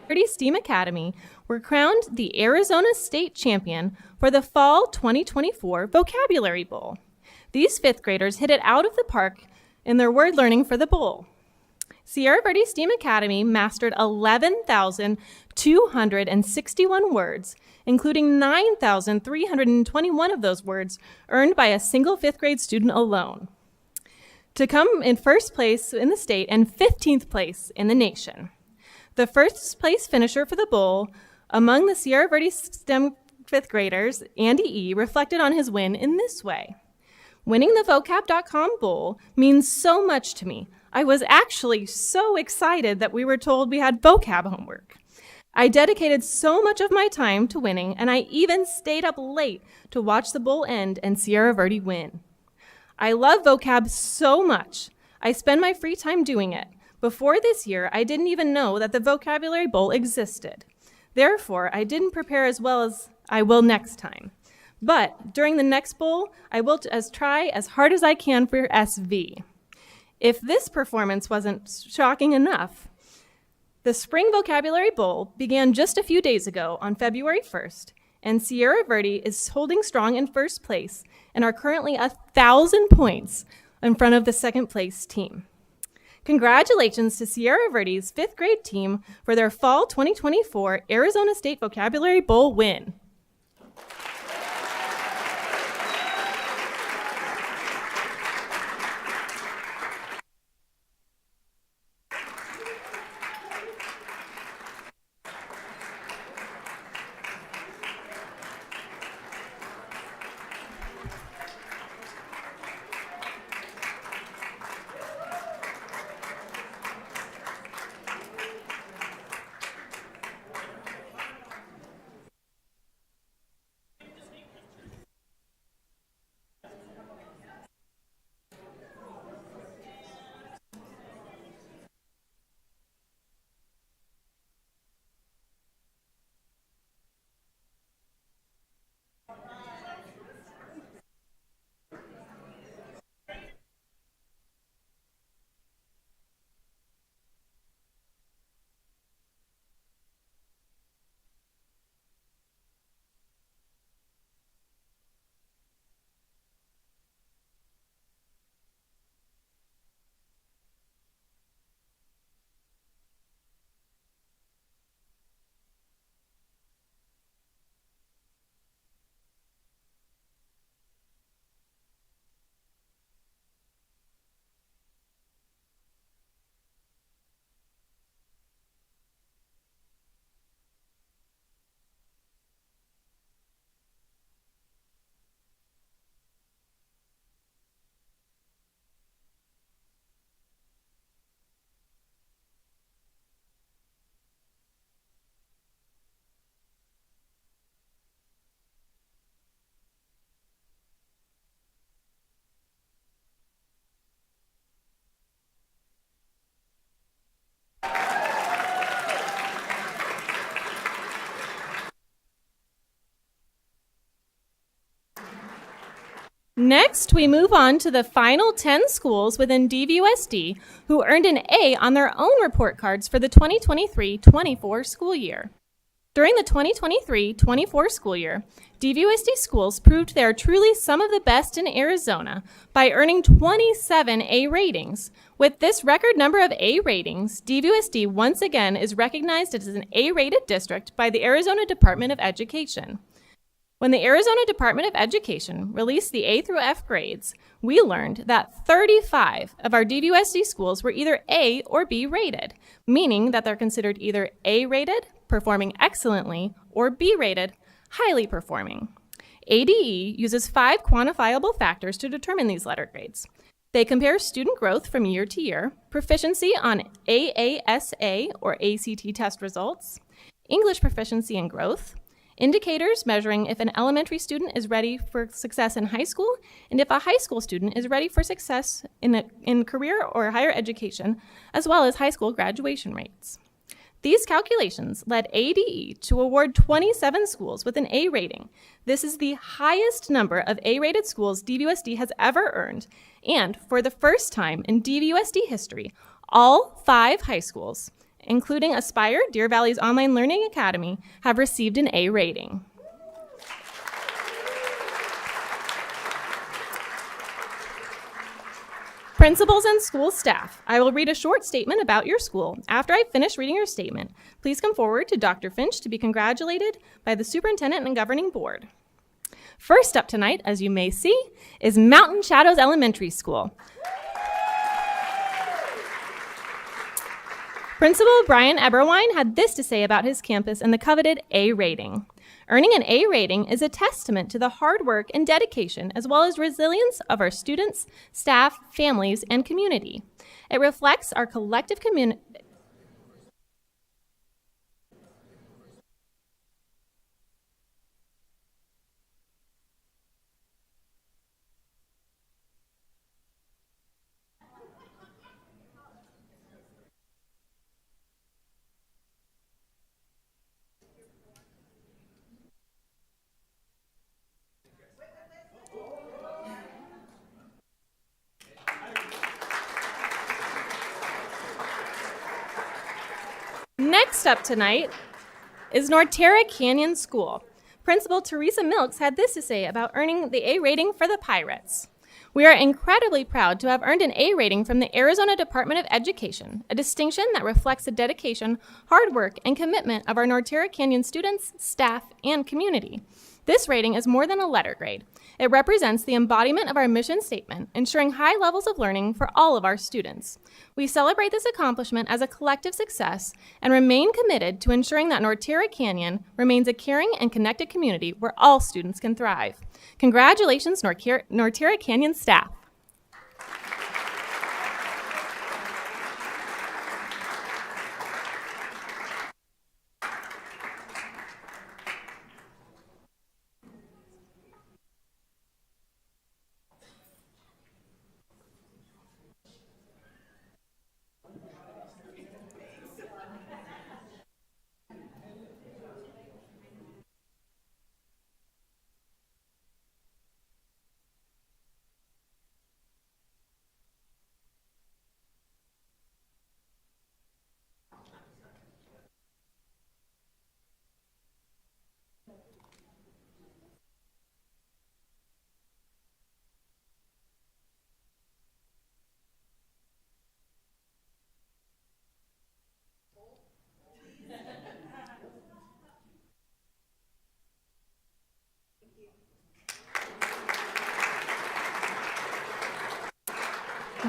STEAM Academy were crowned the Arizona State Champion for the Fall 2024 Vocabulary Bowl. These fifth graders hit it out of the park in their word learning for the bowl. Sierra Verde STEAM Academy mastered 11,261 words, including 9,321 of those words earned by a single fifth grade student alone, to come in first place in the state and 15th place in the nation. The first place finisher for the bowl among the Sierra Verde STEM fifth graders, Andy E., reflected on his win in this way. Winning the vocab.com bowl means so much to me. I was actually so excited that we were told we had vocab homework. I dedicated so much of my time to winning, and I even stayed up late to watch the bowl end and Sierra Verde win. I love vocab so much. I spend my free time doing it. Before this year, I didn't even know that the Vocabulary Bowl existed. Therefore, I didn't prepare as well as I will next time. But during the next bowl, I will try as hard as I can for SV. If this performance wasn't shocking enough, the Spring Vocabulary Bowl began just a few days ago on February 1st, and Sierra Verde is holding strong in first place and are currently 1,000 points in front of the second place team. Congratulations to Sierra Verde's fifth grade team for their Fall 2024 Arizona State Vocabulary Bowl win. Next, we move on to the final 10 schools within DVUSD who earned an A on their own report cards for the 2023-24 school year. During the 2023-24 school year, DVUSD schools proved they are truly some of the best in Arizona by earning 27 A ratings. With this record number of A ratings, DVUSD once again is recognized as an A-rated district by the Arizona Department of Education. When the Arizona Department of Education released the A through F grades, we learned that 35 of our DVUSD schools were either A or B rated, meaning that they're considered either A rated, performing excellently, or B rated, highly performing. ADE uses 5 quantifiable factors to determine these letter grades. They compare student growth from year to year, proficiency on AASA or ACT test results, English proficiency and growth, indicators measuring if an elementary student is ready for success in high school and if a high school student is ready for success in career or higher education, as well as high school graduation rates. These calculations led ADE to award 27 schools with an A rating. This is the highest number of A-rated schools DVUSD has ever earned, and for the first time in DVUSD history, all 5 high schools including Aspire, Deer Valley's online learning academy, have received an A rating. Principals and school staff, I will read a short statement about your school. After I finish reading your statement, please come forward to Dr. Finch to be congratulated by the superintendent and governing board. First up tonight, as you may see, is Mountain Shadows Elementary School. Principal Brian Eberwein had this to say about his campus and the coveted A rating. Earning an A rating is a testament to the hard work and dedication, as well as resilience of our students, staff, families, and community. It reflects our collective community. Next up tonight is Norterra Canyon School. Principal Teresa Milks had this to say about earning the A rating for the Pirates. We are incredibly proud to have earned an A rating from the Arizona Department of Education, a distinction that reflects the dedication, hard work, and commitment of our Norterra Canyon students, staff, and community. This rating is more than a letter grade. It represents the embodiment of our mission statement, ensuring high levels of learning for all of our students. We celebrate this accomplishment as a collective success and remain committed to ensuring that Norterra Canyon remains a caring and connected community where all students can thrive. Congratulations, Norterra Canyon staff.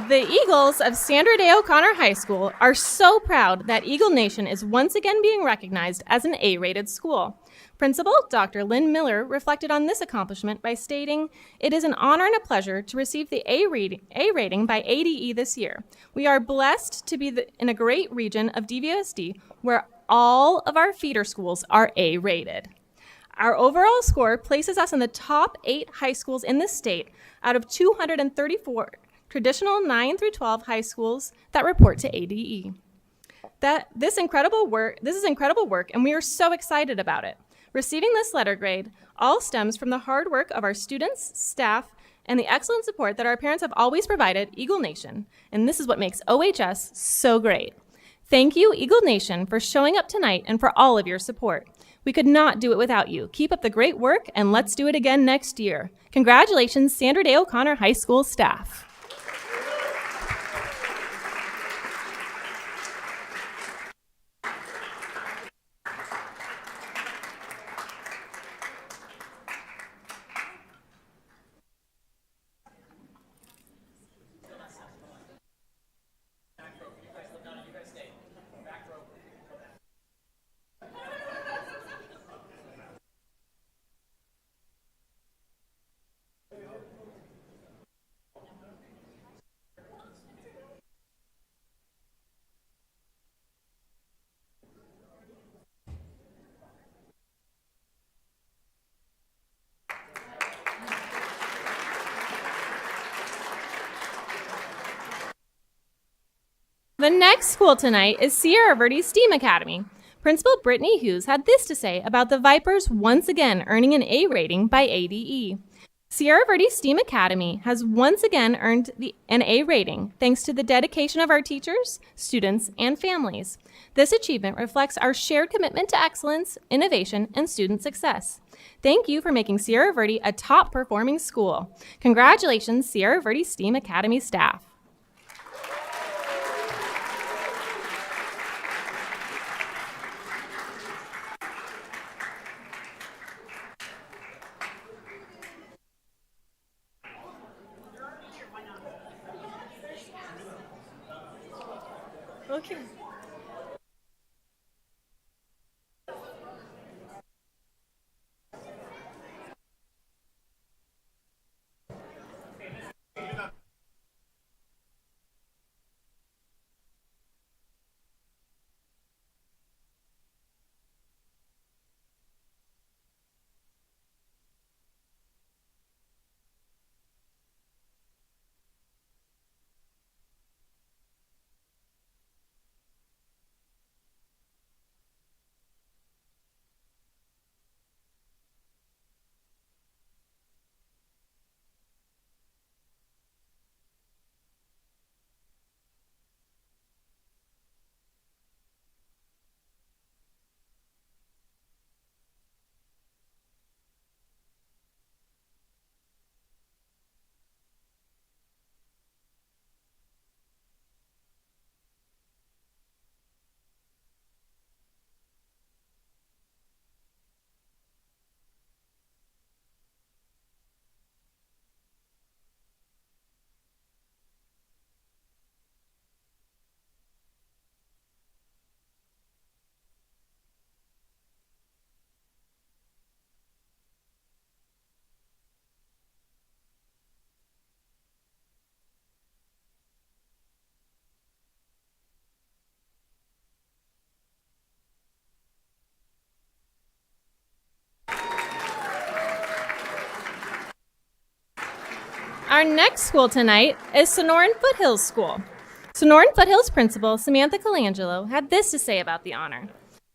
The Eagles of Sandra Day O'Connor High School are so proud that Eagle Nation is once again being recognized as an A-rated school. Principal Dr. Lynn Miller reflected on this accomplishment by stating, "It is an honor and a pleasure to receive the A rating by ADE this year. We are blessed to be in a great region of DVUSD where all of our feeder schools are A-rated. Our overall score places us in the top 8 high schools in the state out of 234 traditional 9 through 12 high schools that report to ADE. This is incredible work, and we are so excited about it. Receiving this letter grade all stems from the hard work of our students, staff, and the excellent support that our parents have always provided Eagle Nation, and this is what makes OHS so great. Thank you, Eagle Nation, for showing up tonight and for all of your support. We could not do it without you. Keep up the great work, and let's do it again next year. Congratulations, Sandra Day O'Connor High School staff." The next school tonight is Sierra Verde STEAM Academy. Principal Brittany Hughes had this to say about the Vipers once again earning an A rating by ADE. Sierra Verde STEAM Academy has once again earned an A rating thanks to the dedication of our teachers, students, and families. This achievement reflects our shared commitment to excellence, innovation, and student success. Thank you for making Sierra Verde a top-performing school. Congratulations, Sierra Verde STEAM Academy staff. Okay. Our next school tonight is Sonoran Foothills School. Sonoran Foothills principal Samantha Colangelo had this to say about the honor.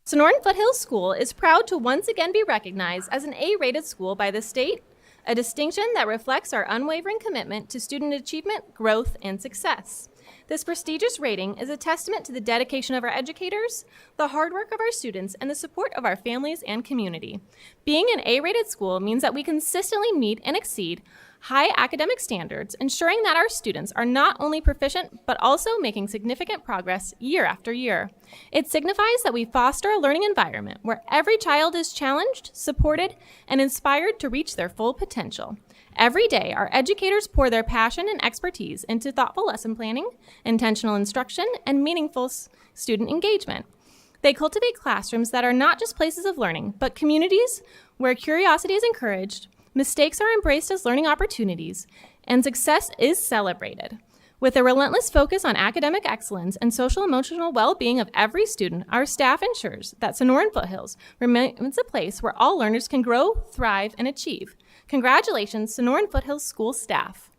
Sonoran Foothills School is proud to once again be recognized as an A-rated school by the state, a distinction that reflects our unwavering commitment to student achievement, growth, and success. This prestigious rating is a testament to the dedication of our educators, the hard work of our students, and the support of our families and community. Being an A-rated school means that we consistently meet and exceed high academic standards, ensuring that our students are not only proficient, but also making significant progress year after year. It signifies that we foster a learning environment where every child is challenged, supported, and inspired to reach their full potential. Every day, our educators pour their passion and expertise into thoughtful lesson planning, intentional instruction, and meaningful student engagement. They cultivate classrooms that are not just places of learning, but communities where curiosity is encouraged, mistakes are embraced as learning opportunities, and success is celebrated. With a relentless focus on academic excellence and social emotional well-being of every student, our staff ensures that Sonoran Foothills remains a place where all learners can grow, thrive, and achieve. Congratulations, Sonoran Foothills School staff.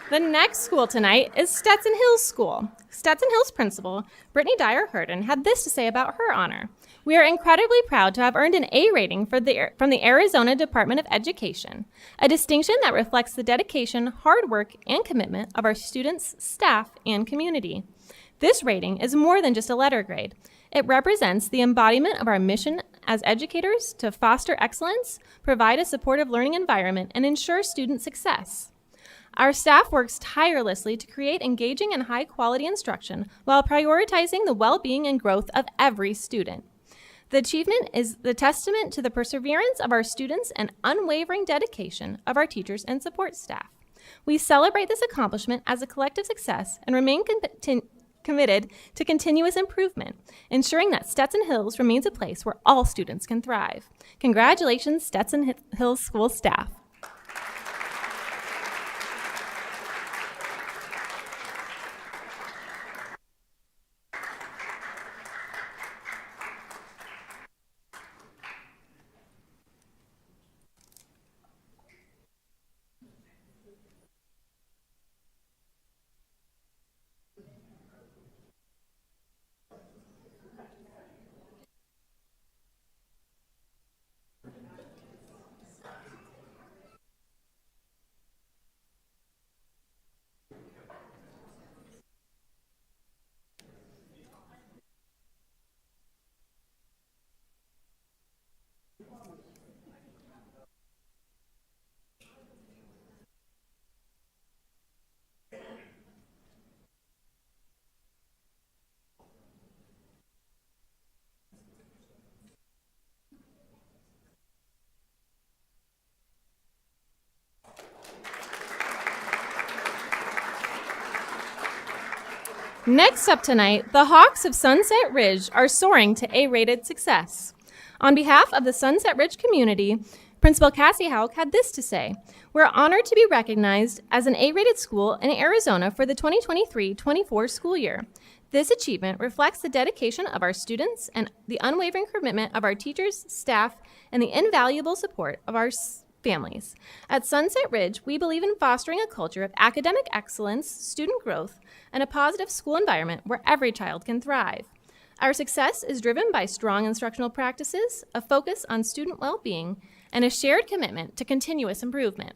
The next school tonight is Stetson Hills School. Stetson Hills principal, Brittany Dyer Hurden, had this to say about her honor. We are incredibly proud to have earned an A rating from the Arizona Department of Education, a distinction that reflects the dedication, hard work, and commitment of our students, staff, and community. This rating is more than just a letter grade. It represents the embodiment of our mission as educators to foster excellence, provide a supportive learning environment, and ensure student success. Our staff works tirelessly to create engaging and high-quality instruction while prioritizing the well-being and growth of every student. The achievement is the testament to the perseverance of our students and unwavering dedication of our teachers and support staff. We celebrate this accomplishment as a collective success and remain committed to continuous improvement, ensuring that Stetson Hills remains a place where all students can thrive. Congratulations, Stetson Hills School staff. Next up tonight, the Hawks of Sunset Ridge are soaring to A-rated success. On behalf of the Sunset Ridge community, Principal Cassie Hauk had this to say: "We're honored to be recognized as an A-rated school in Arizona for the 2023-24 school year. This achievement reflects the dedication of our students and the unwavering commitment of our teachers, staff, and the invaluable support of our families. At Sunset Ridge, we believe in fostering a culture of academic excellence, student growth, and a positive school environment where every child can thrive. Our success is driven by strong instructional practices, a focus on student well-being, and a shared commitment to continuous improvement.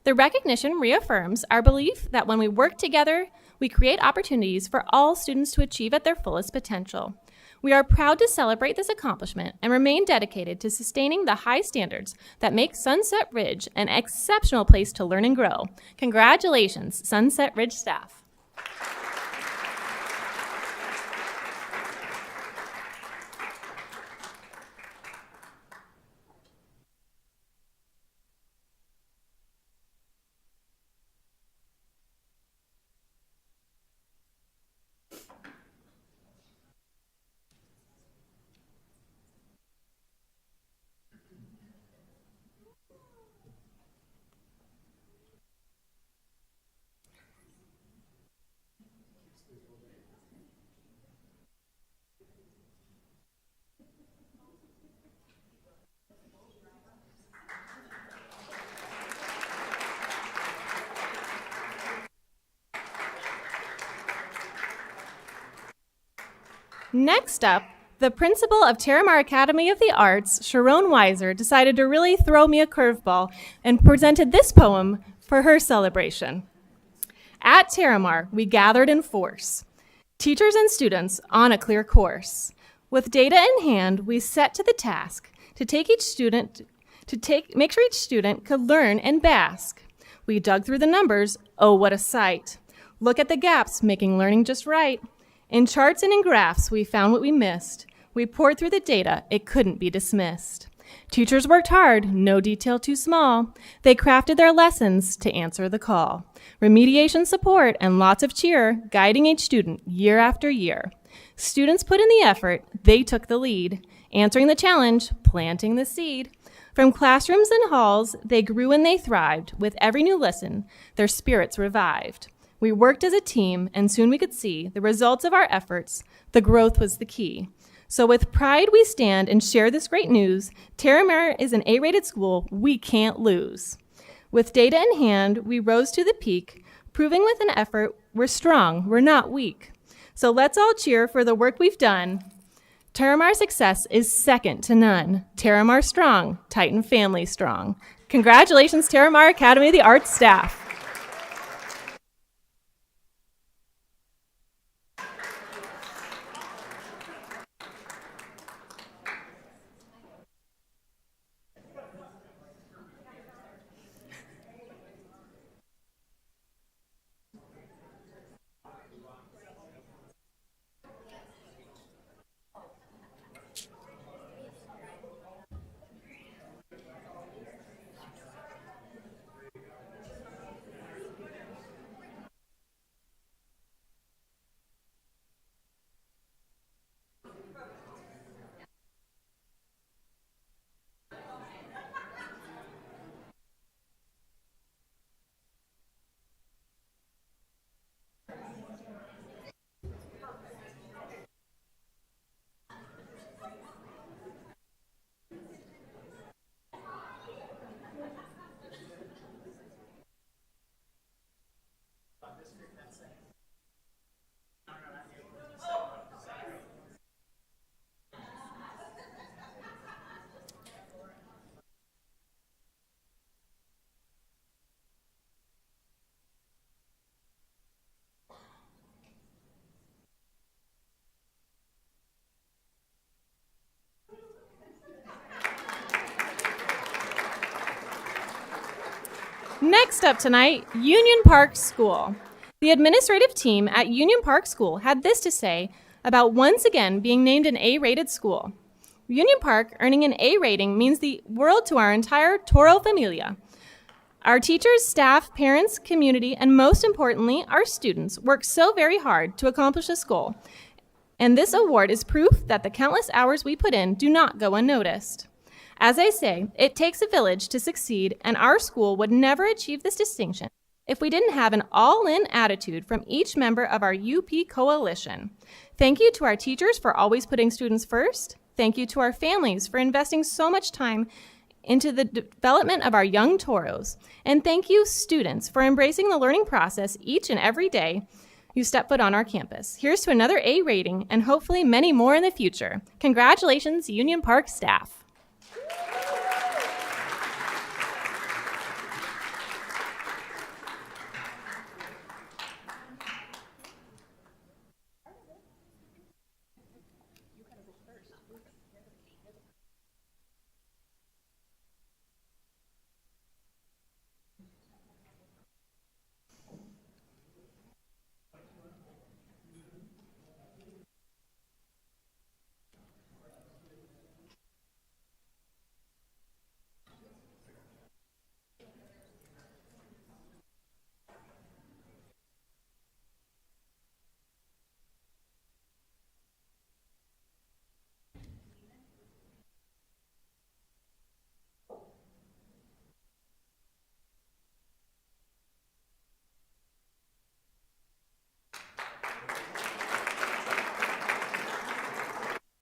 The recognition reaffirms our belief that when we work together, we create opportunities for all students to achieve at their fullest potential. We are proud to celebrate this accomplishment and remain dedicated to sustaining the high standards that make Sunset Ridge an exceptional place to learn and grow. Congratulations, Sunset Ridge staff." Next up, the principal of Terramar Academy of the Arts, Sharon Weiser, decided to really throw me a curveball and presented this poem for her celebration. "At Terramar, we gathered in force, teachers and students on a clear course. With data in hand, we set to the task to make sure each student could learn and bask. We dug through the numbers, oh, what a sight. Look at the gaps, making learning just right. In charts and in graphs, we found what we missed. We poured through the data, it couldn't be dismissed. Teachers worked hard, no detail too small. They crafted their lessons to answer the call. Remediation support and lots of cheer, guiding each student year after year. Students put in the effort, they took the lead, answering the challenge, planting the seed. From classrooms and halls, they grew and they thrived. With every new lesson, their spirits revived. We worked as a team, and soon we could see the results of our efforts. The growth was the key. So with pride we stand and share this great news. Terramar is an A-rated school we can't lose. With data in hand, we rose to the peak, proving with an effort we're strong, we're not weak. So let's all cheer for the work we've done Terramar success is second to none. Terramar strong, Titan family strong. Congratulations, Terramar Academy of the Arts staff. Next up tonight, Union Park School. The administrative team at Union Park School had this to say about once again being named an A-rated school. Union Park earning an A rating means the world to our entire Toro familia. Our teachers, staff, parents, community, and most importantly, our students work so very hard to accomplish this goal. And this award is proof that the countless hours we put in do not go unnoticed. As I say, it takes a village to succeed, and our school would never achieve this distinction if we didn't have an all-in attitude from each member of our UP coalition. Thank you to our teachers for always putting students first. Thank you to our families for investing so much time into the development of our young Toros. And thank you, students, for embracing the learning process each and every day you step foot on our campus. Here's to another A rating and hopefully many more in the future. Congratulations, Union Park staff.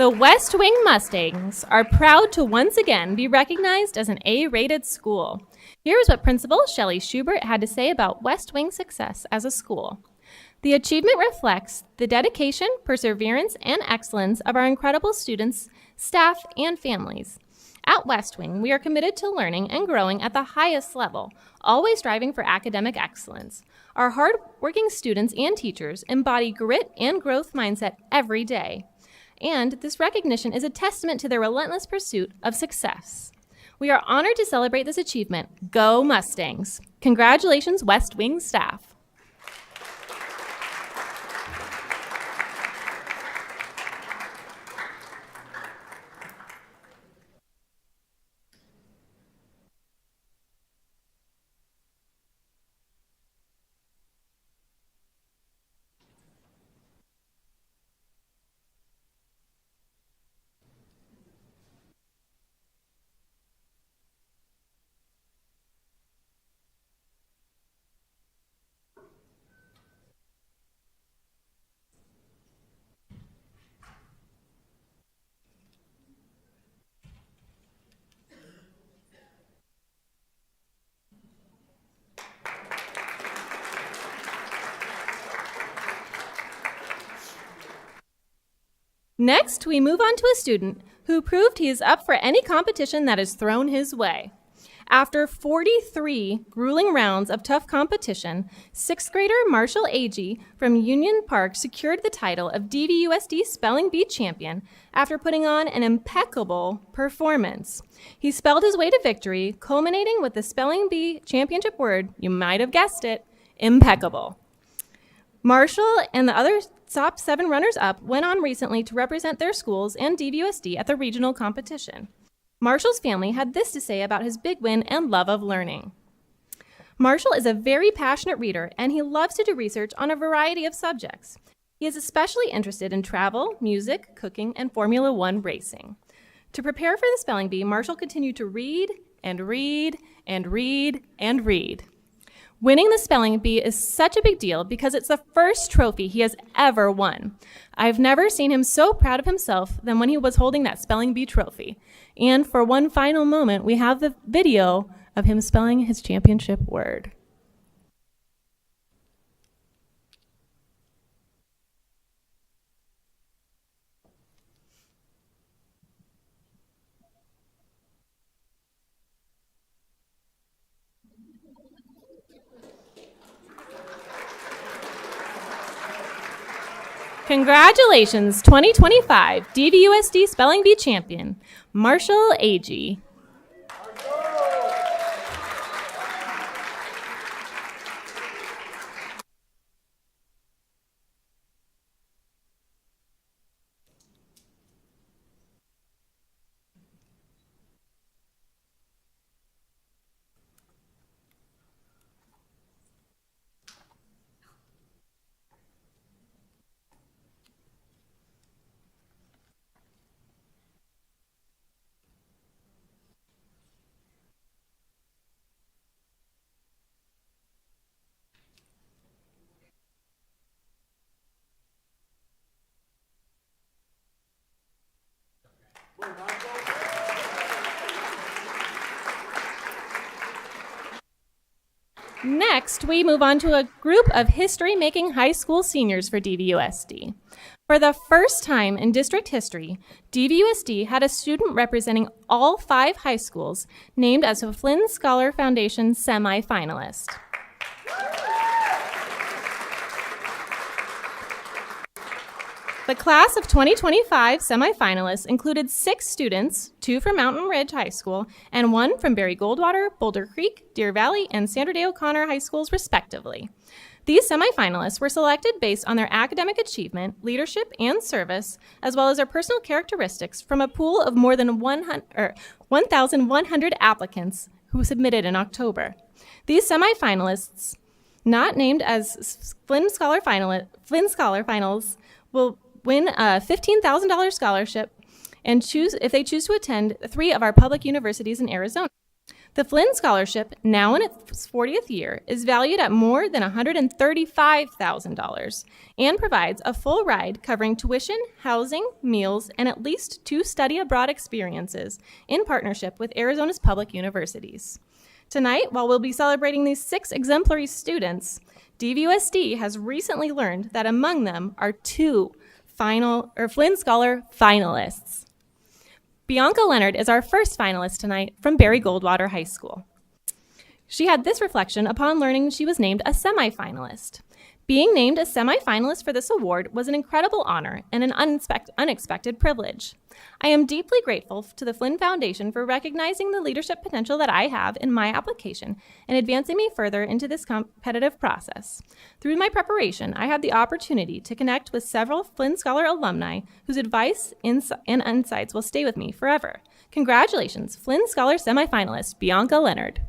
The West Wing Mustangs are proud to once again be recognized as an A-rated school. Here's what Principal Shelley Schubert had to say about West Wing success as a school. The achievement reflects the dedication, perseverance, and excellence of our incredible students, staff, and families. At West Wing, we are committed to learning and growing at the highest level, always striving for academic excellence. Our hard-working students and teachers embody grit and growth mindset every day. And this recognition is a testament to their relentless pursuit of success. We are honored to celebrate this achievement. Go Mustangs! Congratulations, West Wing staff. Next, we move on to a student who proved he is up for any competition that is thrown his way. After 43 grueling rounds of tough competition, sixth grader Marshall Agee from Union Park secured the title of DVUSD Spelling Bee Champion after putting on an impeccable performance. He spelled his way to victory, culminating with the Spelling Bee Championship word, you might have guessed it, impeccable. Marshall and the other top 7 runners-up went on recently to represent their schools and DVUSD at the regional competition. Marshall's family had this to say about his big win and love of learning. Marshall is a very passionate reader, and he loves to do research on a variety of subjects. He is especially interested in travel, music, cooking, and Formula One racing. To prepare for the spelling bee, Marshall continued to read and read and read and read. Winning the spelling bee is such a big deal because it's the first trophy he has ever won. I've never seen him so proud of himself than when he was holding that spelling bee trophy. And for one final moment, we have the video of him spelling his championship word. Congratulations, 2025 DVUSD Spelling Bee Champion, Marshall Agee. Next, we move on to a group of history-making high school seniors for DVUSD. For the first time in district history, DVUSD had a student representing all 5 high schools named as a Flynn Scholar Foundation semifinalist. The class of 2025 semifinalists included 6 students, 2 from Mountain Ridge High School and 1 from Barry Goldwater, Boulder Creek, Deer Valley, and Sandra Day O'Connor High Schools, respectively. These semifinalists were selected based on their academic achievement, leadership, and service, as well as their personal characteristics from a pool of more than 1,100 applicants who submitted in October. These semifinalists, not named as Flynn Scholar Finals, will win a $15,000 scholarship and if they choose to attend 3 of our public universities in Arizona. The Flynn Scholarship, now in its 40th year, is valued at more than $135,000 and provides a full ride covering tuition, housing, meals, and at least 2 study abroad experiences in partnership with Arizona's public universities. Tonight, while we'll be celebrating these 6 exemplary students, DVUSD has recently learned that among them are 2 Flynn Scholar finalists. Bianca Leonard is our first finalist tonight from Barry Goldwater High School. She had this reflection upon learning she was named a semifinalist. Being named a semifinalist for this award was an incredible honor and an unexpected privilege. I am deeply grateful to the Flynn Foundation for recognizing the leadership potential that I have in my application and advancing me further into this competitive process. Through my preparation, I had the opportunity to connect with several Flynn Scholar alumni whose advice and insights will stay with me forever. Congratulations, Flynn Scholar semifinalist Bianca Leonard.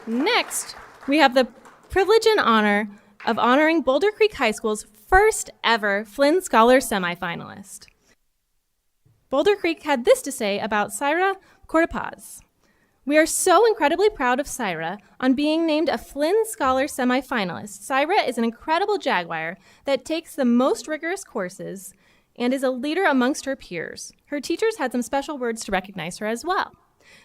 Next, we have the privilege and honor of honoring Boulder Creek High School's first ever Flynn Scholar semifinalist. Boulder Creek had this to say about Syra Cortopaz. We are so incredibly proud of Syra on being named a Flynn Scholar semifinalist. Syra is an incredible Jaguar that takes the most rigorous courses and is a leader amongst her peers. Her teachers had some special words to recognize her as well.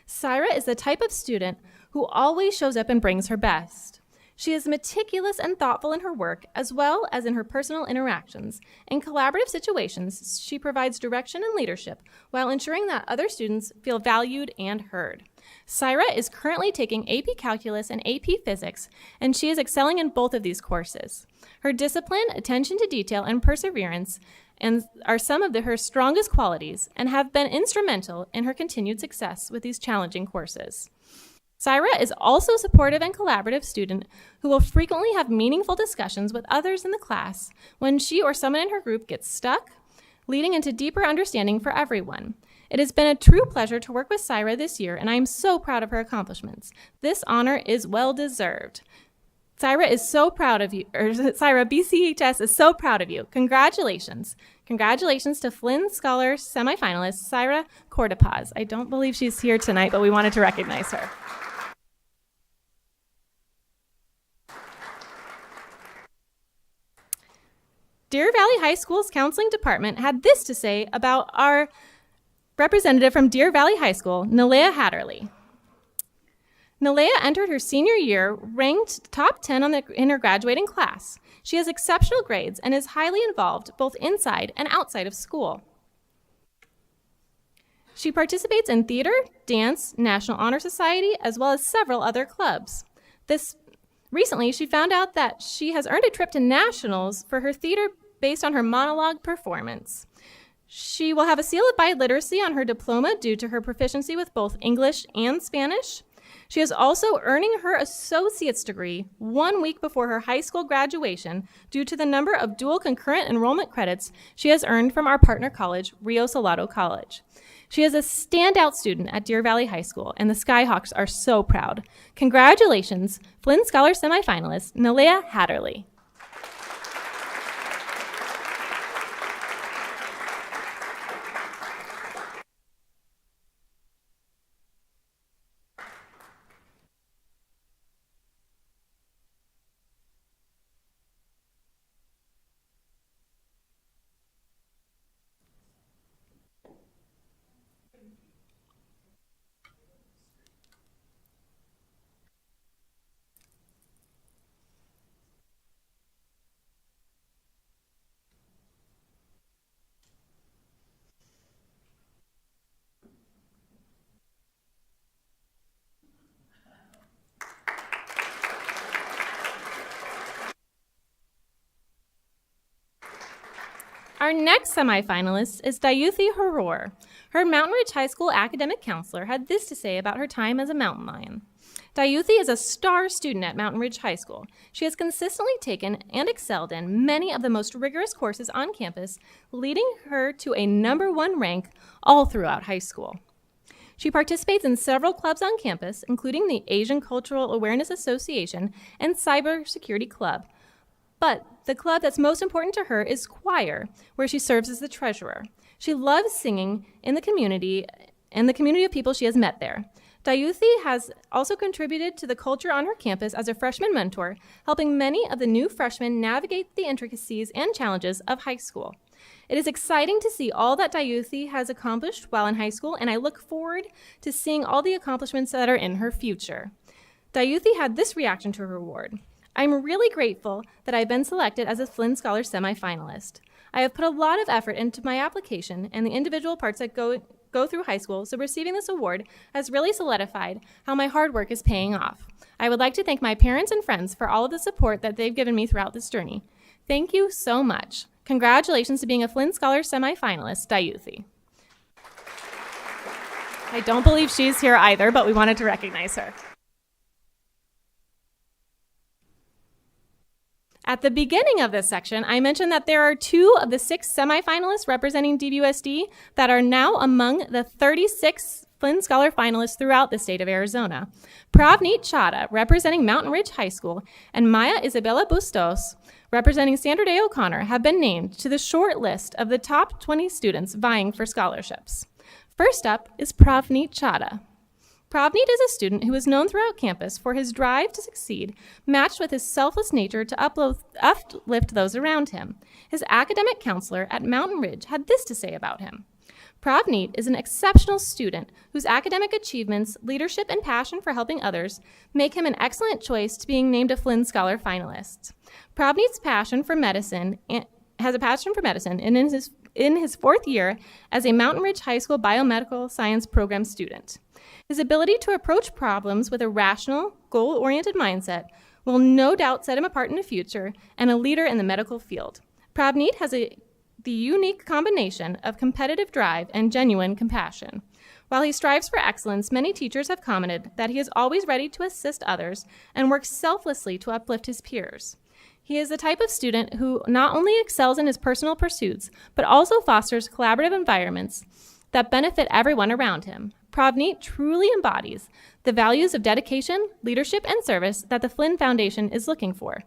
Syra is the type of student who always shows up and brings her best. She is meticulous and thoughtful in her work, as well as in her personal interactions. In collaborative situations, she provides direction and leadership while ensuring that other students feel valued and heard. Syra is currently taking AP Calculus and AP Physics, and she is excelling in both of these courses. Her discipline, attention to detail, and perseverance are some of her strongest qualities and have been instrumental in her continued success with these challenging courses. Syra is also a supportive and collaborative student who will frequently have meaningful discussions with others in the class when she or someone in her group gets stuck, leading into deeper understanding for everyone. It has been a true pleasure to work with Syra this year, and I am so proud of her accomplishments. This honor is well deserved. Syra is so proud of you, Syra, BCHS is so proud of you. Congratulations. Congratulations to Flynn Scholar semifinalist Syra Cortopaz. I don't believe she's here tonight, but we wanted to recognize her. Deer Valley High School's counseling department had this to say about our representative from Deer Valley High School, Nalea Hatterley. Nalea entered her senior year ranked top 10 in her graduating class. She has exceptional grades and is highly involved both inside and outside of school. She participates in theater, dance, National Honor Society, as well as several other clubs. Recently, she found out that she has earned a trip to nationals for her theater based on her monologue performance. She will have a seal of biliteracy on her diploma due to her proficiency with both English and Spanish. She is also earning her associate's degree 1 week before her high school graduation due to the number of dual concurrent enrollment credits she has earned from our partner college, Rio Salado College. She is a standout student at Deer Valley High School, and the Skyhawks are so proud. Congratulations, Flynn Scholar semifinalist, Nalea Hatterley. Our next semifinalist is Dayuthi Haror. Her Mountain Ridge High School academic counselor had this to say about her time as a mountain lion. Dayuthi is a star student at Mountain Ridge High School. She has consistently taken and excelled in many of the most rigorous courses on campus, leading her to a #1 rank all throughout high school. She participates in several clubs on campus, including the Asian Cultural Awareness Association and Cybersecurity Club. But the club that's most important to her is choir, where she serves as the treasurer. She loves singing in the community and the community of people she has met there. Dayuthi has also contributed to the culture on her campus as a freshman mentor, helping many of the new freshmen navigate the intricacies and challenges of high school. It is exciting to see all that Dayuthi has accomplished while in high school, and I look forward to seeing all the accomplishments that are in her future. Dayuthi had this reaction to her award. I'm really grateful that I've been selected as a Flynn Scholar semifinalist. I have put a lot of effort into my application and the individual parts that go through high school, so receiving this award has really solidified how my hard work is paying off. I would like to thank my parents and friends for all of the support that they've given me throughout this journey. Thank you so much. Congratulations to being a Flynn Scholar semifinalist, Dayuthi. I don't believe she's here either, but we wanted to recognize her. At the beginning of this section, I mentioned that there are 2 of the 6 semifinalists representing DVUSD that are now among the 36 Flynn Scholar finalists throughout the state of Arizona. Pravneet Chadha, representing Mountain Ridge High School, and Maya Isabella Bustos, representing Sandra Day O'Connor, have been named to the short list of the top 20 students vying for scholarships. First up is Pravneet Chadha. Pravneet is a student who is known throughout campus for his drive to succeed, matched with his selfless nature to uplift those around him. His academic counselor at Mountain Ridge had this to say about him. Pravneet is an exceptional student whose academic achievements, leadership, and passion for helping others make him an excellent choice to being named a Flynn Scholar finalist. Pravneet's passion for medicine has a passion for medicine, and in his fourth year as a Mountain Ridge High School biomedical science program student. His ability to approach problems with a rational, goal-oriented mindset will no doubt set him apart in the future and a leader in the medical field. Pravneet has the unique combination of competitive drive and genuine compassion. While he strives for excellence, many teachers have commented that he is always ready to assist others and works selflessly to uplift his peers. He is the type of student who not only excels in his personal pursuits, but also fosters collaborative environments that benefit everyone around him. Pravneet truly embodies the values of dedication, leadership, and service that the Flynn Foundation is looking for.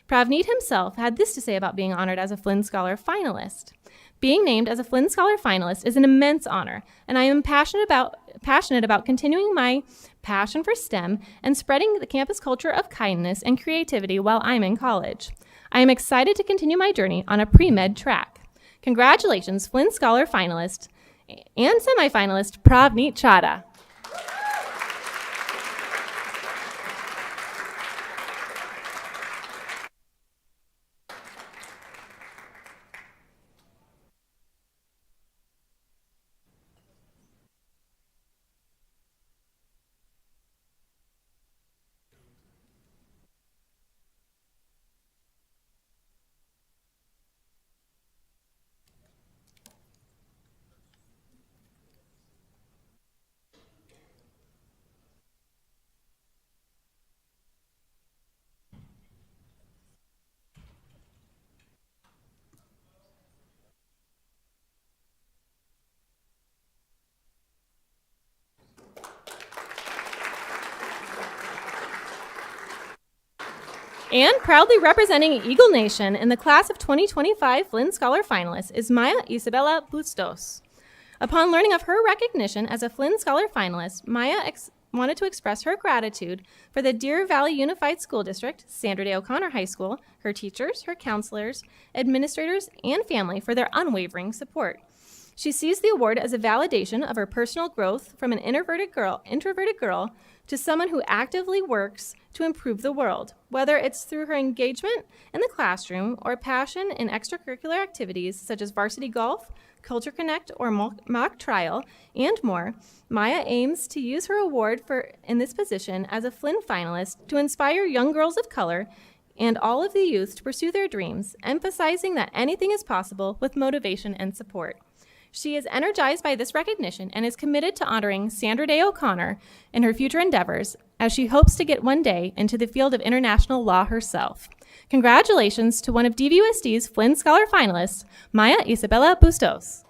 Pravneet himself had this to say about being honored as a Flynn Scholar finalist. Being named as a Flynn Scholar finalist is an immense honor, and I am passionate about continuing my passion for STEM and spreading the campus culture of kindness and creativity while I'm in college. I am excited to continue my journey on a pre-med track. Congratulations, Flynn Scholar finalist and semifinalist Pravneet Chadha. And proudly representing Eagle Nation in the class of 2025 Flynn Scholar finalists is Maya Isabella Bustos. Upon learning of her recognition as a Flynn Scholar finalist, Maya wanted to express her gratitude for the Deer Valley Unified School District, Sandra Day O'Connor High School, her teachers, her counselors, administrators, and family for their unwavering support. She sees the award as a validation of her personal growth from an introverted girl to someone who actively works to improve the world, whether it's through her engagement in the classroom or passion in extracurricular activities such as varsity golf, Culture Connect, or mock trial, and more. Maya aims to use her award in this position as a Flynn finalist to inspire young girls of color and all of the youth to pursue their dreams, emphasizing that anything is possible with motivation and support. She is energized by this recognition and is committed to honoring Sandra Day O'Connor in her future endeavors, as she hopes to get one day into the field of international law herself. Congratulations to one of DVUSD's Flynn Scholar finalists, Maya Isabella Bustos.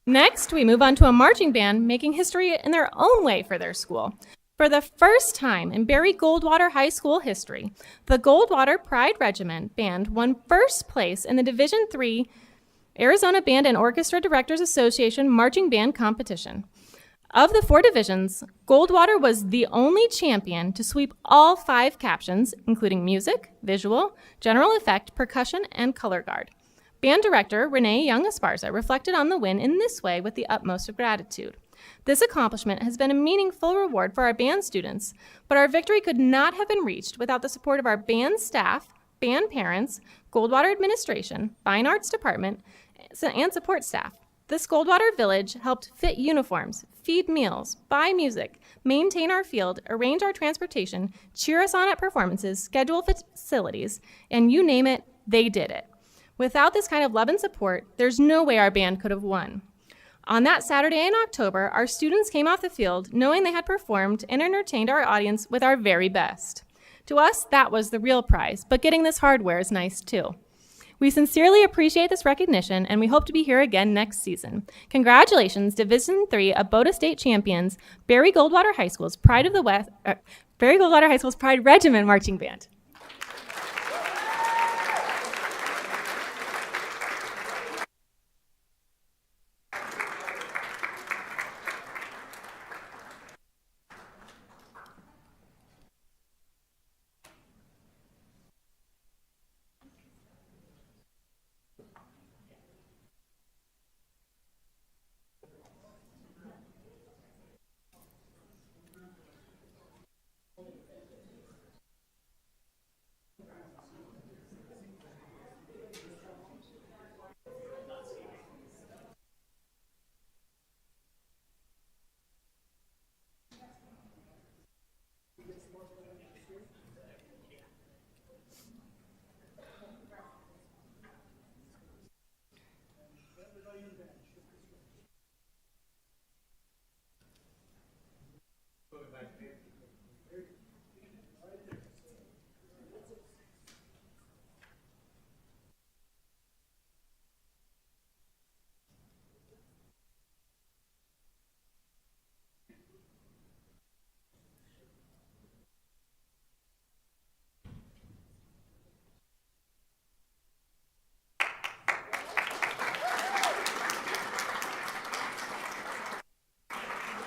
Next, we move on to a marching band making history in their own way for their school. For the first time in Barry Goldwater High School history, the Goldwater Pride Regiment Band won first place in the Division III Arizona Band and Orchestra Directors Association Marching Band Competition. Of the 4 divisions, Goldwater was the only champion to sweep all 5 captions, including music, visual, general effect, percussion, and color guard. Band director Renee Young Esparza reflected on the win in this way with the utmost of gratitude. This accomplishment has been a meaningful reward for our band students, but our victory could not have been reached without the support of our band staff, band parents, Goldwater administration, fine arts department, and support staff. This Goldwater Village helped fit uniforms, feed meals, buy music, maintain our field, arrange our transportation, cheer us on at performances, schedule facilities, and you name it, they did it. Without this kind of love and support, there's no way our band could have won. On that Saturday in October, our students came off the field knowing they had performed and entertained our audience with our very best. To us, that was the real prize, but getting this hardware is nice too. We sincerely appreciate this recognition, and we hope to be here again next season. Congratulations, Division III Abota State champions, Barry Goldwater High School's Pride of the West, Barry Goldwater High School's Pride Regiment Marching Band.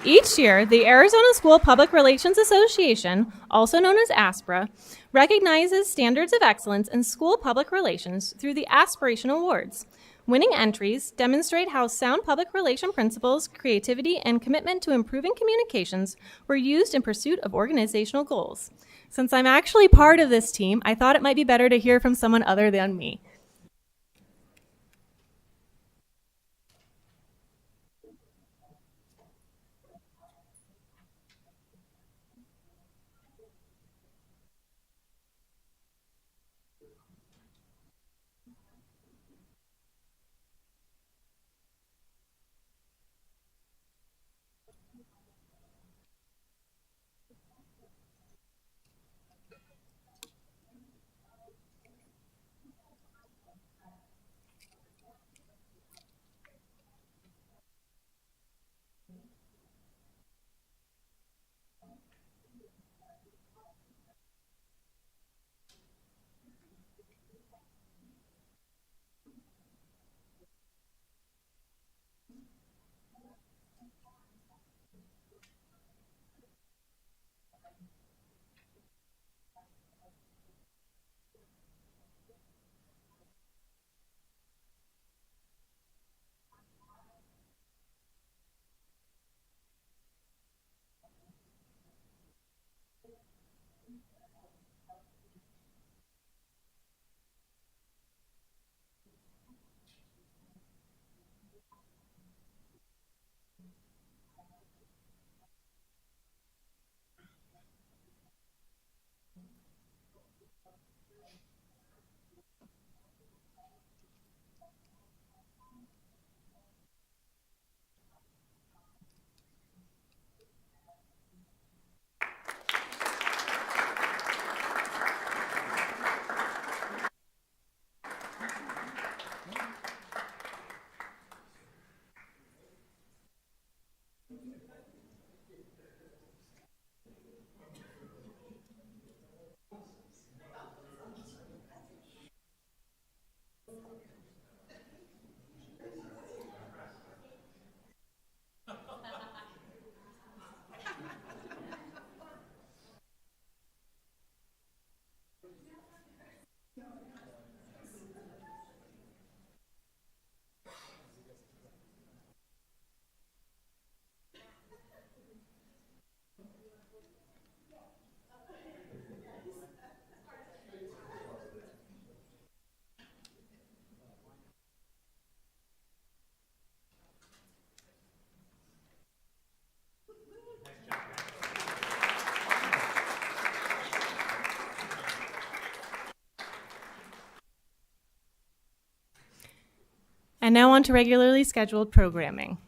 Each year, the Arizona School Public Relations Association, also known as ASPRA, recognizes standards of excellence in school public relations through the Aspiration Awards. Winning entries demonstrate how sound public relation principles, creativity, and commitment to improving communications were used in pursuit of organizational goals. Since I'm actually part of this team, I thought it might be better to hear from someone other than me. And now on to regularly scheduled programming.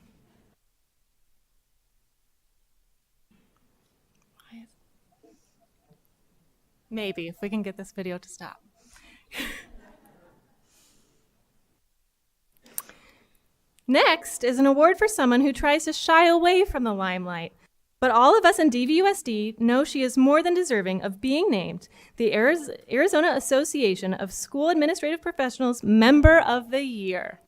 Maybe, if we can get this video to stop. Next is an award for someone who tries to shy away from the limelight. But all of us in DVUSD know she is more than deserving of being named the Arizona Association of School Administrative Professionals Member of the Year.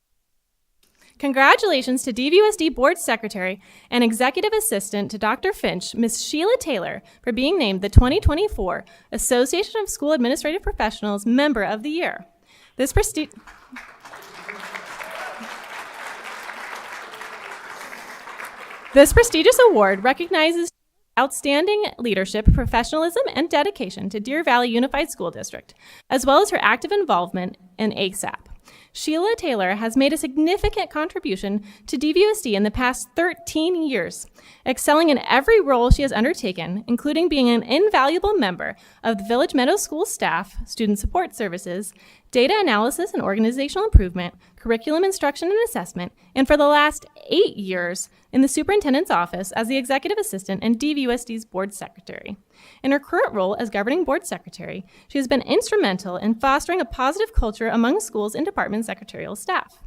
Congratulations to DVUSD Board Secretary and Executive Assistant to Dr. Finch, Ms. Sheila Taylor, for being named the 2024 Association of School Administrative Professionals Member of the Year. This prestigious award recognizes outstanding leadership, professionalism, and dedication to Deer Valley Unified School District, as well as her active involvement in ASAP. Sheila Taylor has made a significant contribution to DVUSD in the past 13 years, excelling in every role she has undertaken, including being an invaluable member of the Village Meadow School staff, student support services, data analysis and organizational improvement, curriculum instruction and assessment, and for the last 8 years in the superintendent's office as the executive assistant and DVUSD's board secretary. In her current role as governing board secretary, she has been instrumental in fostering a positive culture among schools and department secretarial staff.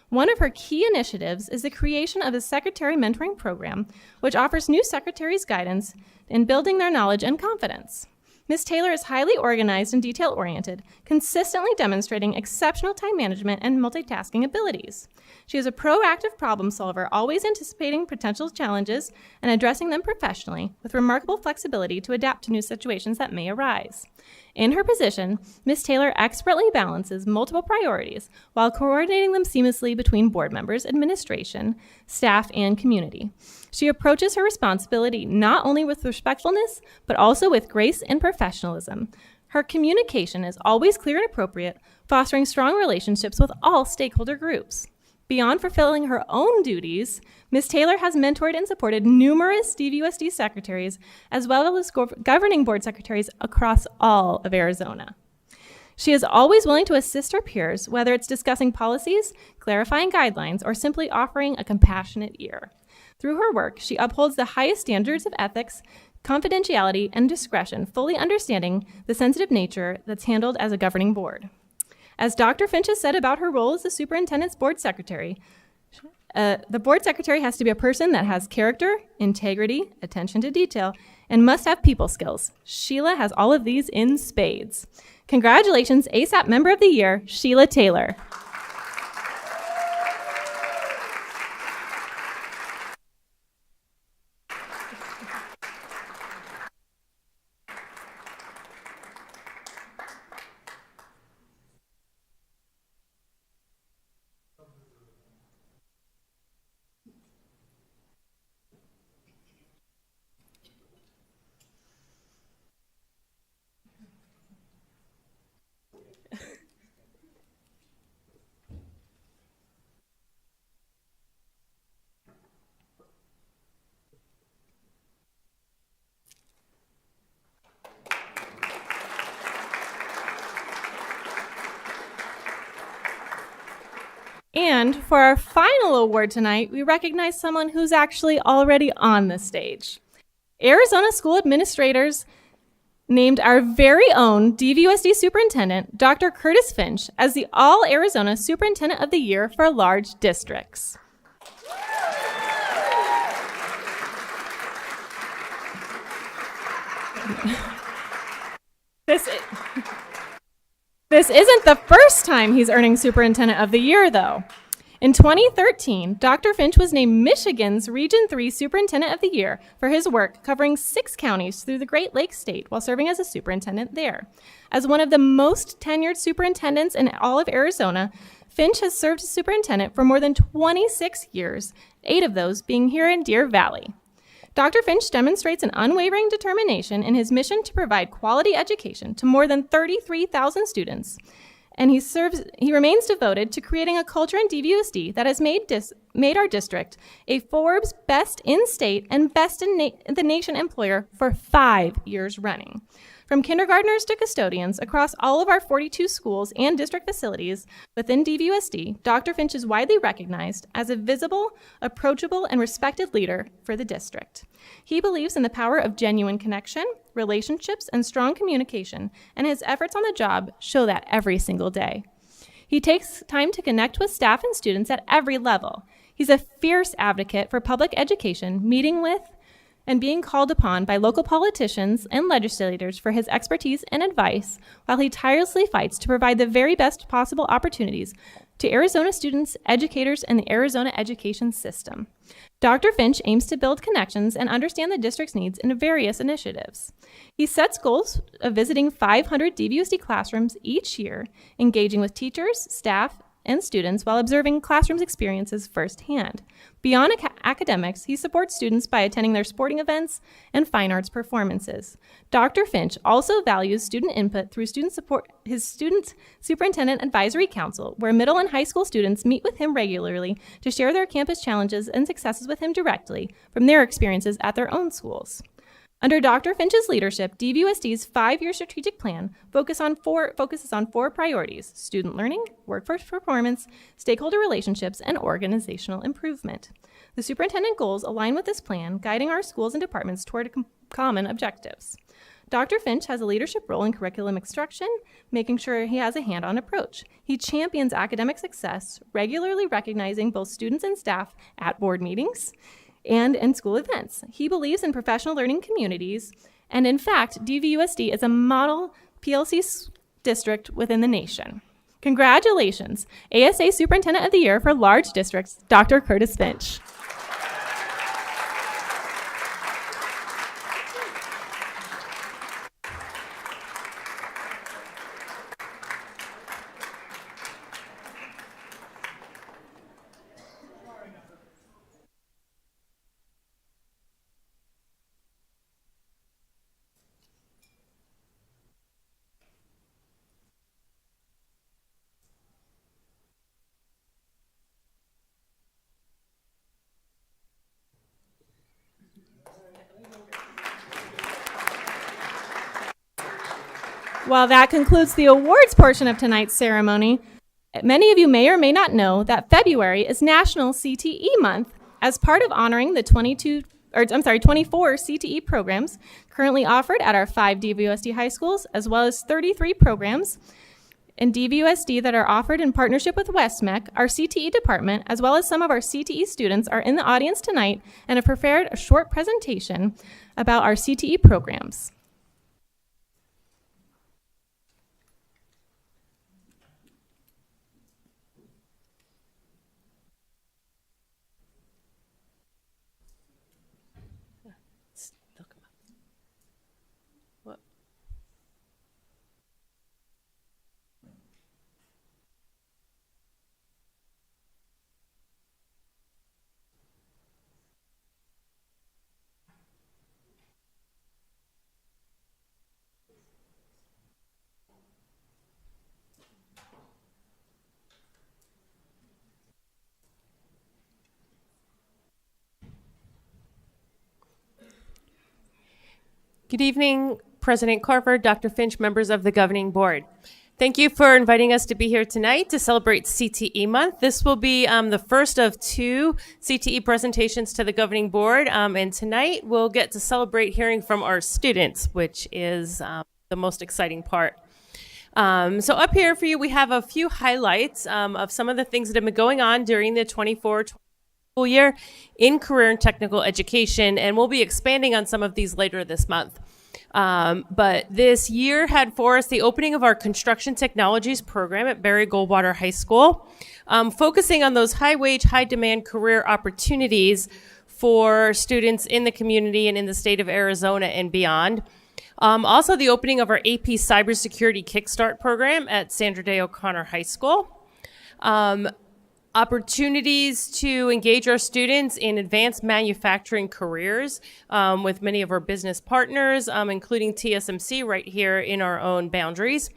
One of her key initiatives is the creation of a secretary mentoring program, which offers new secretaries guidance in building their knowledge and confidence. Ms. Taylor is highly organized and detail-oriented, consistently demonstrating exceptional time management and multitasking abilities. She is a proactive problem solver, always anticipating potential challenges and addressing them professionally, with remarkable flexibility to adapt to new situations that may arise. In her position, Ms. Taylor expertly balances multiple priorities while coordinating them seamlessly between board members, administration, staff, and community. She approaches her responsibility not only with respectfulness, but also with grace and professionalism. Her communication is always clear and appropriate, fostering strong relationships with all stakeholder groups. Beyond fulfilling her own duties, Ms. Taylor has mentored and supported numerous DVUSD secretaries, as well as governing board secretaries across all of Arizona. She is always willing to assist her peers, whether it's discussing policies, clarifying guidelines, or simply offering a compassionate ear. Through her work, she upholds the highest standards of ethics, confidentiality, and discretion, fully understanding the sensitive nature that's handled as a governing board. As Dr. Finch has said about her role as the superintendent's board secretary, the board secretary has to be a person that has character, integrity, attention to detail, and must have people skills. Sheila has all of these in spades. Congratulations, ASAP Member of the Year, Sheila Taylor. And for our final award tonight, we recognize someone who's actually already on the stage. Arizona School Administrators named our very own DVUSD Superintendent, Dr. Curtis Finch, as the All-Arizona Superintendent of the Year for large districts. This isn't the first time he's earning Superintendent of the Year, though. In 2013, Dr. Finch was named Michigan's Region 3 Superintendent of the Year for his work covering 6 counties through the Great Lakes state while serving as a superintendent there. As one of the most tenured superintendents in all of Arizona, Finch has served as superintendent for more than 26 years, 8 of those being here in Deer Valley. Dr. Finch demonstrates an unwavering determination in his mission to provide quality education to more than 33,000 students, and he remains devoted to creating a culture in DVUSD that has made our district a Forbes Best in State and Best in the Nation employer for 5 years running. From kindergartners to custodians across all of our 42 schools and district facilities within DVUSD, Dr. Finch is widely recognized as a visible, approachable, and respected leader for the district. He believes in the power of genuine connection, relationships, and strong communication, and his efforts on the job show that every single day. He takes time to connect with staff and students at every level. He's a fierce advocate for public education, meeting with and being called upon by local politicians and legislators for his expertise and advice, while he tirelessly fights to provide the very best possible opportunities to Arizona students, educators, and the Arizona education system. Dr. Finch aims to build connections and understand the district's needs in various initiatives. He sets goals of visiting 500 DVUSD classrooms each year, engaging with teachers, staff, and students while observing classrooms experiences firsthand. Beyond academics, he supports students by attending their sporting events and fine arts performances. Dr. Finch also values student input through his Student Superintendent Advisory Council, where middle and high school students meet with him regularly to share their campus challenges and successes with him directly from their experiences at their own schools. Under Dr. Finch's leadership, DVUSD's 5-year strategic plan focuses on four priorities: student learning, workforce performance, stakeholder relationships, and organizational improvement. The superintendent goals align with this plan, guiding our schools and departments toward common objectives. Dr. Finch has a leadership role in curriculum instruction, making sure he has a hand-on approach. He champions academic success, regularly recognizing both students and staff at board meetings and in school events. He believes in professional learning communities, and in fact, DVUSD is a model PLC district within the nation. Congratulations, ASA Superintendent of the Year for Large Districts, Dr. Curtis Finch. Well, that concludes the awards portion of tonight's ceremony. Many of you may or may not know that February is National CTE Month. As part of honoring the 24 CTE programs currently offered at our 5 DVUSD high schools, as well as 33 programs in DVUSD that are offered in partnership with WestMech, our CTE department, as well as some of our CTE students, are in the audience tonight and have prepared a short presentation about our CTE programs. Good evening, President Carver, Dr. Finch, members of the Governing Board. Thank you for inviting us to be here tonight to celebrate CTE Month. This will be the first of 2 CTE presentations to the Governing Board, and tonight we'll get to celebrate hearing from our students, which is the most exciting part. So up here for you, we have a few highlights of some of the things that have been going on during the 24 school year in career and technical education, and we'll be expanding on some of these later this month. But this year had for us the opening of our construction technologies program at Barry Goldwater High School, focusing on those high-wage, high-demand career opportunities for students in the community and in the state of Arizona and beyond. Also, the opening of our AP Cybersecurity Kickstart program at Sandra Day O'Connor High School. Opportunities to engage our students in advanced manufacturing careers with many of our business partners, including TSMC right here in our own boundaries.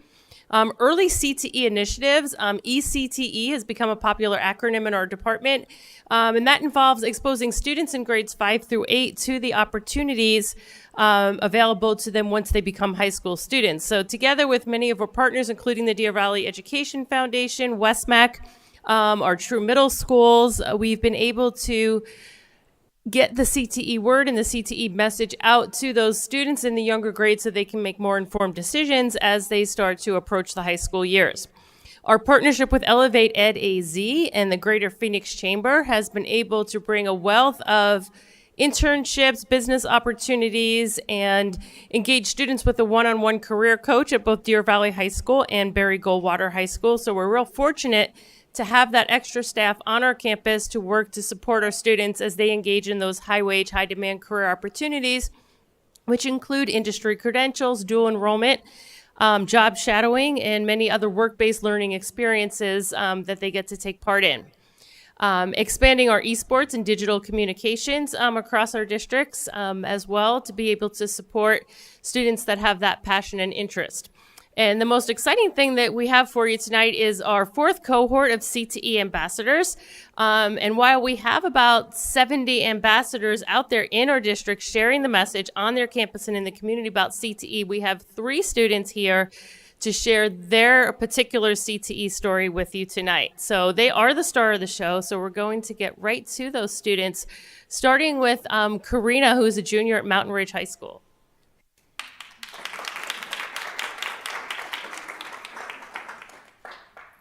Early CTE initiatives, ECTE has become a popular acronym in our department, and that involves exposing students in grades 5 through 8 to the opportunities available to them once they become high school students. So together with many of our partners, including the Deer Valley Education Foundation, WestMac, our True Middle Schools, we've been able to get the CTE word and the CTE message out to those students in the younger grades so they can make more informed decisions as they start to approach the high school years. Our partnership with Elevate Ed AZ and the Greater Phoenix Chamber has been able to bring a wealth of internships, business opportunities, and engage students with a one-on-one career coach at both Deer Valley High School and Barry Goldwater High School. So we're real fortunate to have that extra staff on our campus to work to support our students as they engage in those high-wage, high-demand career opportunities, which include industry credentials, dual enrollment, job shadowing, and many other work-based learning experiences that they get to take part in. Expanding our esports and digital communications across our districts as well to be able to support students that have that passion and interest. And the most exciting thing that we have for you tonight is our 4th cohort of CTE ambassadors. And while we have about 70 ambassadors out there in our district sharing the message on their campus and in the community about CTE, we have 3 students here to share their particular CTE story with you tonight. So they are the star of the show, so we're going to get right to those students, starting with Karina, who's a junior at Mountain Ridge High School.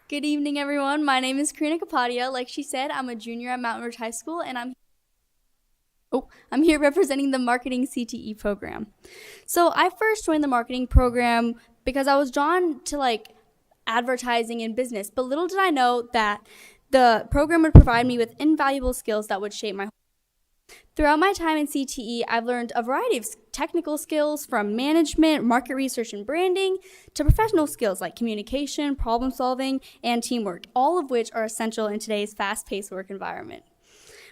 Good evening, everyone. My name is Karina Kapadia. Like she said, I'm a junior at Mountain Ridge High School, and I'm here representing the marketing CTE program. So I first joined the marketing program because I was drawn to advertising and business, but little did I know that the program would provide me with invaluable skills that would shape my. Throughout my time in CTE, I've learned a variety of technical skills from management, market research, and branding to professional skills like communication, problem solving, and teamwork, all of which are essential in today's fast-paced work environment.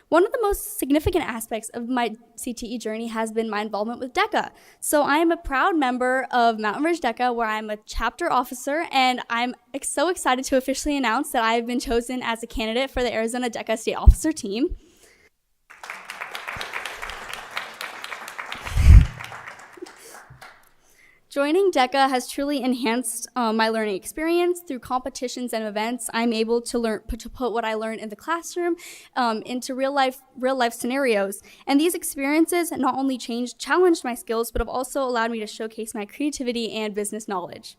One of the most significant aspects of my CTE journey has been my involvement with DECA. So I am a proud member of Mountain Ridge DECA, where I'm a chapter officer, and I'm so excited to officially announce that I have been chosen as a candidate for the Arizona DECA State Officer Team. Joining DECA has truly enhanced my learning experience. Through competitions and events, I'm able to put what I learned in the classroom into real life scenarios. And these experiences not only challenged my skills, but have also allowed me to showcase my creativity and business knowledge.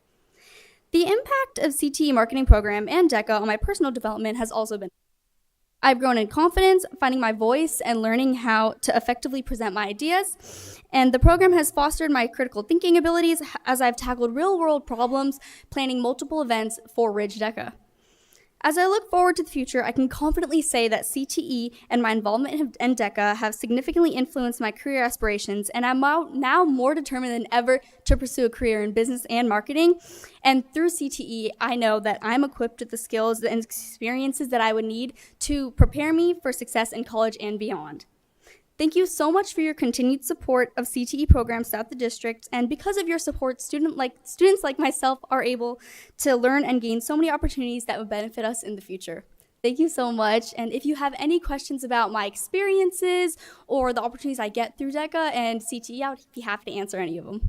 The impact of CTE marketing program and DECA on my personal development has also been. I've grown in confidence, finding my voice, and learning how to effectively present my ideas. And the program has fostered my critical thinking abilities as I've tackled real-world problems, planning multiple events for Ridge DECA. As I look forward to the future, I can confidently say that CTE and my involvement in DECA have significantly influenced my career aspirations, and I'm now more determined than ever to pursue a career in business and marketing. And through CTE, I know that I'm equipped with the skills and experiences that I would need to prepare me for success in college and beyond. Thank you so much for your continued support of CTE programs throughout the district, and because of your support, students like myself are able to learn and gain so many opportunities that would benefit us in the future. Thank you so much, and if you have any questions about my experiences or the opportunities I get through DECA and CTE, I would be happy to answer any of them.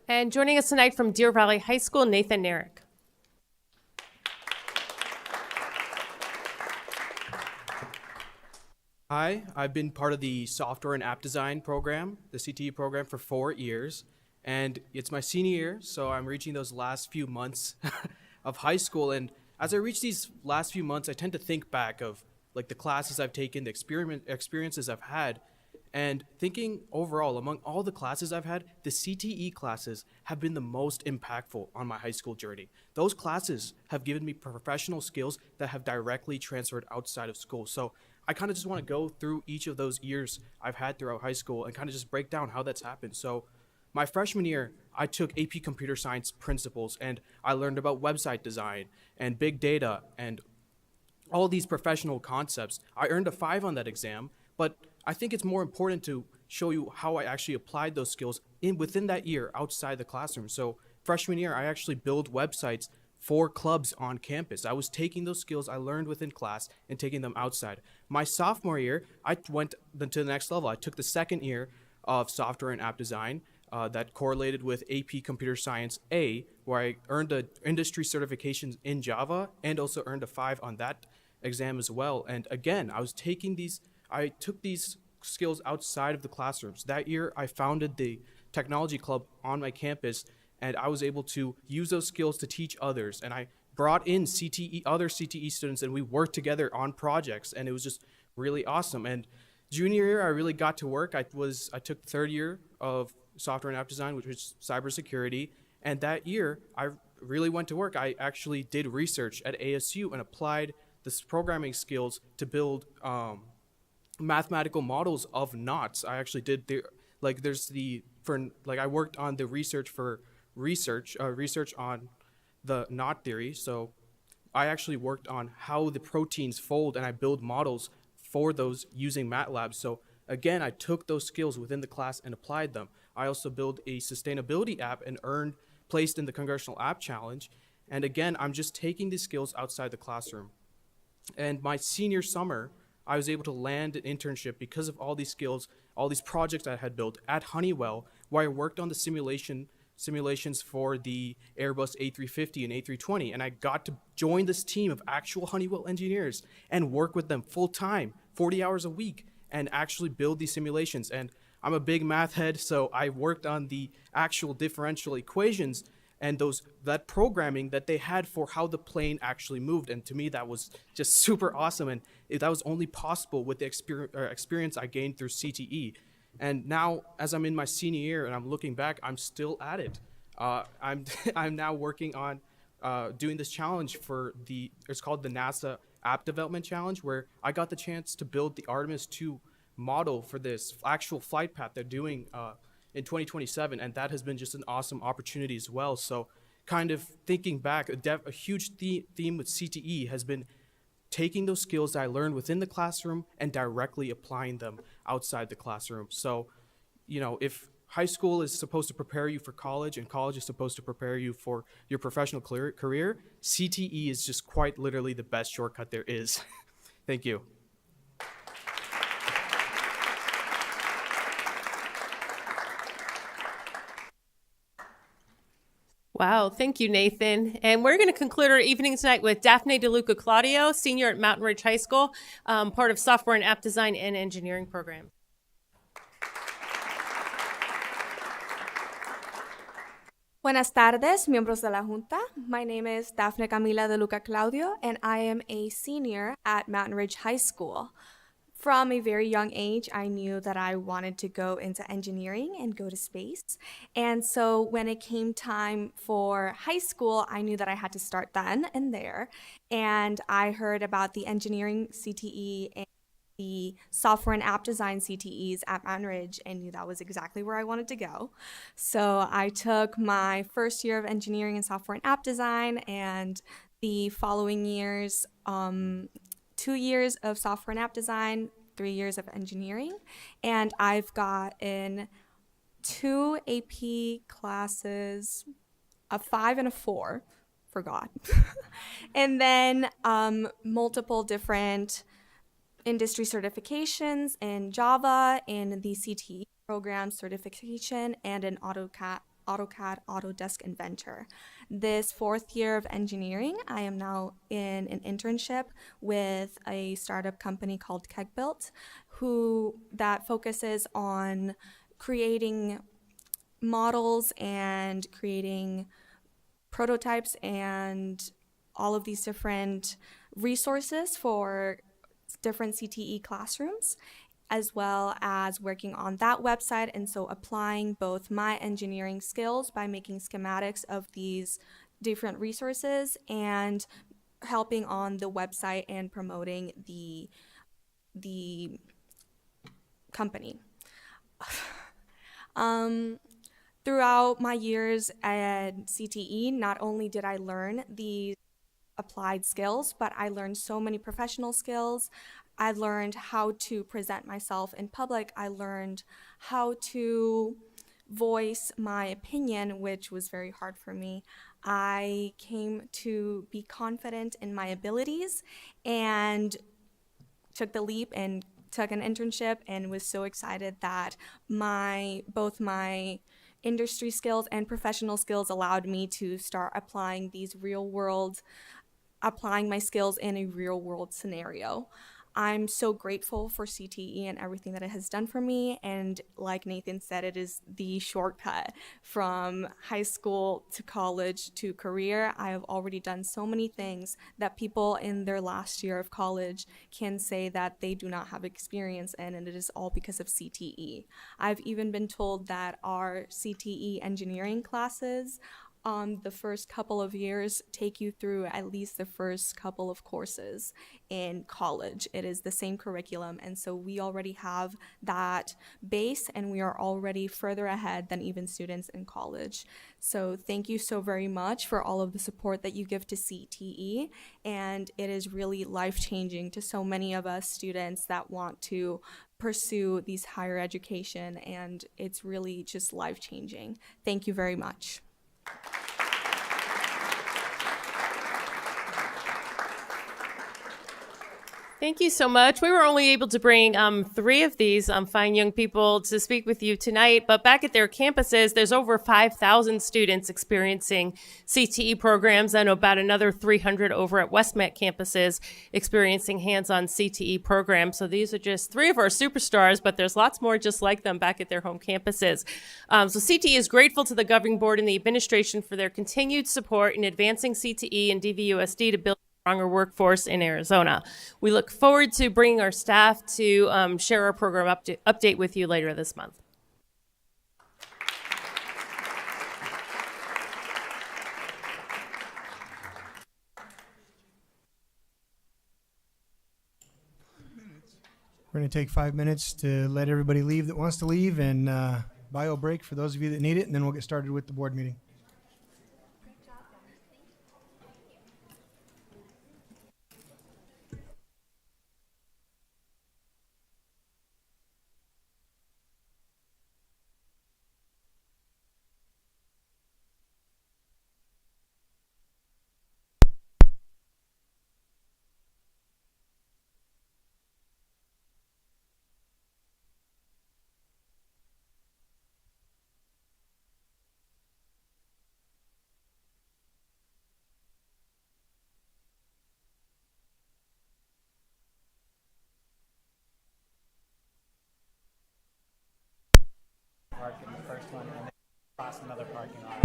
And joining us tonight from Deer Valley High School, Nathan Narek. Hi, I've been part of the software and app design program, the CTE program, for 4 years. And it's my senior year, so I'm reaching those last few months of high school. And as I reach these last few months, I tend to think back of the classes I've taken, the experiences I've had. And thinking overall, among all the classes I've had, the CTE classes have been the most impactful on my high school journey. Those classes have given me professional skills that have directly transferred outside of school. So I kind of just want to go through each of those years I've had throughout high school and kind of just break down how that's happened. So my freshman year, I took AP Computer Science Principles, and I learned about website design and big data and all these professional concepts. I earned a 5 on that exam, but I think it's more important to show you how I actually applied those skills within that year outside the classroom. So freshman year, I actually built websites for clubs on campus. I was taking those skills I learned within class and taking them outside. My sophomore year, I went to the next level. I took the second year of software and app design that correlated with AP Computer Science A, where I earned the industry certifications in Java and also earned a 5 on that exam as well. And again, I took these skills outside of the classrooms. That year, I founded the technology club on my campus, and I was able to use those skills to teach others. And I brought in other CTE students, and we worked together on projects, and it was just really awesome. And junior year, I really got to work. I took the third year of software and app design, which was cybersecurity, and that year, I really went to work. I actually did research at ASU and applied this programming skills to build mathematical models of knots. I actually did I worked on the research on the knot theory. So I actually worked on how the proteins fold, and I build models for those using MATLAB. So again, I took those skills within the class and applied them. I also built a sustainability app and placed in the Congressional App Challenge. And again, I'm just taking these skills outside the classroom. And my senior summer, I was able to land an internship because of all these skills, all these projects I had built at Honeywell, where I worked on the simulations for the Airbus A350 and A320. And I got to join this team of actual Honeywell engineers and work with them full time, 40 hours a week, and actually build these simulations. And I'm a big math head, so I worked on the actual differential equations and that programming that they had for how the plane actually moved. And to me, that was just super awesome. And that was only possible with the experience I gained through CTE. And now, as I'm in my senior year and I'm looking back, I'm still at it. I'm now working on doing this challenge it's called the NASA App Development Challenge, where I got the chance to build the Artemis 2 model for this actual flight path they're doing in 2027, and that has been just an awesome opportunity as well. So kind of thinking back, a huge theme with CTE has been taking those skills that I learned within the classroom and directly applying them outside the classroom. So, if high school is supposed to prepare you for college and college is supposed to prepare you for your professional career, CTE is just quite literally the best shortcut there is. Thank you. Wow, thank you, Nathan. And we're going to conclude our evening tonight with Daphne DeLuca Claudio, senior at Mountain Ridge High School, part of software and app design and engineering program. Buenas tardes, miembros de la Junta. My name is Daphne Camila de Luca Claudio, and I am a senior at Mountain Ridge High School. From a very young age, I knew that I wanted to go into engineering and go to space. And so when it came time for high school, I knew that I had to start then and there. And I heard about the engineering CTE and the software and app design CTEs at Mountain Ridge and knew that was exactly where I wanted to go. So I took my first year of engineering and software and app design, and the following years, 2 years of software and app design, 3 years of engineering, and I've gotten 2 AP classes, a 5 and a 4, forgot, and then multiple different industry certifications in Java, in the CTE program certification, and in AutoCAD Autodesk Inventor. This 4th year of engineering, I am now in an internship with a startup company called KegBuilt, that focuses on creating models and creating prototypes and all of these different resources for different CTE classrooms, as well as working on that website, and so applying both my engineering skills by making schematics of these different resources and helping on the website and promoting the company. Throughout my years at CTE, not only did I learn these applied skills, but I learned so many professional skills. I learned how to present myself in public. I learned how to voice my opinion, which was very hard for me. I came to be confident in my abilities and took the leap and took an internship and was so excited that both my industry skills and professional skills allowed me to start applying my skills in a real world scenario. I'm so grateful for CTE and everything that it has done for me. And like Nathan said, it is the shortcut from high school to college to career. I have already done so many things that people in their last year of college can say that they do not have experience in, and it is all because of CTE. I've even been told that our CTE engineering classes the first couple of years take you through at least the first couple of courses in college. It is the same curriculum, and so we already have that base, and we are already further ahead than even students in college. So thank you so very much for all of the support that you give to CTE, and it is really life-changing to so many of us students that want to pursue these higher education, and it's really just life-changing. Thank you very much. Thank you so much. We were only able to bring 3 of these fine young people to speak with you tonight, but back at their campuses, there's over 5,000 students experiencing CTE programs and about another 300 over at Westmet campuses experiencing hands-on CTE programs. So these are just 3 of our superstars, but there's lots more just like them back at their home campuses. So CTE is grateful to the governing board and the administration for their continued support in advancing CTE and DVUSD to build stronger workforce in Arizona. We look forward to bringing our staff to share our program update with you later this month. We're going to take 5 minutes to let everybody leave that wants to leave, and bio break for those of you that need it, and then we'll get started with the board meeting. Park in the first one and then cross another parking lot.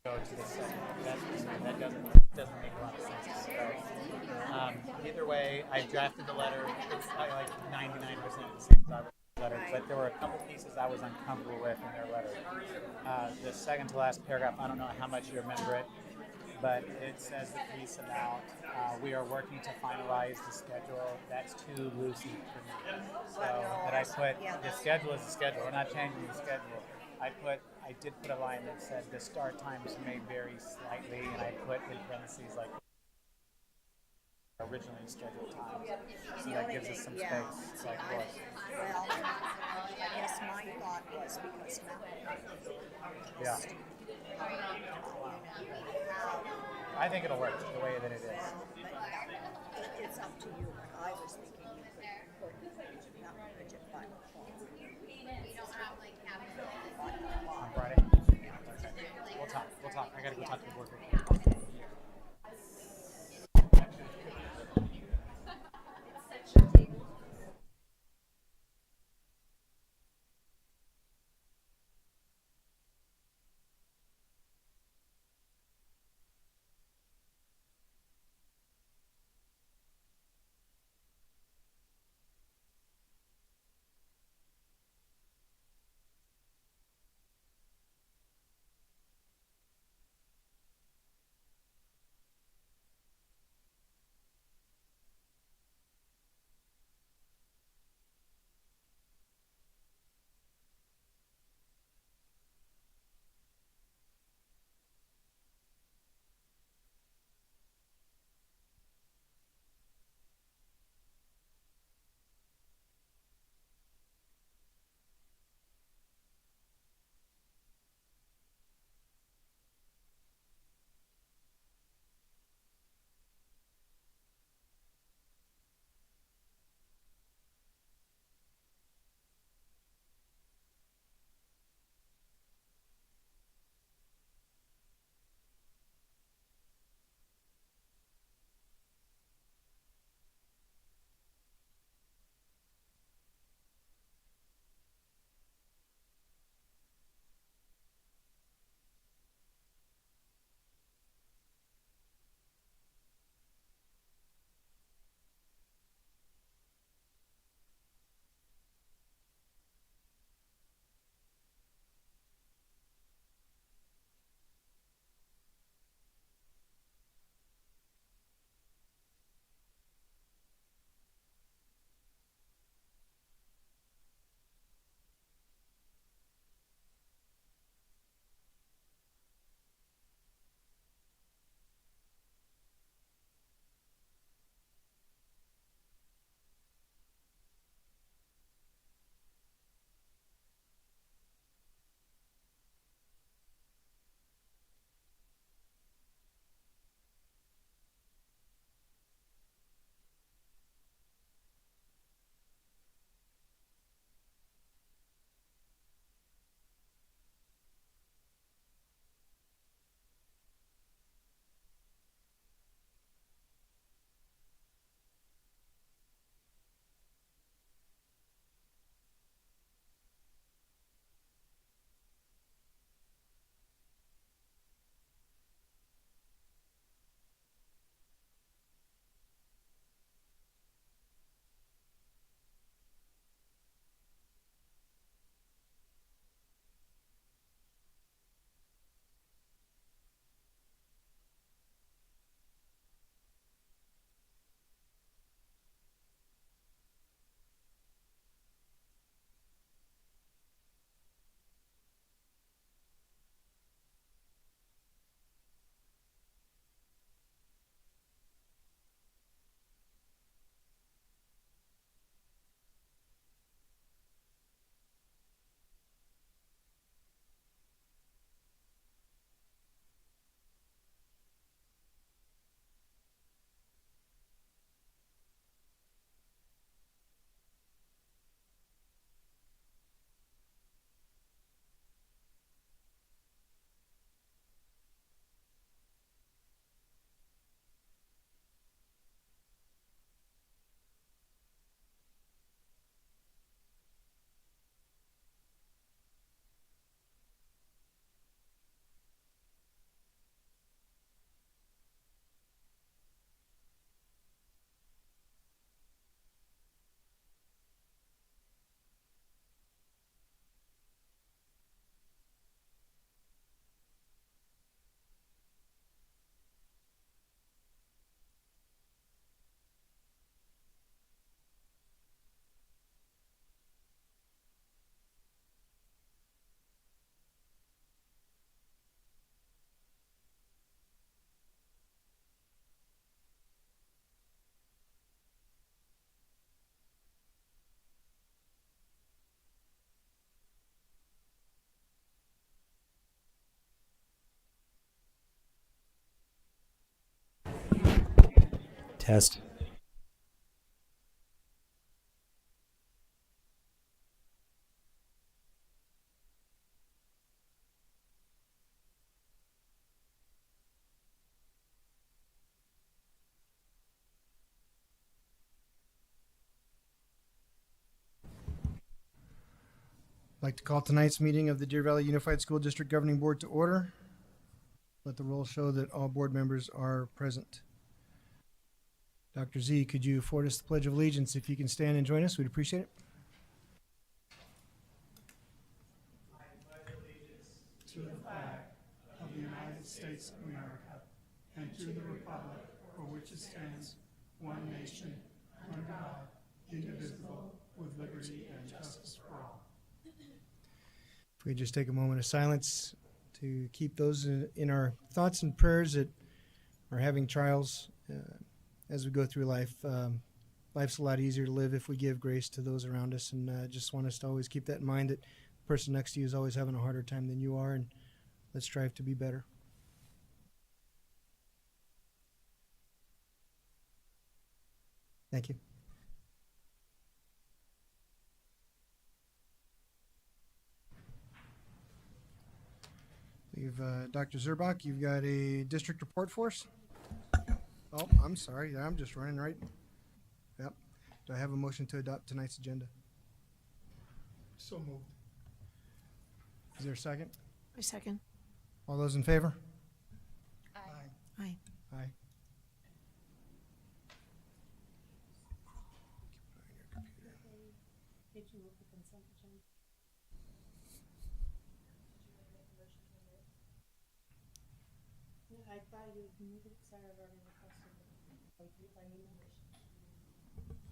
Go to the second. That doesn't make a lot of sense. So, either way, I drafted the letter. It's like 99% the same as I wrote the letter, but there were a couple pieces I was uncomfortable with in their letter. The second to last paragraph, I don't know how much you remember it, but it says the piece about we are working to finalize the schedule. That's too loosey for me. So that I put the schedule is the schedule. We're not changing the schedule. I did put a line that said the start times may vary slightly, and I put in parentheses like originally scheduled times. So that gives us some space. Like what? Well, I guess my thought was because Yeah. I think it'll work the way that it is. it's up to you, but I was thinking you could put not budget, but On Friday? Okay. We'll talk. I gotta go talk to the board. Test. I'd like to call tonight's meeting of the Deer Valley Unified School District Governing Board to order. Let the roll show that all board members are present. Dr. Z, could you afford us the Pledge of Allegiance? If you can stand and join us, we'd appreciate it. To the flag of the United States of America and to the republic for which it stands, one nation, under God, indivisible, with liberty and justice for all. If we just take a moment of silence to keep those in our thoughts and prayers that are having trials as we go through life. Life's a lot easier to live if we give grace to those around us, and just want us to always keep that in mind, that the person next to you is always having a harder time than you are, and let's strive to be better. Thank you. Dr. Zurbach, you've got a district report for us? Oh, I'm sorry. I'm just running right. Yep. Do I have a motion to adopt tonight's agenda? So moved. Is there a second? I second. All those in favor? Aye. Aye.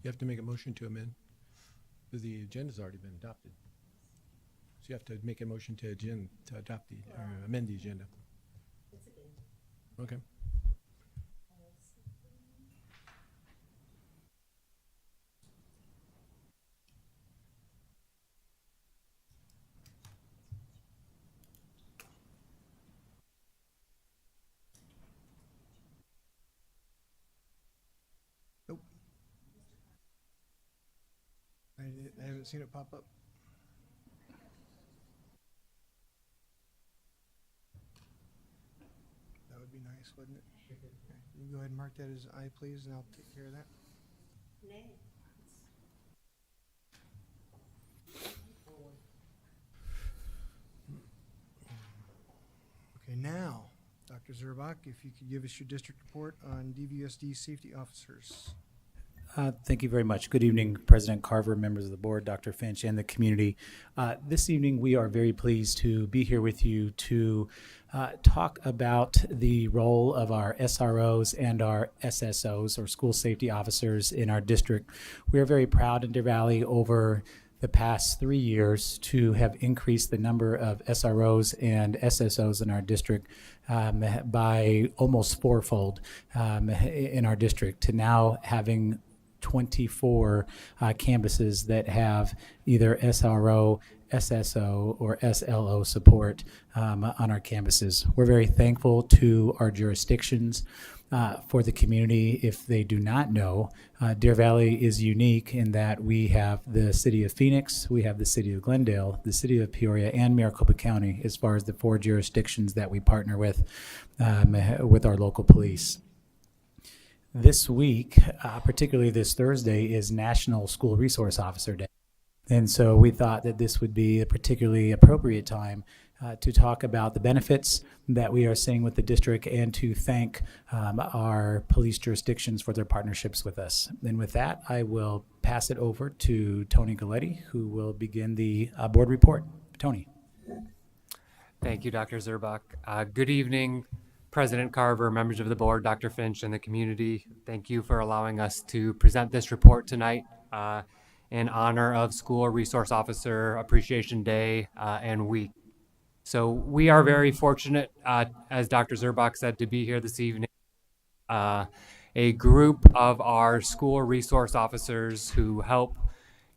You have to make a motion to amend, because the agenda's already been adopted. So you have to make a motion to adopt the, or amend the agenda. Okay. Nope. I haven't seen it pop up. That would be nice, wouldn't it? Okay. You can go ahead and mark that as aye, please, and I'll take care of that. Okay, now, Dr. Zurbach, if you could give us your district report on DVUSD safety officers. Thank you very much. Good evening, President Carver, members of the board, Dr. Finch, and the community. This evening, we are very pleased to be here with you to talk about the role of our SROs and our SSOs, or school safety officers, in our district. We are very proud in Deer Valley over the past 3 years to have increased the number of SROs and SSOs in our district by almost fourfold in our district, to now having 24 campuses that have either SRO, SSO, or SLO support on our campuses. We're very thankful to our jurisdictions. For the community, if they do not know, Deer Valley is unique in that we have the city of Phoenix, we have the city of Glendale, the city of Peoria, and Maricopa County as far as the 4 jurisdictions that we partner with our local police. This week, particularly this Thursday, is National School Resource Officer Day. And so we thought that this would be a particularly appropriate time to talk about the benefits that we are seeing with the district, and to thank our police jurisdictions for their partnerships with us. And with that, I will pass it over to Tony Galletti, who will begin the board report. Tony. Thank you, Dr. Zurbach. Good evening, President Carver, members of the board, Dr. Finch, and the community. Thank you for allowing us to present this report tonight in honor of School Resource Officer Appreciation Day and Week. So we are very fortunate, as Dr. Zurbach said, to be here this evening. A group of our school resource officers who help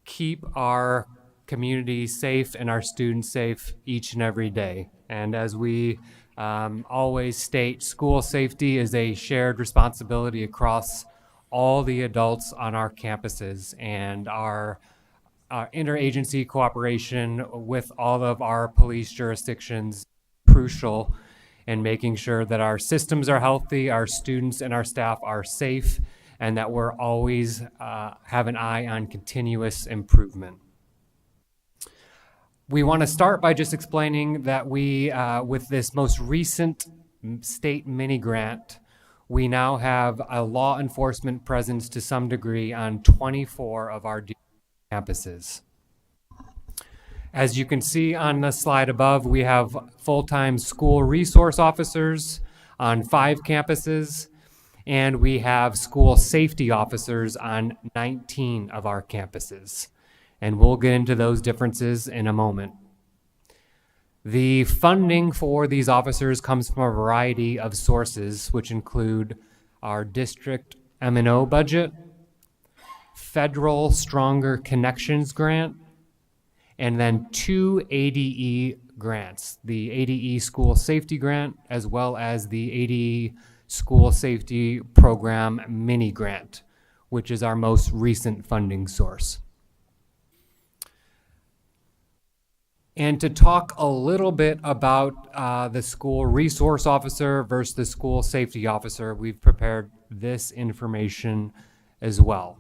keep our community safe and our students safe each and every day. And as we always state, school safety is a shared responsibility across all the adults on our campuses, and our interagency cooperation with all of our police jurisdictions crucial in making sure that our systems are healthy, our students and our staff are safe, and that we're always have an eye on continuous improvement. We want to start by just explaining that we, with this most recent state mini grant, we now have a law enforcement presence to some degree on 24 of our campuses. As you can see on the slide above, we have full-time school resource officers on 5 campuses, and we have school safety officers on 19 of our campuses. And we'll get into those differences in a moment. The funding for these officers comes from a variety of sources, which include our district M&O budget, federal Stronger Connections grant, and then 2 ADE grants, the ADE School Safety Grant, as well as the ADE School Safety Program Mini Grant, which is our most recent funding source. And to talk a little bit about the school resource officer versus the school safety officer, we've prepared this information as well.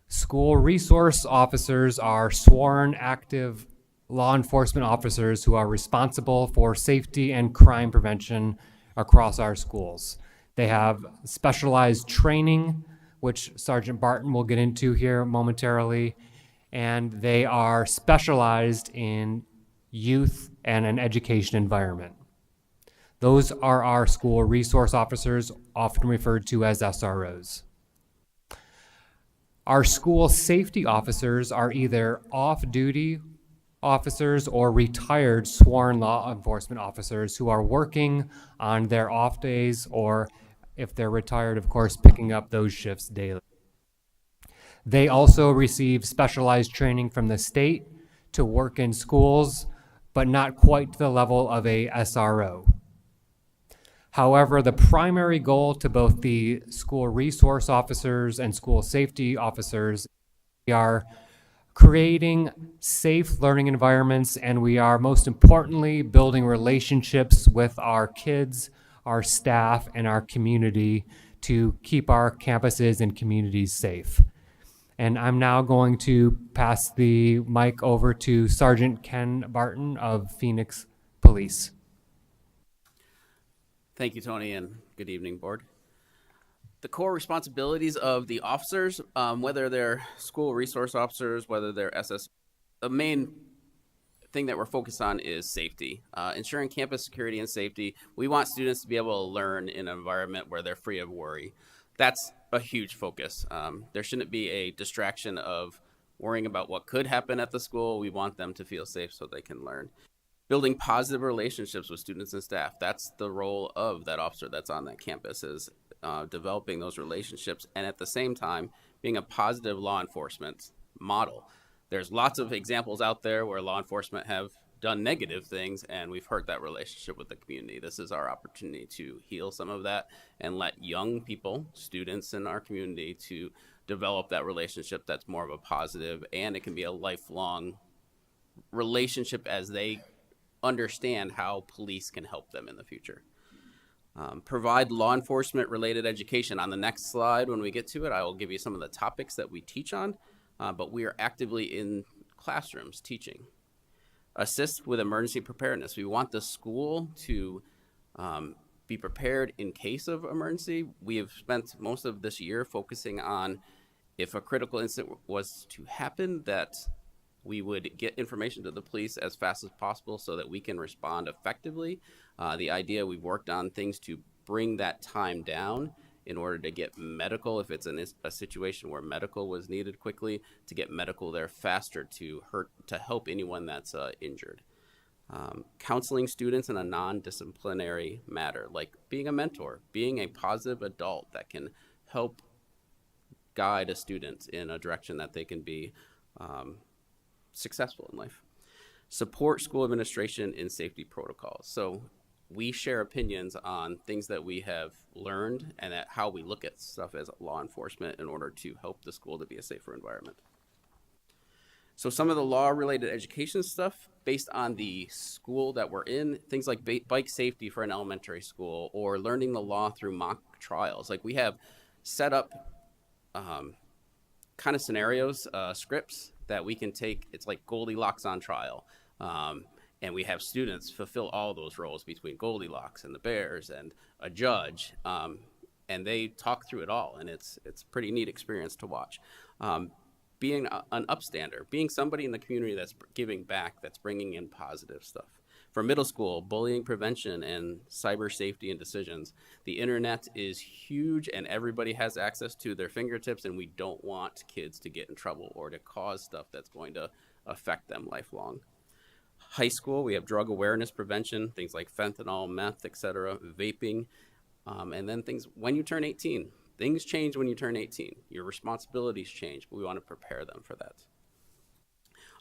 School resource officers are sworn active law enforcement officers who are responsible for safety and crime prevention across our schools. They have specialized training, which Sergeant Barton will get into here momentarily, and they are specialized in youth and an education environment. Those are our school resource officers, often referred to as SROs. Our school safety officers are either off-duty officers or retired sworn law enforcement officers who are working on their off days, or if they're retired, of course, picking up those shifts daily. They also receive specialized training from the state to work in schools, but not quite to the level of a SRO. However, the primary goal to both the school resource officers and school safety officers, we are creating safe learning environments, and we are most importantly building relationships with our kids, our staff, and our community to keep our campuses and communities safe. And I'm now going to pass the mic over to Sergeant Ken Barton of Phoenix Police. Thank you, Tony, and good evening, board. The core responsibilities of the officers, whether they're school resource officers, whether they're SS, the main thing that we're focused on is safety, ensuring campus security and safety. We want students to be able to learn in an environment where they're free of worry. That's a huge focus. There shouldn't be a distraction of worrying about what could happen at the school. We want them to feel safe so they can learn. Building positive relationships with students and staff. That's the role of that officer that's on that campus, is developing those relationships, and at the same time being a positive law enforcement model. There's lots of examples out there where law enforcement have done negative things, and we've hurt that relationship with the community. This is our opportunity to heal some of that and let young people, students in our community, to develop that relationship that's more of a positive, and it can be a lifelong relationship as they understand how police can help them in the future. Provide law enforcement related education. On the next slide, when we get to it, I will give you some of the topics that we teach on, but we are actively in classrooms teaching. Assist with emergency preparedness. We want the school to be prepared in case of emergency. We have spent most of this year focusing on, if a critical incident was to happen, that we would get information to the police as fast as possible so that we can respond effectively. The idea, we've worked on things to bring that time down in order to get medical, if it's a situation where medical was needed quickly, to get medical there faster to help anyone that's injured. Counseling students in a non-disciplinary matter, like being a mentor, being a positive adult that can help guide a student in a direction that they can be successful in life. Support school administration in safety protocols. So we share opinions on things that we have learned and at how we look at stuff as law enforcement in order to help the school to be a safer environment. So some of the law-related education stuff based on the school that we're in, things like bike safety for an elementary school or learning the law through mock trials. Like we have set up kind of scenarios, scripts that we can take. It's like Goldilocks on trial. And we have students fulfill all those roles between Goldilocks and the Bears and a judge. And they talk through it all. And it's a pretty neat experience to watch. Being an upstander, being somebody in the community that's giving back, that's bringing in positive stuff. For middle school, bullying prevention and cyber safety and decisions. The internet is huge and everybody has access to their fingertips, and we don't want kids to get in trouble or to cause stuff that's going to affect them lifelong. High school, we have drug awareness prevention, things like fentanyl, meth, etc., vaping, and then things when you turn 18. Things change when you turn 18. Your responsibilities change, but we want to prepare them for that.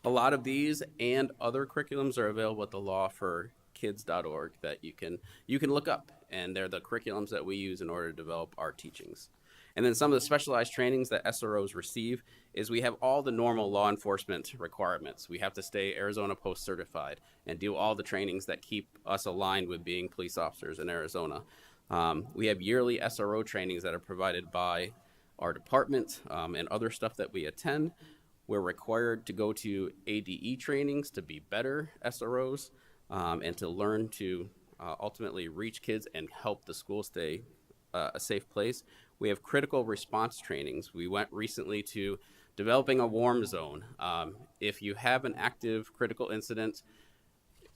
A lot of these and other curriculums are available at the lawforkids.org that you can look up, and they're the curriculums that we use in order to develop our teachings. And then some of the specialized trainings that SROs receive is we have all the normal law enforcement requirements. We have to stay Arizona Post certified and do all the trainings that keep us aligned with being police officers in Arizona. We have yearly SRO trainings that are provided by our department and other stuff that we attend. We're required to go to ADE trainings to be better SROs and to learn to ultimately reach kids and help the school stay a safe place. We have critical response trainings. We went recently to developing a warm zone. If you have an active critical incident,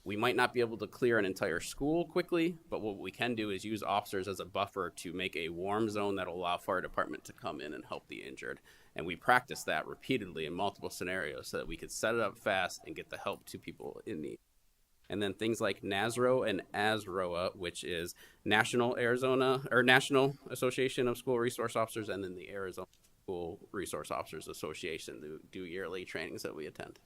we might not be able to clear an entire school quickly, but what we can do is use officers as a buffer to make a warm zone that will allow fire department to come in and help the injured. And we practice that repeatedly in multiple scenarios so that we could set it up fast and get the help to people in need. And then things like NASRO and ASROA, which is National Association of School Resource Officers, and then the Arizona School Resource Officers Association do yearly trainings that we attend.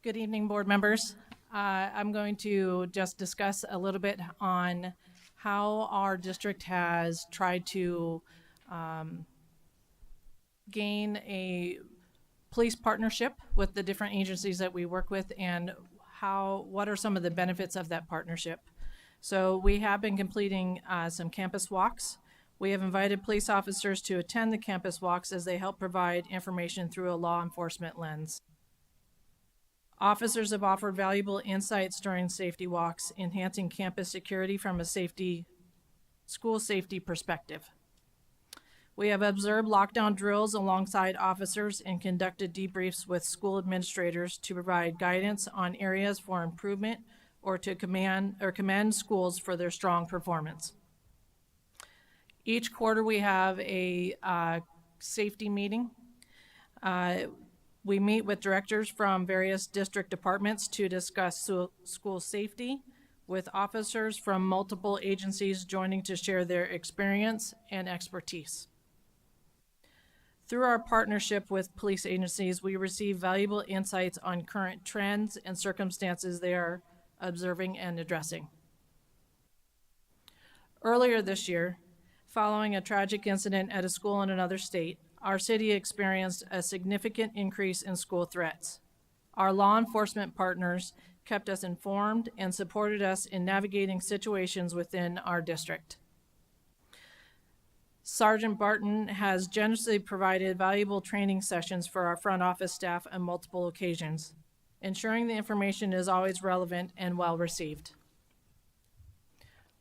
Good evening, board members. I'm going to just discuss a little bit on how our district has tried to gain a police partnership with the different agencies that we work with, and what are some of the benefits of that partnership. So we have been completing some campus walks. We have invited police officers to attend the campus walks as they help provide information through a law enforcement lens. Officers have offered valuable insights during safety walks, enhancing campus security from a school safety perspective. We have observed lockdown drills alongside officers and conducted debriefs with school administrators to provide guidance on areas for improvement or to commend schools for their strong performance. Each quarter we have a safety meeting. We meet with directors from various district departments to discuss school safety, with officers from multiple agencies joining to share their experience and expertise. Through our partnership with police agencies, we receive valuable insights on current trends and circumstances they are observing and addressing. Earlier this year, following a tragic incident at a school in another state, our city experienced a significant increase in school threats. Our law enforcement partners kept us informed and supported us in navigating situations within our district. Sergeant Barton has generously provided valuable training sessions for our front office staff on multiple occasions, ensuring the information is always relevant and well received.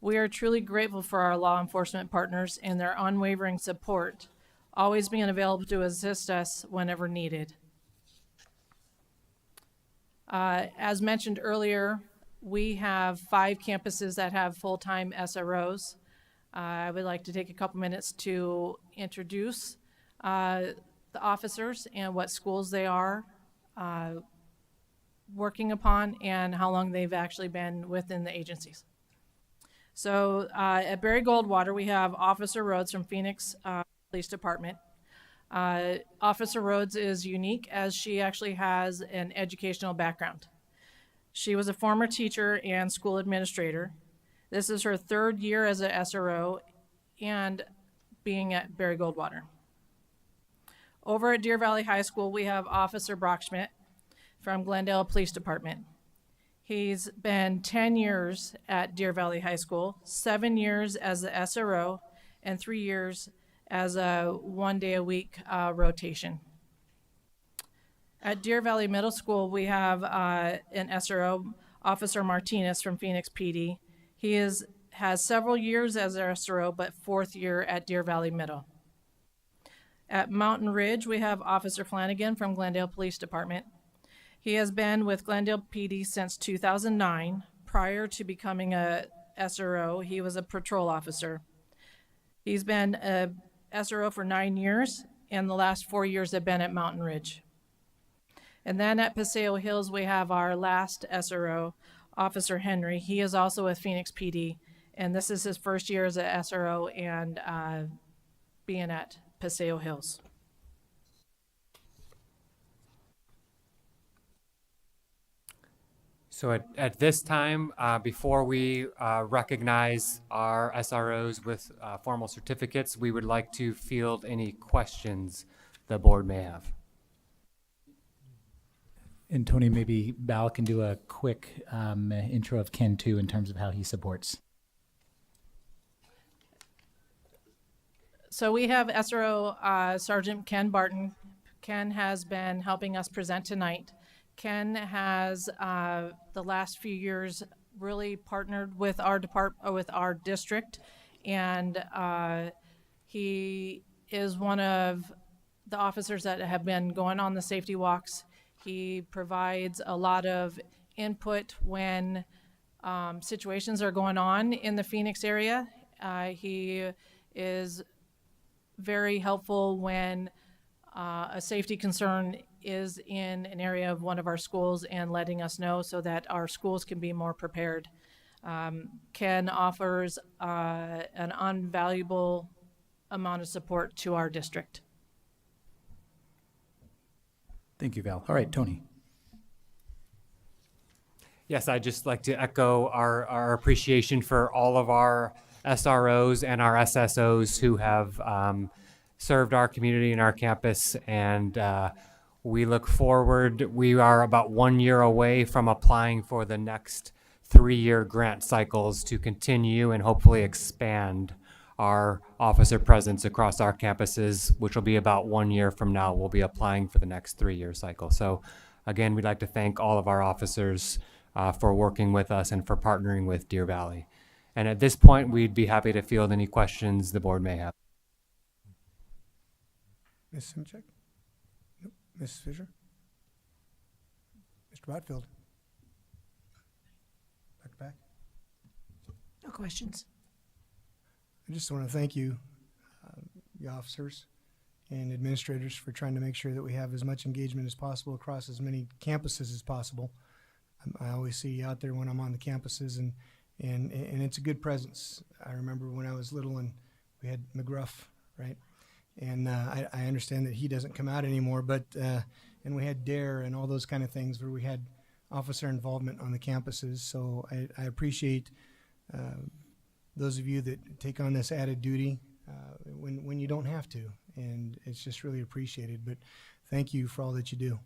We are truly grateful for our law enforcement partners and their unwavering support, always being available to assist us whenever needed. As mentioned earlier, we have 5 campuses that have full-time SROs. I would like to take a couple minutes to introduce the officers and what schools they are working upon and how long they've actually been within the agencies. So at Barry Goldwater, we have Officer Rhodes from Phoenix Police Department. Officer Rhodes is unique as she actually has an educational background. She was a former teacher and school administrator. This is her 3rd year as a SRO and being at Barry Goldwater. Over at Deer Valley High School, we have Officer Brockschmidt from Glendale Police Department. He's been 10 years at Deer Valley High School, 7 years as the SRO, and 3 years as a 1-day-a-week rotation. At Deer Valley Middle School, we have an SRO, Officer Martinez from Phoenix PD. He has several years as our SRO, but 4th year at Deer Valley Middle. At Mountain Ridge, we have Officer Flanagan from Glendale Police Department. He has been with Glendale PD since 2009. Prior to becoming a SRO, he was a patrol officer. He's been a SRO for 9 years, and the last 4 years have been at Mountain Ridge. And then at Paseo Hills, we have our last SRO, Officer Henry. He is also with Phoenix PD, and this is his 1st year as a SRO and being at Paseo Hills. So at this time, before we recognize our SROs with formal certificates, we would like to field any questions the board may have. And Tony, maybe Val can do a quick intro of Ken too in terms of how he supports. So we have SRO Sergeant Ken Barton. Ken has been helping us present tonight. Ken has the last few years really partnered with our with our district, and he is one of the officers that have been going on the safety walks. He provides a lot of input when situations are going on in the Phoenix area. He is very helpful when a safety concern is in an area of one of our schools and letting us know so that our schools can be more prepared. Ken offers an invaluable amount of support to our district. Thank you, Val. All right, Tony. Yes, I'd just like to echo our appreciation for all of our SROs and our SSOs who have served our community and our campus, and we look forward. We are about 1 year away from applying for the next 3-year grant cycles to continue and hopefully expand our officer presence across our campuses, which will be about 1 year from now. We'll be applying for the next 3-year cycle. So again, we'd like to thank all of our officers for working with us and for partnering with Deer Valley. And at this point, we'd be happy to field any questions the board may have. Ms. Simchek? Nope. Ms. Fisher? Mr. Botfield? Dr. Pack? No questions. I just want to thank you, the officers and administrators, for trying to make sure that we have as much engagement as possible across as many campuses as possible. I always see you out there when I'm on the campuses, and it's a good presence. I remember when I was little and we had McGruff, right? And I understand that he doesn't come out anymore, but and we had DARE and all those kind of things where we had officer involvement on the campuses. So I appreciate those of you that take on this added duty when you don't have to, and it's just really appreciated. But thank you for all that you do.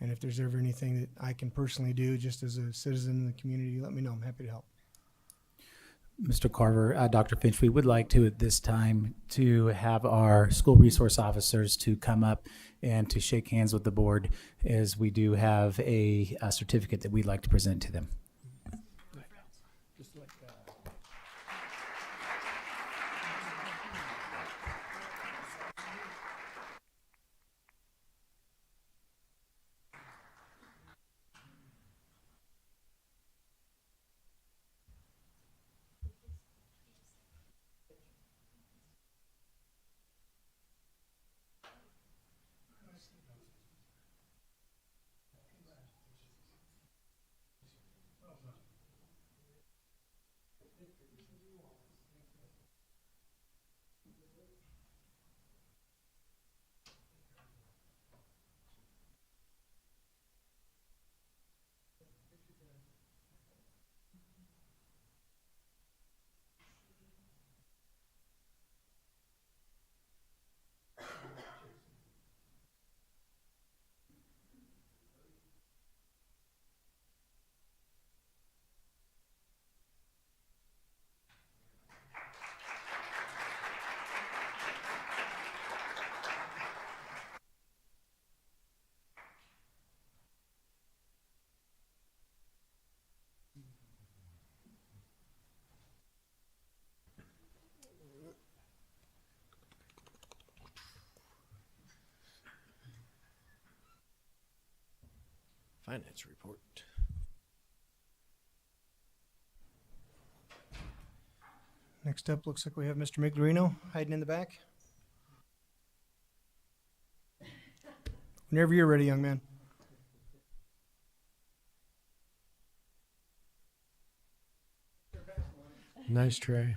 And if there's ever anything that I can personally do just as a citizen in the community, let me know. I'm happy to help. Mr. Carver, Dr. Finch, we would like to at this time to have our school resource officers to come up and to shake hands with the board, as we do have a certificate that we'd like to present to them. Finance report. Next up, looks like we have Mr. Miglorino hiding in the back. Whenever you're ready, young man. Nice try.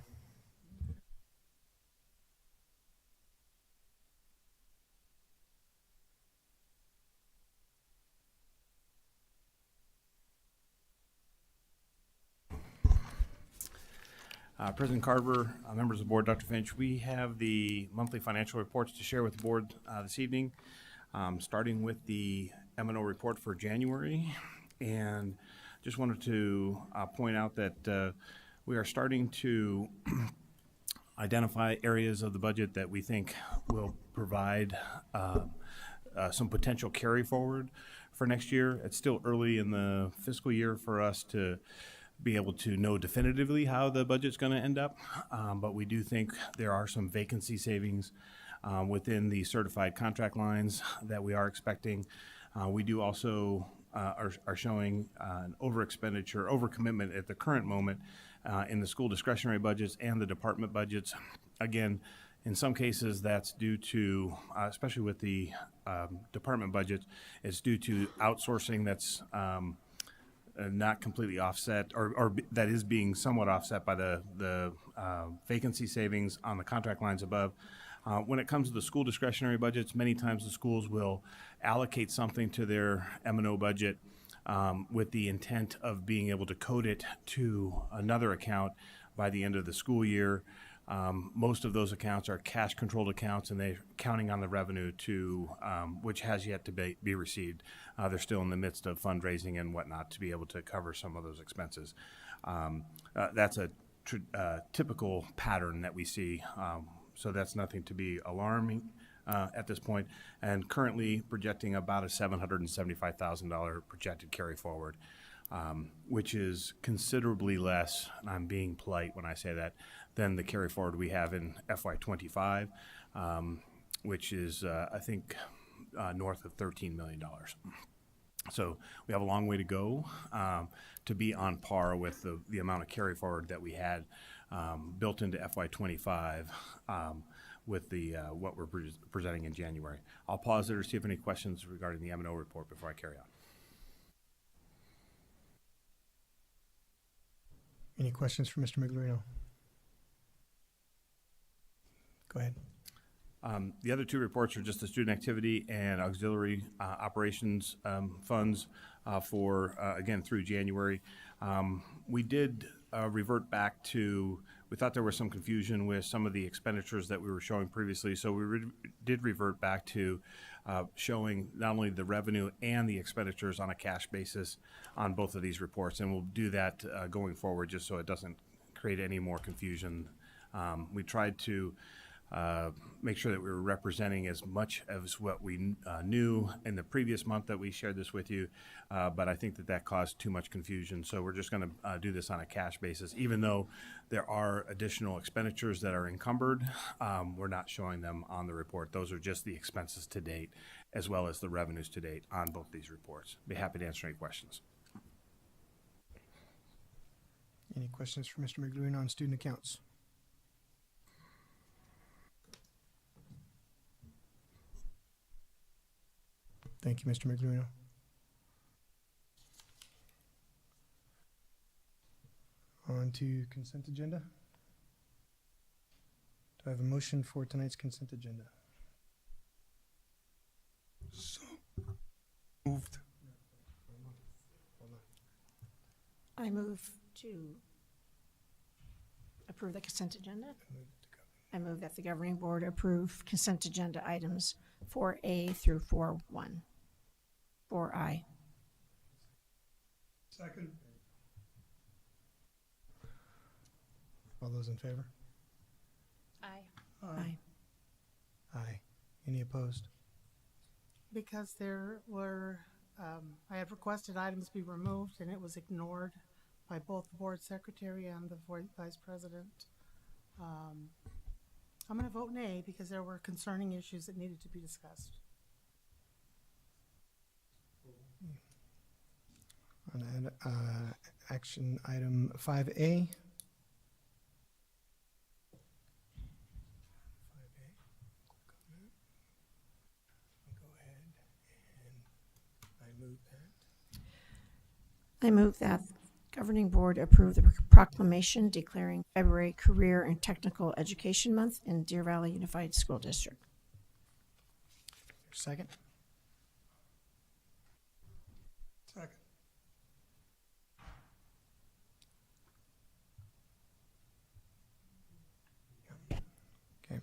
President Carver, members of the board, Dr. Finch, we have the monthly financial reports to share with the board this evening, starting with the M&O report for January. And just wanted to point out that we are starting to identify areas of the budget that we think will provide some potential carry forward for next year. It's still early in the fiscal year for us to be able to know definitively how the budget's going to end up, but we do think there are some vacancy savings within the certified contract lines that we are expecting. We do also are showing an overcommitment at the current moment in the school discretionary budgets and the department budgets. Again, in some cases that's due to, especially with the department budgets, it's due to outsourcing that's not completely offset, or that is being somewhat offset by the vacancy savings on the contract lines above. When it comes to the school discretionary budgets, many times the schools will allocate something to their M&O budget with the intent of being able to code it to another account by the end of the school year. Most of those accounts are cash controlled accounts, and they're counting on the revenue to which has yet to be received. They're still in the midst of fundraising and whatnot to be able to cover some of those expenses. That's a typical pattern that we see, so that's nothing to be alarming at this point, and currently projecting about a $775,000 projected carry forward, which is considerably less, and I'm being polite when I say that, than the carry forward we have in FY25, which is, I think, north of $13 million. So we have a long way to go to be on par with the amount of carry forward that we had built into FY25 with the what we're presenting in January. I'll pause there to see if any questions regarding the M&O report before I carry on. Any questions for Mr. Miglorino? Go ahead. The other two reports are just the student activity and auxiliary operations funds for, again, through January. We did revert back to, we thought there was some confusion with some of the expenditures that we were showing previously, so we did revert back to showing not only the revenue and the expenditures on a cash basis on both of these reports, and we'll do that going forward just so it doesn't create any more confusion. We tried to make sure that we were representing as much as what we knew in the previous month that we shared this with you, but I think that caused too much confusion. So we're just going to do this on a cash basis. Even though there are additional expenditures that are encumbered, we're not showing them on the report. Those are just the expenses to date, as well as the revenues to date on both these reports. Be happy to answer any questions. Any questions for Mr. Miglorino on student accounts? Thank you, Mr. Miglorino. On to consent agenda. Do I have a motion for tonight's consent agenda? So moved. I move to approve the consent agenda. I move that the governing board approve consent agenda items 4A through 4.1. 4I. Second. All those in favor? Aye. Aye. Aye. Any opposed? Because there were, I had requested items be removed and it was ignored by both the board secretary and the vice president. I'm going to vote nay because there were concerning issues that needed to be discussed. On action item 5A. I move that governing board approve the proclamation declaring February Career and Technical Education Month in Deer Valley Unified School District. Second. Second. Okay.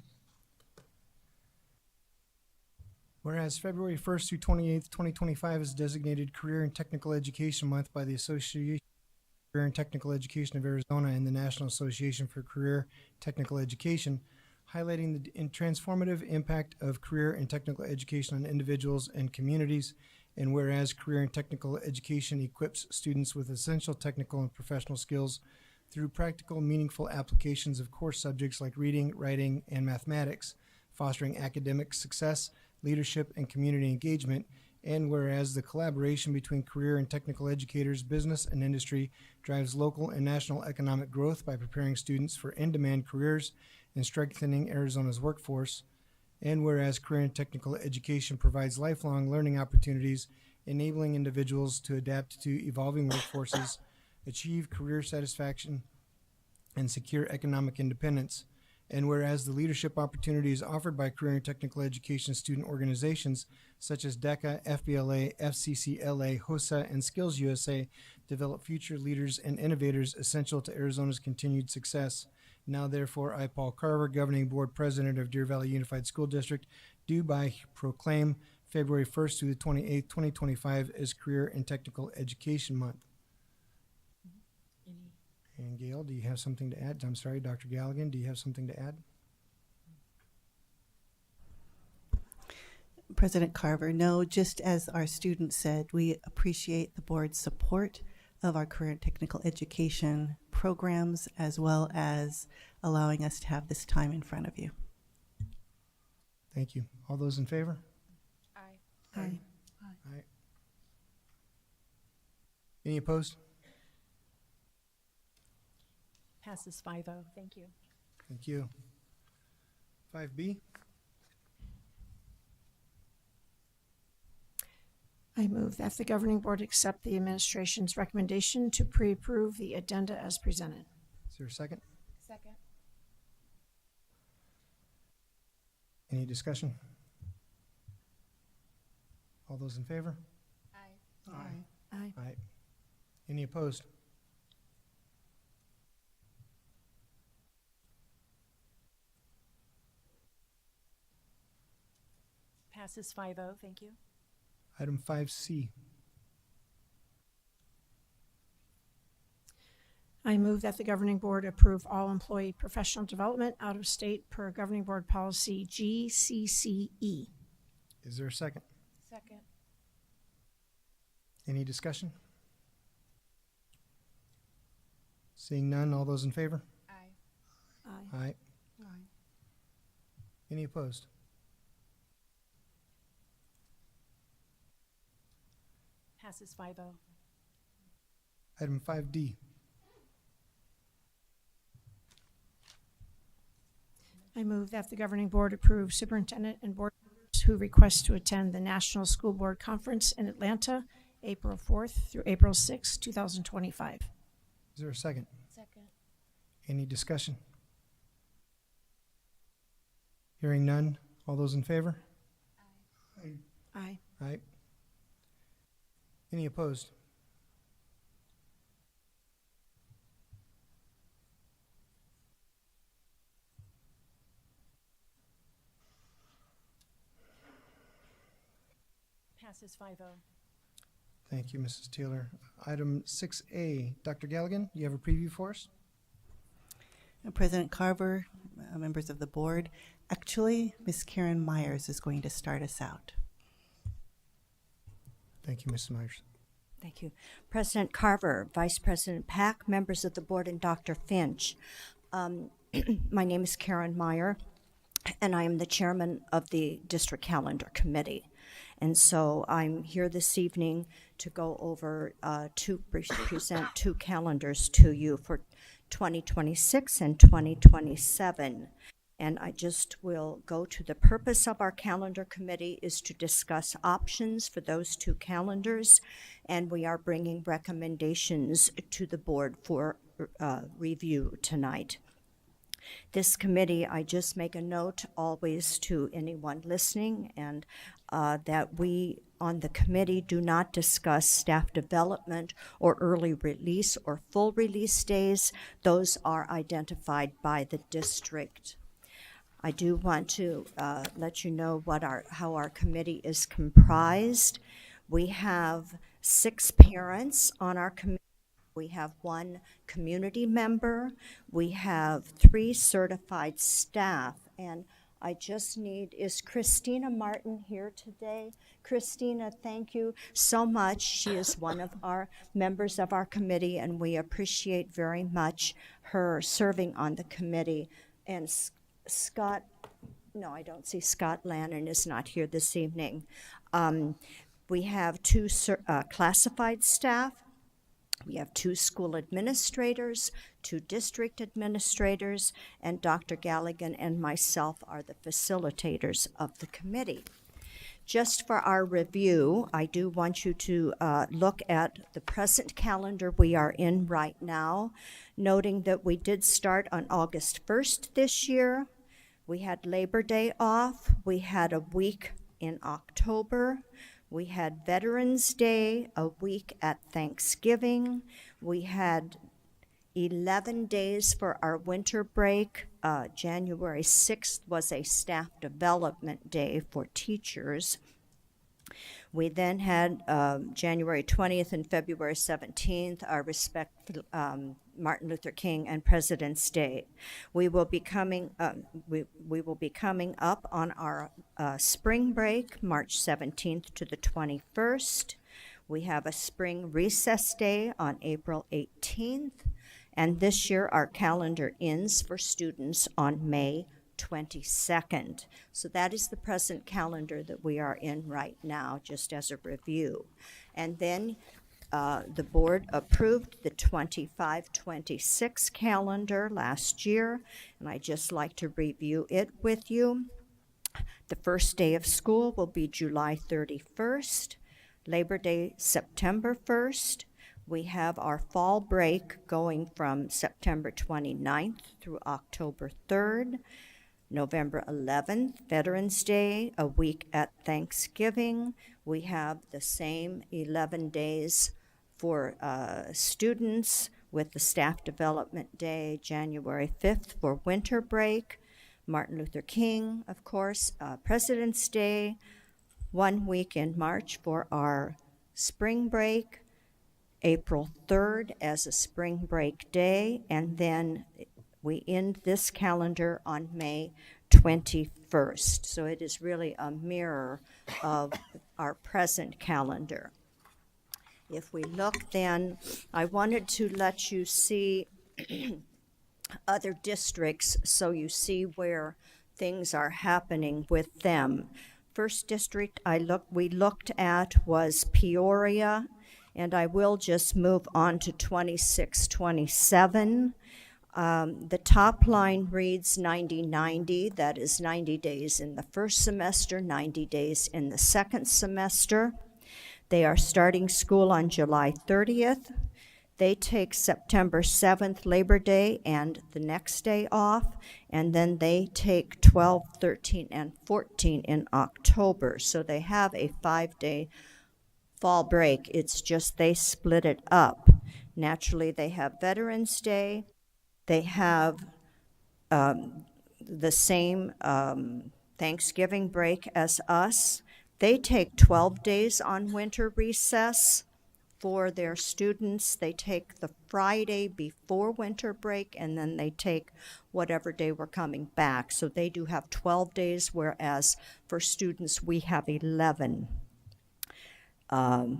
Whereas February 1st through 28th, 2025 is designated Career and Technical Education Month by the Association for Career and Technical Education of Arizona and the National Association for Career Technical Education, highlighting the transformative impact of career and technical education on individuals and communities. And whereas career and technical education equips students with essential technical and professional skills through practical, meaningful applications of core subjects like reading, writing, and mathematics, fostering academic success, leadership, and community engagement. And whereas the collaboration between career and technical educators, business, and industry drives local and national economic growth by preparing students for in-demand careers and strengthening Arizona's workforce. And whereas career and technical education provides lifelong learning opportunities, enabling individuals to adapt to evolving workforces, achieve career satisfaction, and secure economic independence. And whereas the leadership opportunities offered by career and technical education student organizations such as DECA, FBLA, FCCLA, HOSA, and Skills USA develop future leaders and innovators essential to Arizona's continued success. Now, therefore, I, Paul Carver, Governing Board President of Deer Valley Unified School District, do by proclaim February 1st through the 28th, 2025 as Career and Technical Education Month. And Gail, do you have something to add? I'm sorry, Dr. Galligan, do you have something to add? President Carver, no, just as our student said, we appreciate the board's support of our career and technical education programs, as well as allowing us to have this time in front of you. Thank you. All those in favor? Aye. Aye. Aye. Any opposed? Passes 5-0. Thank you. Thank you. 5B. I move that the governing board accept the administration's recommendation to pre-approve the addenda as presented. Is there a second? Second. Any discussion? All those in favor? Aye. Aye. Aye. Aye. Any opposed? Passes 5-0. Thank you. Item 5C. I move that the governing board approve all employee professional development out of state per governing board policy GCCE. Is there a second? Second. Any discussion? Seeing none, all those in favor? Aye. Aye. Aye. Aye. Any opposed? Passes 5-0. Item 5D. I move that the governing board approve superintendent and board members who request to attend the National School Board Conference in Atlanta, April 4th through April 6th, 2025. Is there a second? Second. Any discussion? Hearing none, all those in favor? Aye. Aye. Aye. Any opposed? Passes 5-0. Thank you, Mrs. Taylor. Item 6A, Dr. Galligan, you have a preview for us? President Carver, members of the board, actually, Ms. Karen Myers is going to start us out. Thank you, Mrs. Myers. Thank you. President Carver, Vice President Pack, members of the board, and Dr. Finch. My name is Karen Meyer, and I am the chairman of the District Calendar Committee. And so I'm here this evening to go over, present two calendars to you for 2026 and 2027. And I just will go to the purpose of our calendar committee is to discuss options for those two calendars, and we are bringing recommendations to the board for review tonight. This committee, I just make a note always to anyone listening, and that we on the committee do not discuss staff development or early release or full release days. Those are identified by the district. I do want to let you know how our committee is comprised. We have 6 parents on our committee. We have 1 community member. We have 3 certified staff. And I just need, is Christina Martin here today? Christina, thank you so much. She is one of our members of our committee, and we appreciate very much her serving on the committee. And Scott, no, I don't see Scott Lannon is not here this evening. We have 2 classified staff. We have 2 school administrators, 2 district administrators, and Dr. Galligan and myself are the facilitators of the committee. Just for our review, I do want you to look at the present calendar we are in right now, noting that we did start on August 1st this year. We had Labor Day off. We had a week in October. We had Veterans Day, a week at Thanksgiving. We had 11 days for our winter break. January 6th was a staff development day for teachers. We then had January 20th and February 17th, our respected Martin Luther King and President's Day. We will be coming up on our spring break, March 17th to the 21st. We have a spring recess day on April 18th. And this year, our calendar ends for students on May 22nd. So that is the present calendar that we are in right now, just as a review. And then the board approved the 25-26 calendar last year, and I'd just like to review it with you. The first day of school will be July 31st, Labor Day, September 1st. We have our fall break going from September 29th through October 3rd. November 11th, Veterans Day, a week at Thanksgiving. We have the same 11 days for students with the Staff Development Day, January 5th for winter break. Martin Luther King, of course, President's Day, 1 week in March for our spring break. April 3rd as a spring break day, and then we end this calendar on May 21st. So it is really a mirror of our present calendar. If we look then, I wanted to let you see other districts so you see where things are happening with them. First district we looked at was Peoria, and I will just move on to 26-27. The top line reads 90-90. That is 90 days in the first semester, 90 days in the second semester. They are starting school on July 30th. They take September 7th, Labor Day, and the next day off, and then they take 12, 13, and 14 in October. So they have a 5-day fall break. It's just they split it up. Naturally, they have Veterans Day. They have the same Thanksgiving break as us. They take 12 days on winter recess for their students. They take the Friday before winter break, and then they take whatever day we're coming back. So they do have 12 days, whereas for students, we have 11.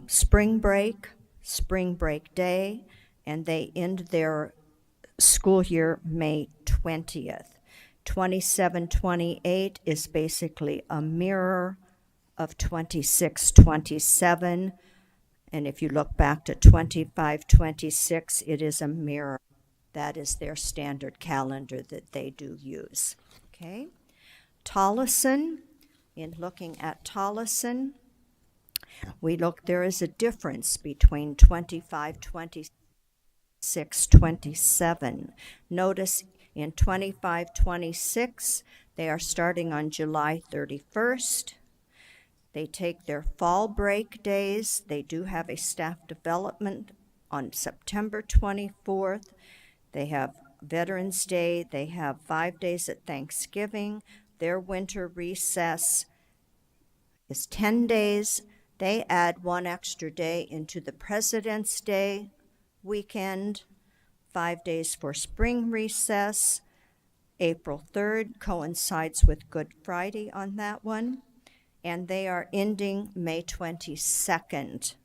Spring break day, and they end their school year May 20th. 27-28 is basically a mirror of 26-27. And if you look back to 25-26, it is a mirror. That is their standard calendar that they do use. Okay? Tolleson, in looking at Tolleson, there is a difference between 25-26-27. Notice in 25-26, they are starting on July 31st. They take their fall break days. They do have a staff development on September 24th. They have Veterans Day. They have 5 days at Thanksgiving. Their winter recess is 10 days. They add 1 extra day into the President's Day weekend, 5 days for spring recess. April 3rd coincides with Good Friday on that one. And they are ending May 22nd,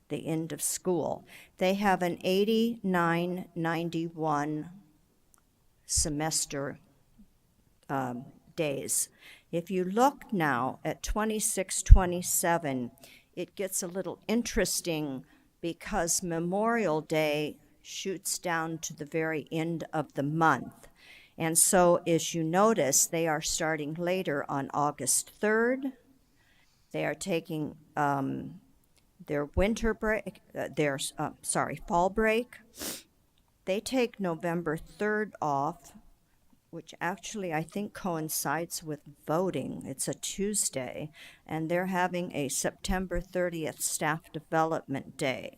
the end of school. They have an 89-91 semester days. If you look now at 26-27, it gets a little interesting because Memorial Day shoots down to the very end of the month. And so as you notice, they are starting later on August 3rd. They are taking their winter break, fall break. They take November 3rd off, which actually I think coincides with voting. It's a Tuesday, and they're having a September 30th Staff Development Day.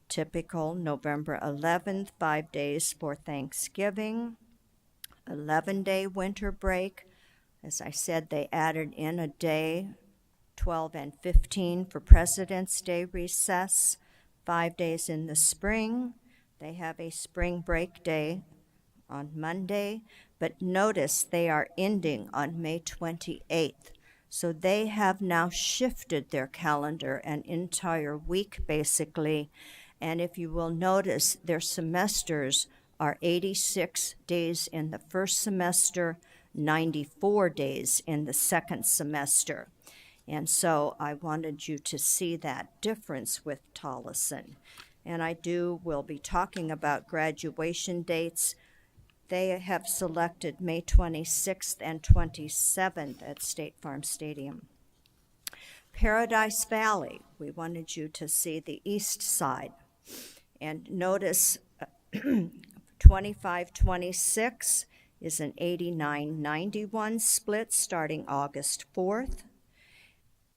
Typical November 11th, 5 days for Thanksgiving, 11-day winter break. As I said, they added in a day, 12 and 15 for President's Day recess, 5 days in the spring. They have a spring break day on Monday, but notice they are ending on May 28th. So they have now shifted their calendar an entire week, basically. And if you will notice, their semesters are 86 days in the first semester, 94 days in the second semester. And so I wanted you to see that difference with Tolleson. And will be talking about graduation dates. They have selected May 26th and 27th at State Farm Stadium. Paradise Valley, we wanted you to see the east side. And notice 25-26 is an 89-91 split starting August 4th.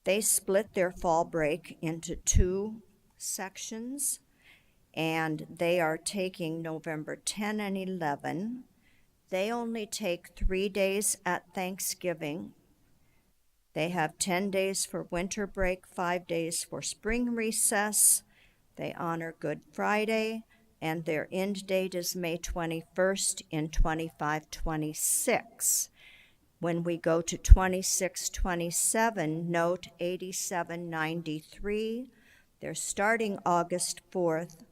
They split their fall break into 2 sections, and they are taking November 10 and 11. They only take 3 days at Thanksgiving. They have 10 days for winter break, 5 days for spring recess. They honor Good Friday, and their end date is May 21st in 25-26. When we go to 26-27, note 87-93. They're starting August 4th,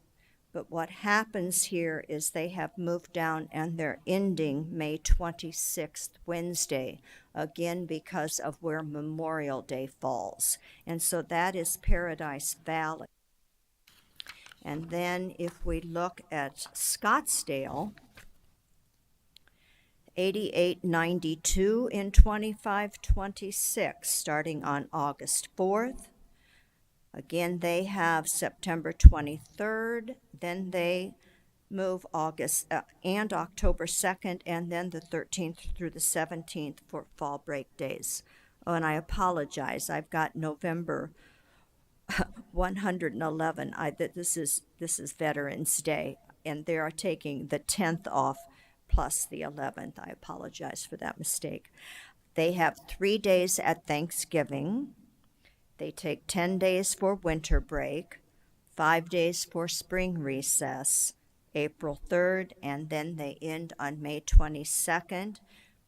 but what happens here is they have moved down and they're ending May 26th, Wednesday, again because of where Memorial Day falls. And so that is Paradise Valley. And then if we look at Scottsdale, 88-92 in 25-26, starting on August 4th. Again, they have September 23rd, then they move August and October 2nd, and then the 13th through the 17th for fall break days. Oh, and I apologize, I've got November 111. This is Veterans Day, and they are taking the 10th off plus the 11th. I apologize for that mistake. They have 3 days at Thanksgiving. They take 10 days for winter break, 5 days for spring recess, April 3rd, and then they end on May 22nd.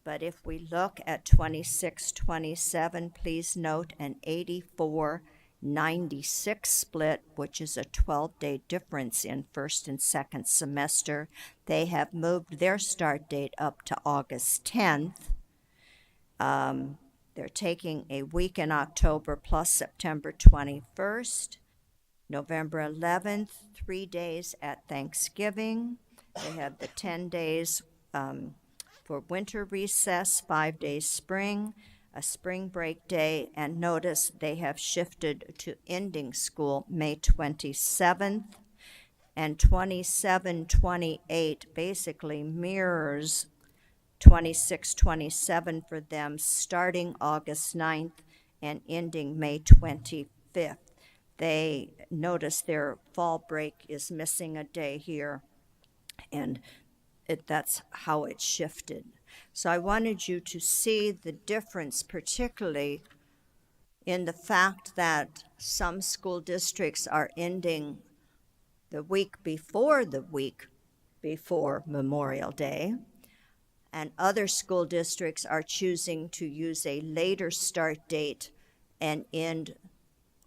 But if we look at 26-27, please note an 84-96 split, which is a 12-day difference in first and second semester. They have moved their start date up to August 10th. They're taking a week in October plus September 21st, November 11th, 3 days at Thanksgiving. They have the 10 days for winter recess, 5 days spring, a spring break day, and notice they have shifted to ending school May 27th, and 27-28 basically mirrors 26-27 for them, starting August 9th and ending May 25th. They notice their fall break is missing a day here, and that's how it shifted. So I wanted you to see the difference, particularly in the fact that some school districts are ending the week before Memorial Day, and other school districts are choosing to use a later start date and end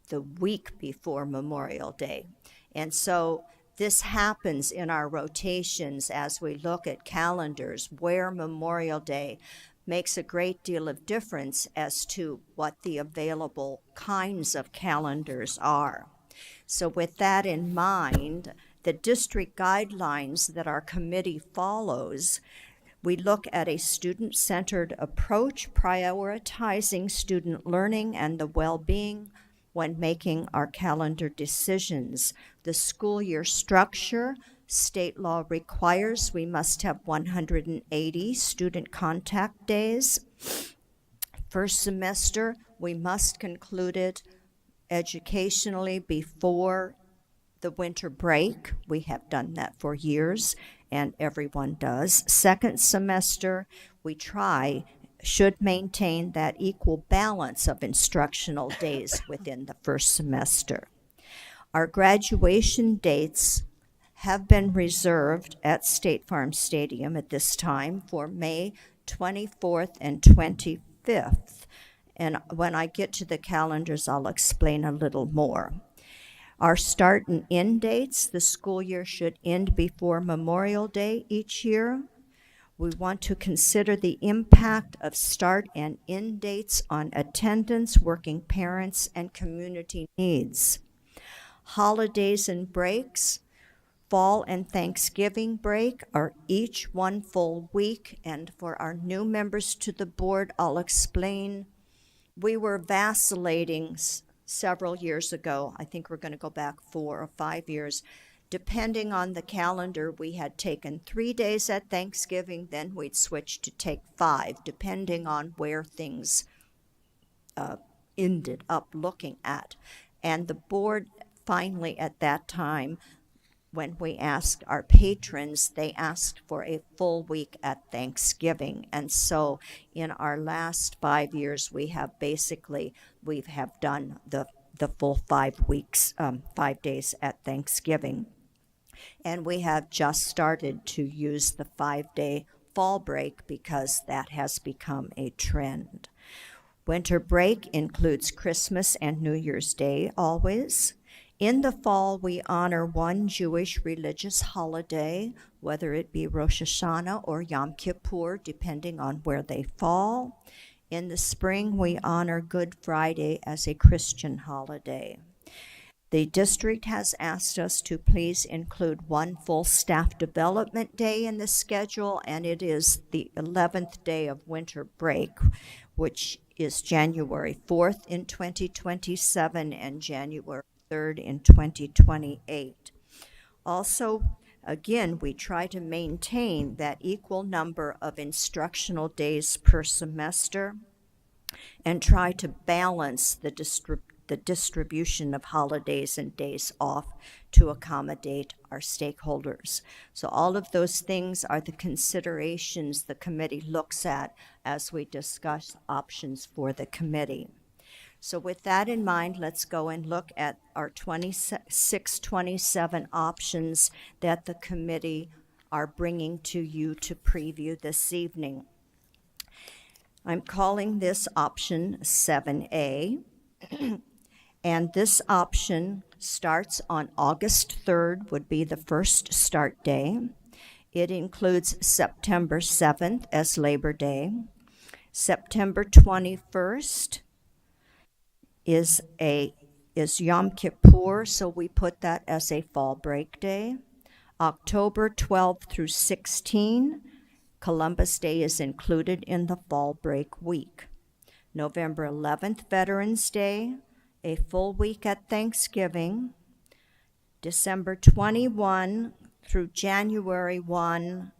the week before Memorial Day. And so this happens in our rotations as we look at calendars where Memorial Day makes a great deal of difference as to what the available kinds of calendars are. So with that in mind, the district guidelines that our committee follows, we look at a student-centered approach, prioritizing student learning and the well-being when making our calendar decisions. The school year structure, state law requires we must have 180 student contact days. First semester, we must conclude it educationally before the winter break. We have done that for years, and everyone does. Second semester, we should maintain that equal balance of instructional days within the first semester. Our graduation dates have been reserved at State Farm Stadium at this time for May 24th and 25th. And when I get to the calendars, I'll explain a little more. Our start and end dates, the school year should end before Memorial Day each year. We want to consider the impact of start and end dates on attendance, working parents, and community needs. Holidays and breaks, fall and Thanksgiving break are each 1 full week, and for our new members to the board, I'll explain. We were vacillating several years ago. I think we're going to go back 4 or 5 years. Depending on the calendar, we had taken 3 days at Thanksgiving, then we'd switch to take 5, depending on where things ended up looking at. And the board finally at that time, when we asked our patrons, they asked for a full week at Thanksgiving. And so in our last 5 years, we have done the full 5 weeks, 5 days at Thanksgiving. And we have just started to use the 5-day fall break because that has become a trend. Winter break includes Christmas and New Year's Day always. In the fall, we honor one Jewish religious holiday, whether it be Rosh Hashanah or Yom Kippur, depending on where they fall. In the spring, we honor Good Friday as a Christian holiday. The district has asked us to please include 1 full staff development day in the schedule, and it is the 11th day of winter break, which is January 4th in 2027 and January 3rd in 2028. Also, again, we try to maintain that equal number of instructional days per semester and try to balance the distribution of holidays and days off to accommodate our stakeholders. So all of those things are the considerations the committee looks at as we discuss options for the committee. So with that in mind, let's go and look at our 26-27 options that the committee are bringing to you to preview this evening. I'm calling this option 7A, and this option starts on August 3rd, would be the first start day. It includes September 7th as Labor Day, September 21st is Yom Kippur, so we put that as a fall break day. October 12 through 16, Columbus Day is included in the fall break week. November 11th, Veterans Day, a full week at Thanksgiving. December 21 through January 1,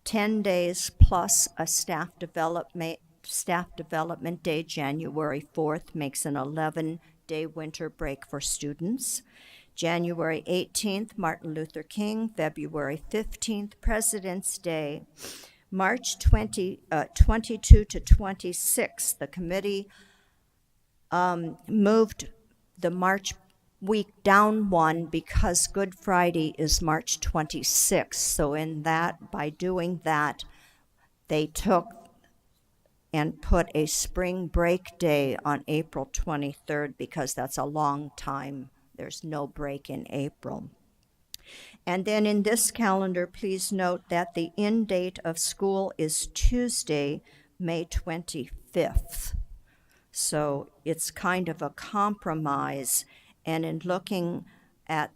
10 days plus a staff development day. January 4th makes an 11-day winter break for students. January 18th, Martin Luther King. February 15th, President's Day. March 22 to 26, the committee moved the March week down one because Good Friday is March 26th. So by doing that, they took and put a spring break day on April 23rd because that's a long time. There's no break in April. And then in this calendar, please note that the end date of school is Tuesday, May 25th. So it's kind of a compromise. And in looking at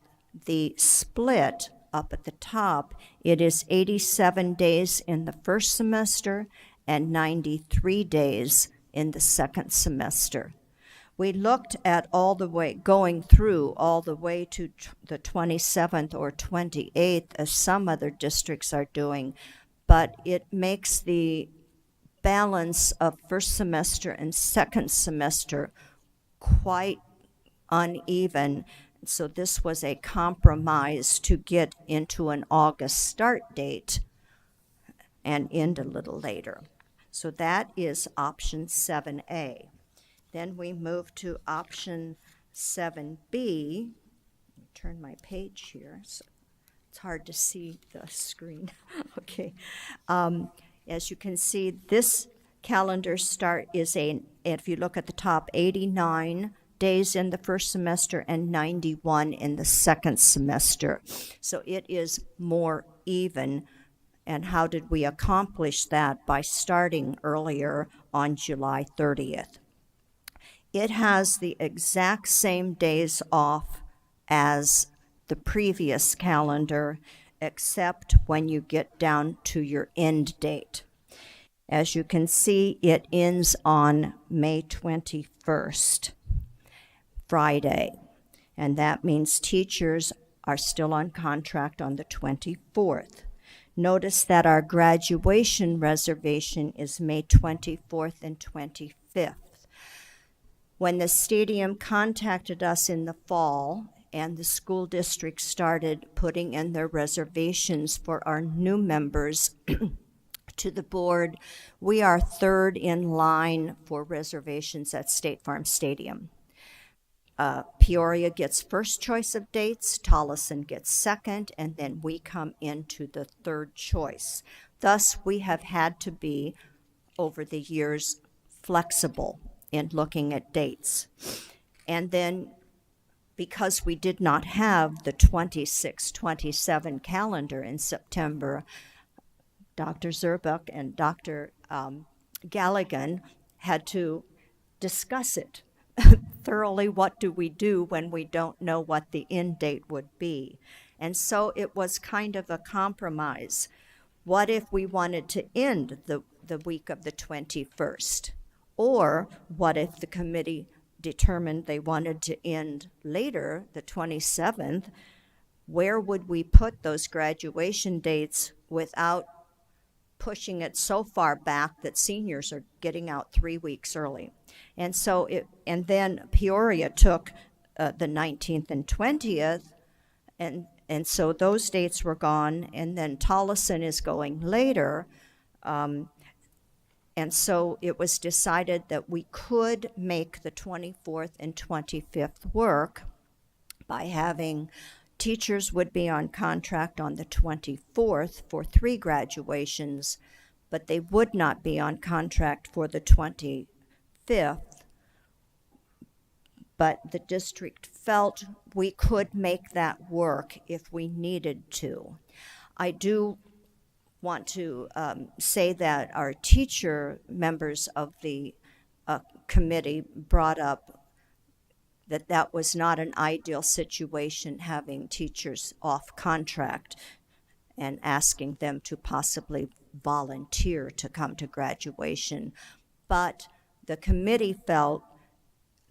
the split up at the top, it is 87 days in the first semester and 93 days in the second semester. We looked at going through all the way to the 27th or 28th, as some other districts are doing, but it makes the balance of first semester and second semester quite uneven. So this was a compromise to get into an August start date and end a little later. So that is option 7A. Then we move to option 7B. Turn my page here. So it's hard to see the screen. Okay. As you can see, this calendar start is if you look at the top, 89 days in the first semester and 91 in the second semester. So it is more even. And how did we accomplish that? By starting earlier on July 30th. It has the exact same days off as the previous calendar, except when you get down to your end date. As you can see, it ends on May 21st, Friday, and that means teachers are still on contract on the 24th. Notice that our graduation reservation is May 24th and 25th. When the stadium contacted us in the fall and the school district started putting in their reservations for our new members to the board, we are third in line for reservations at State Farm Stadium. Peoria gets first choice of dates, Tolleson gets second, and then we come into the third choice. Thus, we have had to be, over the years, flexible in looking at dates. And then, because we did not have the 26-27 calendar in September, Dr. Zerbuck and Dr. Galligan had to discuss it thoroughly. What do we do when we don't know what the end date would be? And so it was kind of a compromise. What if we wanted to end the week of the 21st? Or what if the committee determined they wanted to end later, the 27th? Where would we put those graduation dates without pushing it so far back that seniors are getting out 3 weeks early? And so and then Peoria took the 19th and 20th, and so those dates were gone, and then Tolleson is going later. And so it was decided that we could make the 24th and 25th work by having teachers would be on contract on the 24th for 3 graduations, but they would not be on contract for the 25th. But the district felt we could make that work if we needed to. I do want to say that our teacher members of the committee brought up that that was not an ideal situation, having teachers off contract and asking them to possibly volunteer to come to graduation. But the committee felt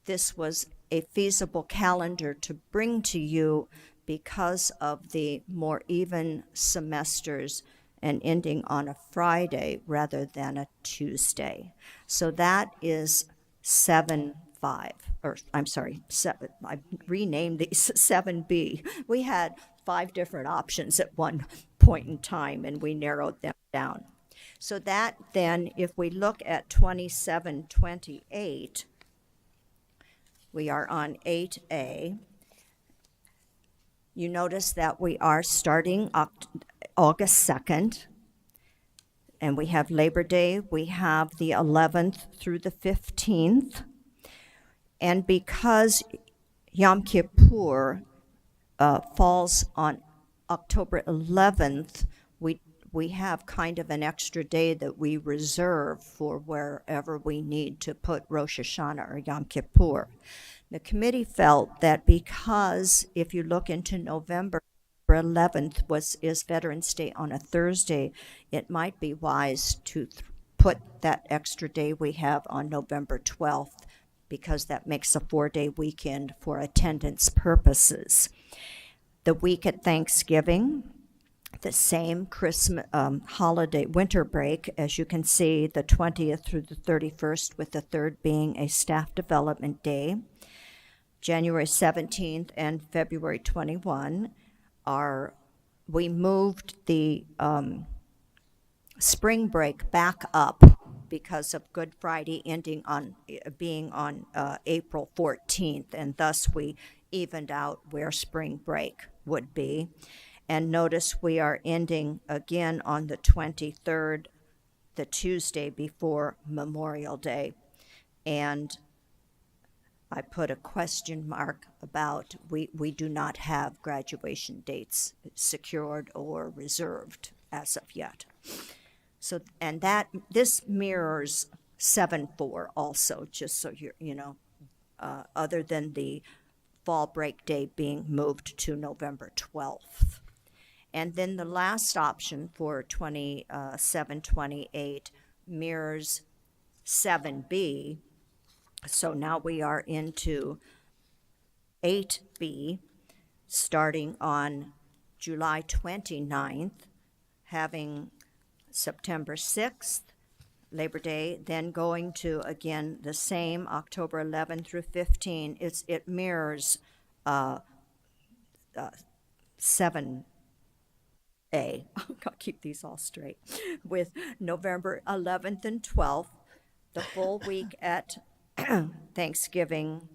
this was a feasible calendar to bring to you because of the more even semesters and ending on a Friday rather than a Tuesday. So that is 7-5, or I'm sorry, 7, I renamed these 7B. We had 5 different options at one point in time, and we narrowed them down. So that then, if we look at 27-28, we are on 8A. You notice that we are starting August 2nd, and we have Labor Day. We have the 11th through the 15th. And because Yom Kippur falls on October 11th, we have kind of an extra day that we reserve for wherever we need to put Rosh Hashanah or Yom Kippur. The committee felt that because if you look into November 11th is Veterans Day on a Thursday, it might be wise to put that extra day we have on November 12th, because that makes a 4-day weekend for attendance purposes. The week at Thanksgiving, the same Christmas holiday winter break, as you can see, the 20th through the 31st, with the 3rd being a staff development day. January 17th and February 21 we moved the spring break back up because of Good Friday being on April 14th, and thus we evened out where spring break would be. And notice we are ending again on the 23rd, the Tuesday before Memorial Day. And I put a question mark about we do not have graduation dates secured or reserved as of yet. So, and this mirrors 7-4 also, just so you know, other than the fall break day being moved to November 12th. And then the last option for 27-28 mirrors 7B. So now we are into 8B, starting on July 29th, having September 6th, Labor Day, then going to, again, the same October 11 through 15. It mirrors 7A. I'll keep these all straight. With November 11th and 12th, the full week at Thanksgiving,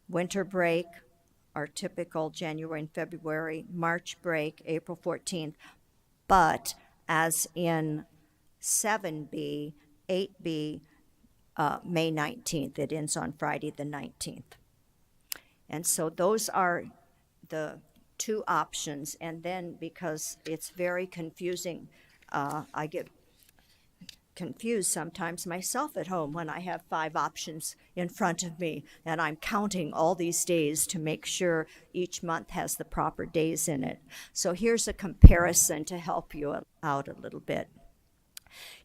winter break, our typical January and February, March break, April 14th, but as in 7B, 8B, May 19th. It ends on Friday the 19th. And so those are the 2 options. And then, because it's very confusing, I get confused sometimes myself at home when I have 5 options in front of me and I'm counting all these days to make sure each month has the proper days in it. So here's a comparison to help you out a little bit.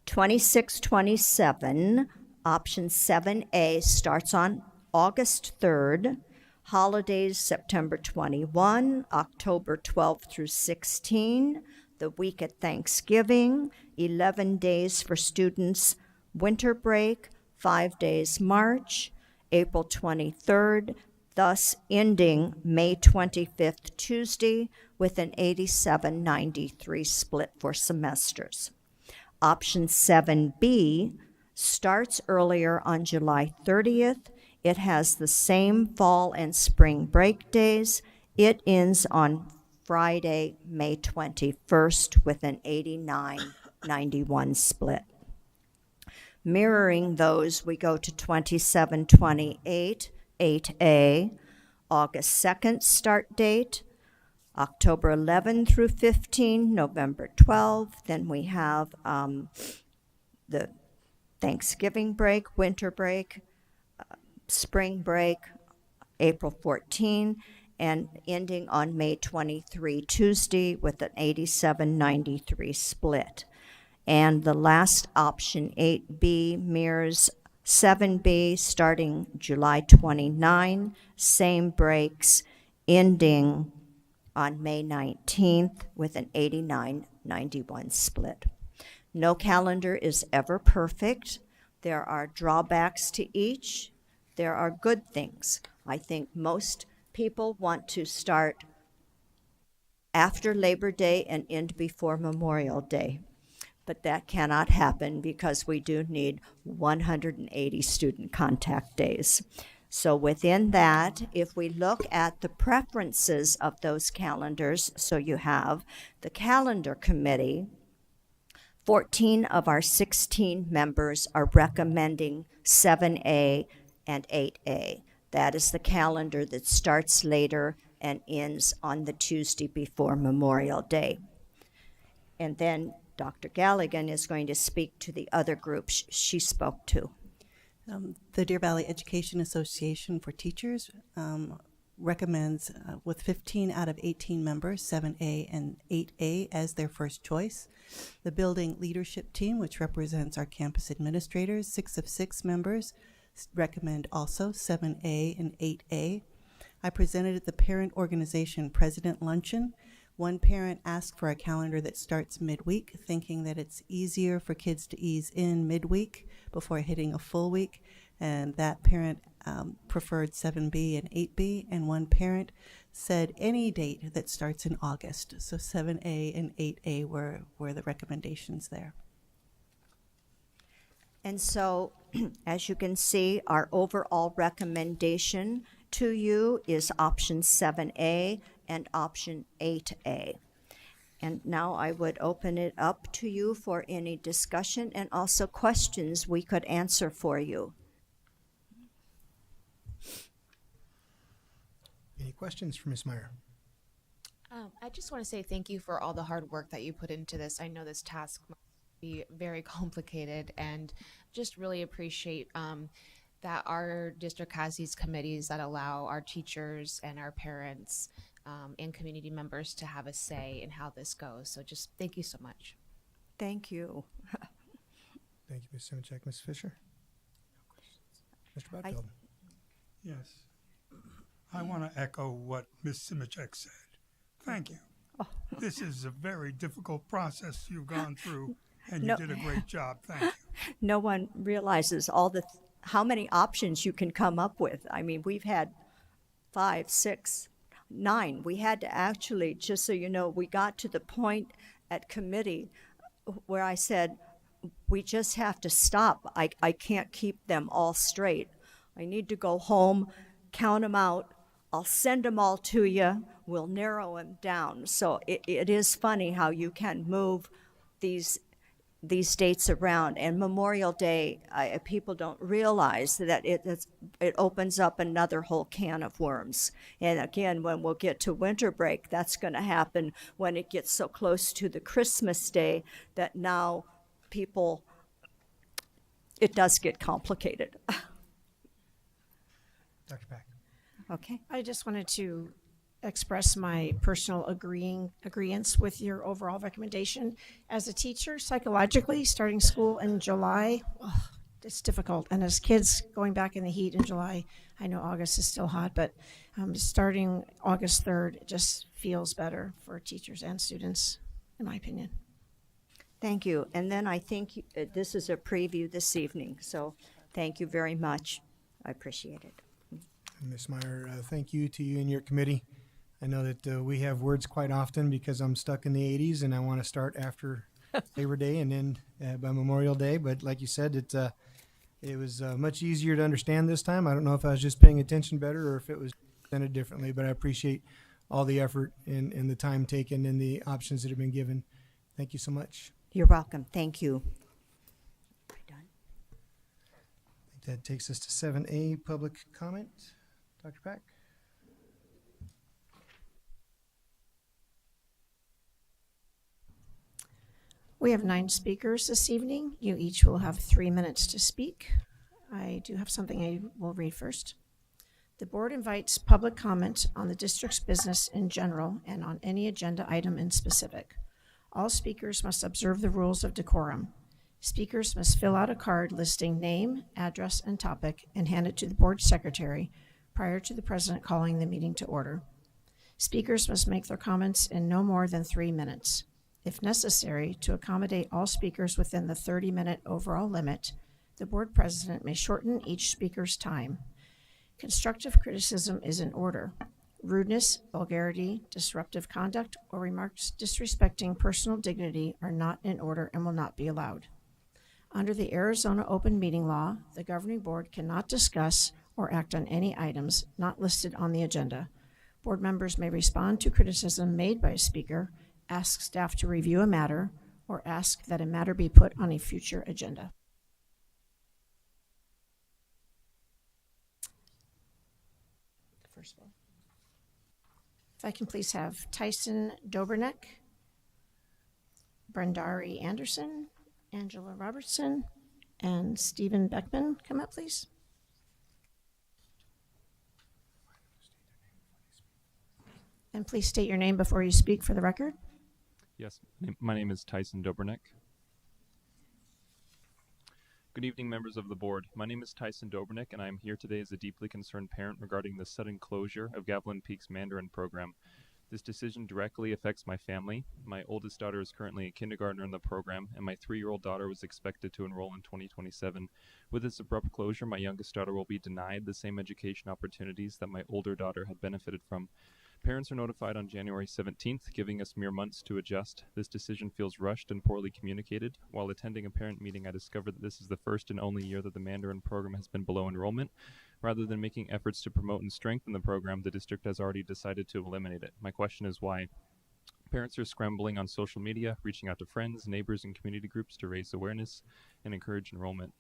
26-27, option 7A starts on August 3rd, holidays September 21, October 12 through 16, the week at Thanksgiving, 11 days for students, winter break, 5 days March, April 23rd, thus ending May 25th, Tuesday, with an 87-93 split for semesters. Option 7B starts earlier on July 30th. It has the same fall and spring break days. It ends on Friday, May 21st, with an 89-91 split. Mirroring those, we go to 27-28, 8A, August 2nd start date, October 11 through 15, November 12. Then we have the Thanksgiving break, winter break, spring break, April 14, and ending on May 23, Tuesday, with an 87-93 split. And the last option, 8B, mirrors 7B, starting July 29, same breaks, ending on May 19th with an 89-91 split. No calendar is ever perfect. There are drawbacks to each. There are good things. I think most people want to start after Labor Day and end before Memorial Day. But that cannot happen because we do need 180 student contact days. So within that, if we look at the preferences of those calendars, so you have the calendar committee, 14 of our 16 members are recommending 7A and 8A. That is the calendar that starts later and ends on the Tuesday before Memorial Day. And then Dr. Galligan is going to speak to the other groups she spoke to. The Deer Valley Education Association for Teachers recommends, with 15 out of 18 members, 7A and 8A as their first choice. The Building Leadership Team, which represents our campus administrators, 6 of 6 members, recommend also 7A and 8A. I presented at the Parent Organization President Luncheon. One parent asked for a calendar that starts midweek, thinking that it's easier for kids to ease in midweek before hitting a full week, and that parent preferred 7B and 8B, and one parent said any date that starts in August. So 7A and 8A were the recommendations there. And so, as you can see, our overall recommendation to you is option 7A and option 8A. And now I would open it up to you for any discussion and also questions we could answer for you. Any questions for Ms. Meyer? I just want to say thank you for all the hard work that you put into this. I know this task must be very complicated, and just really appreciate that our district has these committees that allow our teachers and our parents and community members to have a say in how this goes. So just thank you so much. Thank you. Thank you, Ms. Simichek. Ms. Fisher? Mr. Butfield? Yes. I want to echo what Ms. Simichek said. Thank you. Oh. This is a very difficult process you've gone through, and No. you did a great job. Thank you. No one realizes how many options you can come up with. I mean, we've had 5, 6, 9. We had to actually, just so you know, we got to the point at committee where I said, we just have to stop. I can't keep them all straight. I need to go home, count them out. I'll send them all to you. We'll narrow them down. So it is funny how you can move these dates around. And Memorial Day, people don't realize that it opens up another whole can of worms. And again, when we'll get to winter break, that's going to happen when it gets so close to the Christmas day that now it does get complicated. Dr. Pack. Okay. I just wanted to express my personal agreeance with your overall recommendation. As a teacher, psychologically, starting school in July, it's difficult. And as kids going back in the heat in July, I know August is still hot, but starting August 3rd, it just feels better for teachers and students, in my opinion. Thank you. And then I think this is a preview this evening. So thank you very much. I appreciate it. Ms. Meyer, thank you to you and your committee. I know that we have words quite often because I'm stuck in the 80s and I want to start after Labor Day and end by Memorial Day. But like you said, it was much easier to understand this time. I don't know if I was just paying attention better or if it was presented differently, but I appreciate all the effort and the time taken and the options that have been given. Thank you so much. You're welcome. Thank you. I think that takes us to 7A, public comment. Dr. Pack. We have 9 speakers this evening. You each will have 3 minutes to speak. I do have something I will read first. The board invites public comment on the district's business in general and on any agenda item in specific. All speakers must observe the rules of decorum. Speakers must fill out a card listing name, address, and topic and hand it to the board secretary prior to the president calling the meeting to order. Speakers must make their comments in no more than 3 minutes. If necessary, to accommodate all speakers within the 30-minute overall limit, the board president may shorten each speaker's time. Constructive criticism is in order. Rudeness, vulgarity, disruptive conduct, or remarks disrespecting personal dignity are not in order and will not be allowed. Under the Arizona Open Meeting Law, the governing board cannot discuss or act on any items not listed on the agenda. Board members may respond to criticism made by a speaker, ask staff to review a matter, or ask that a matter be put on a future agenda. First of all, if I can please have Tyson Doberneck, Brendari Anderson, Angela Robertson, and Stephen Beckman come up, please. And please state your name before you speak for the record. Yes, my name is Tyson Doberneck. Good evening, members of the board. My name is Tyson Doberneck, and I am here today as a deeply concerned parent regarding the sudden closure of Gavilan Peak's Mandarin program. This decision directly affects my family. My oldest daughter is currently a kindergartner in the program, and my 3-year-old daughter was expected to enroll in 2027. With this abrupt closure, my youngest daughter will be denied the same education opportunities that my older daughter had benefited from. Parents are notified on January 17th, giving us mere months to adjust. This decision feels rushed and poorly communicated. While attending a parent meeting, I discovered that this is the first and only year that the Mandarin program has been below enrollment. Rather than making efforts to promote and strengthen the program, the district has already decided to eliminate it. My question is why? Parents are scrambling on social media, reaching out to friends, neighbors, and community groups to raise awareness and encourage enrollment.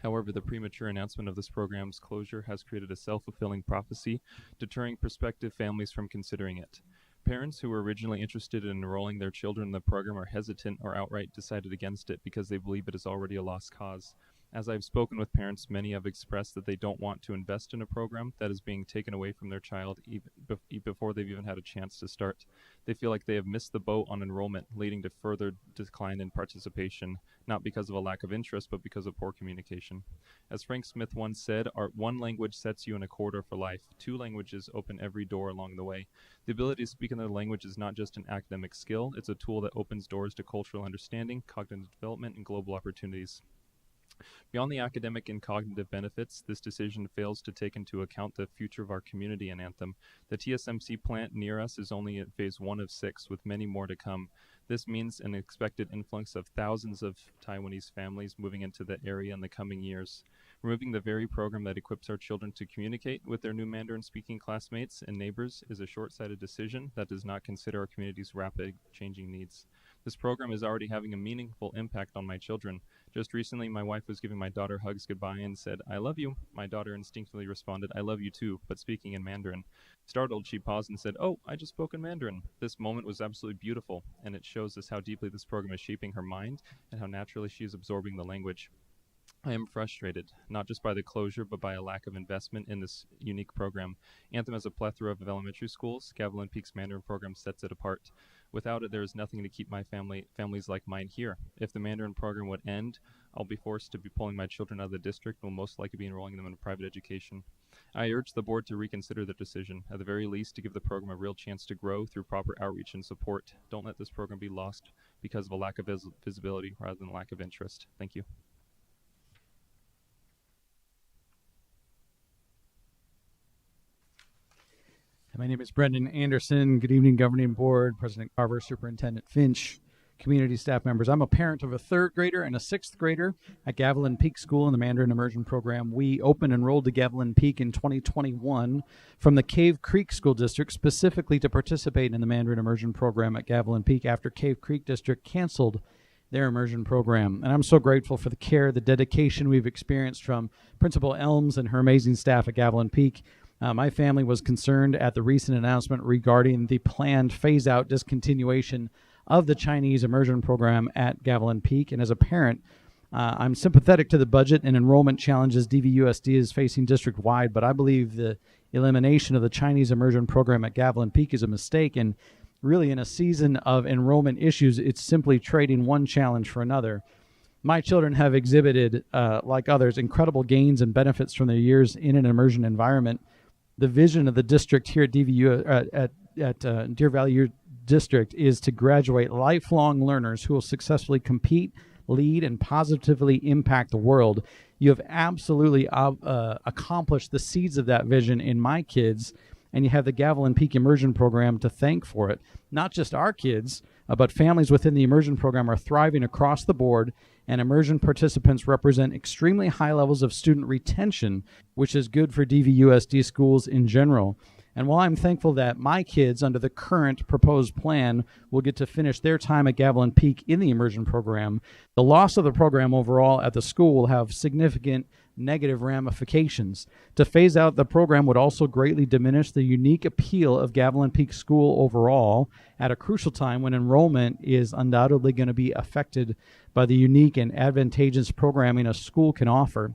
However, the premature announcement of this program's closure has created a self-fulfilling prophecy, deterring prospective families from considering it. Parents who were originally interested in enrolling their children in the program are hesitant or outright decided against it because they believe it is already a lost cause. As I've spoken with parents, many have expressed that they don't want to invest in a program that is being taken away from their child even before they've even had a chance to start. They feel like they have missed the boat on enrollment, leading to further decline in participation, not because of a lack of interest, but because of poor communication. As Frank Smith once said, one language sets you in a corridor for life. 2 languages open every door along the way. The ability to speak another language is not just an academic skill, it's a tool that opens doors to cultural understanding, cognitive development, and global opportunities. Beyond the academic and cognitive benefits, this decision fails to take into account the future of our community in Anthem. The TSMC plant near us is only at phase 1 of 6, with many more to come. This means an expected influx of thousands of Taiwanese families moving into the area in the coming years. Removing the very program that equips our children to communicate with their new Mandarin-speaking classmates and neighbors is a short-sighted decision that does not consider our community's rapid changing needs. This program is already having a meaningful impact on my children. Just recently, my wife was giving my daughter hugs goodbye and said, "I love you." My daughter instinctively responded, "I love you too," but speaking in Mandarin. Startled, she paused and said, "Oh, I just spoke in Mandarin." This moment was absolutely beautiful, and it shows us how deeply this program is shaping her mind and how naturally she is absorbing the language. I am frustrated, not just by the closure, but by a lack of investment in this unique program. Anthem has a plethora of elementary schools. Gavilan Peak's Mandarin program sets it apart. Without it, there is nothing to keep my families like mine here. If the Mandarin program would end, I'll be forced to be pulling my children out of the district and will most likely be enrolling them in a private education. I urge the board to reconsider the decision, at the very least to give the program a real chance to grow through proper outreach and support. Don't let this program be lost because of a lack of visibility rather than a lack of interest. Thank you. My name is Brendan Anderson. Good evening, Governing Board, President Carver, Superintendent Finch, community staff members. I'm a parent of a 3rd grader and a 6th grader at Gavilan Peak School in the Mandarin Immersion Program. We enrolled to Gavilan Peak in 2021 from the Cave Creek School District specifically to participate in the Mandarin Immersion Program at Gavilan Peak after Cave Creek District canceled their immersion program. And I'm so grateful for the care, the dedication we've experienced from Principal Elms and her amazing staff at Gavilan Peak. My family was concerned at the recent announcement regarding the planned phase-out discontinuation of the Chinese immersion program at Gavilan Peak. And as a parent, I'm sympathetic to the budget and enrollment challenges DVUSD is facing district-wide, but I believe the elimination of the Chinese immersion program at Gavilan Peak is a mistake. And really, in a season of enrollment issues, it's simply trading one challenge for another. My children have exhibited, like others, incredible gains and benefits from their years in an immersion environment. The vision of the district here at Deer Valley District is to graduate lifelong learners who will successfully compete, lead, and positively impact the world. You have absolutely accomplished the seeds of that vision in my kids, and you have the Gavilan Peak Immersion Program to thank for it. Not just our kids, but families within the immersion program are thriving across the board, and immersion participants represent extremely high levels of student retention, which is good for DVUSD schools in general. And while I'm thankful that my kids, under the current proposed plan, will get to finish their time at Gavilan Peak in the immersion program, the loss of the program overall at the school will have significant negative ramifications. To phase out the program would also greatly diminish the unique appeal of Gavilan Peak School overall at a crucial time when enrollment is undoubtedly going to be affected by the unique and advantageous programming a school can offer.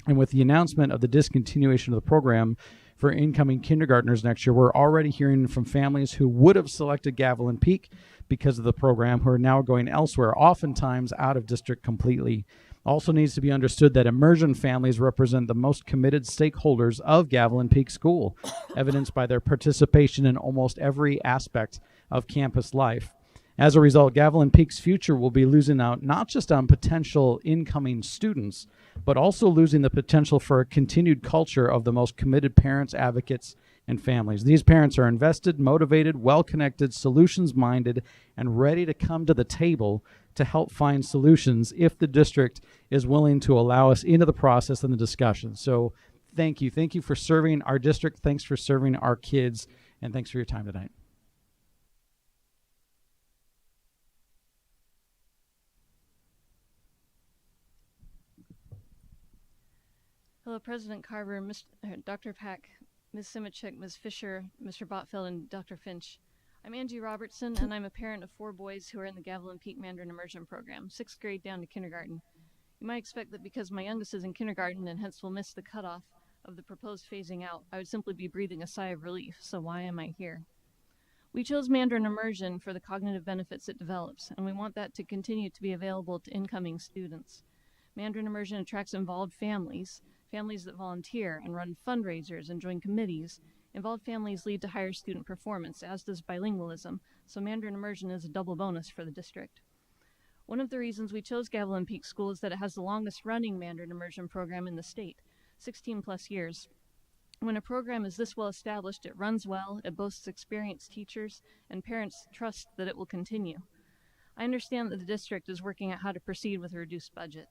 And with the announcement of the discontinuation of the program for incoming kindergartners next year, we're already hearing from families who would have selected Gavilan Peak because of the program who are now going elsewhere, oftentimes out of district completely. Also needs to be understood that immersion families represent the most committed stakeholders of Gavilan Peak School, evidenced by their participation in almost every aspect of campus life. As a result, Gavilan Peak's future will be losing out not just on potential incoming students, but also losing the potential for a continued culture of the most committed parents, advocates, and families. These parents are invested, motivated, well-connected, solutions-minded, and ready to come to the table to help find solutions if the district is willing to allow us into the process and the discussion. So thank you. Thank you for serving our district. Thanks for serving our kids, and thanks for your time tonight. Hello, President Carver, Dr. Pack, Ms. Simichek, Ms. Fisher, Mr. Botfeld, and Dr. Finch. I'm Angie Robertson, and I'm a parent of 4 boys who are in the Gavilan Peak Mandarin Immersion Program, 6th grade down to kindergarten. You might expect that because my youngest is in kindergarten and hence will miss the cutoff of the proposed phasing out, I would simply be breathing a sigh of relief, so why am I here? We chose Mandarin Immersion for the cognitive benefits it develops, and we want that to continue to be available to incoming students. Mandarin Immersion attracts involved families that volunteer and run fundraisers and join committees. Involved families lead to higher student performance, as does bilingualism, so Mandarin Immersion is a double bonus for the district. One of the reasons we chose Gavilan Peak School is that it has the longest running Mandarin Immersion program in the state, 16 plus years. When a program is this well established, it runs well, it boasts experienced teachers, and parents trust that it will continue. I understand that the district is working out how to proceed with a reduced budget,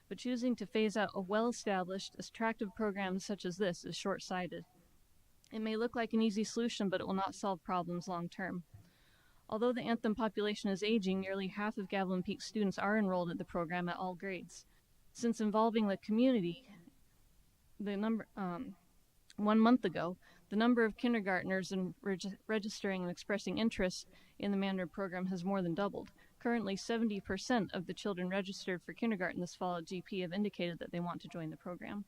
but choosing to phase out a well-established, attractive program such as this is short-sighted. It may look like an easy solution, but it will not solve problems long-term. Although the Anthem population is aging, nearly half of Gavilan Peak students are enrolled at the program at all grades. Since involving the community, 1 month ago, the number of kindergartners registering and expressing interest in the Mandarin program has more than doubled. Currently, 70% of the children registered for kindergarten this fall at GP have indicated that they want to join the program.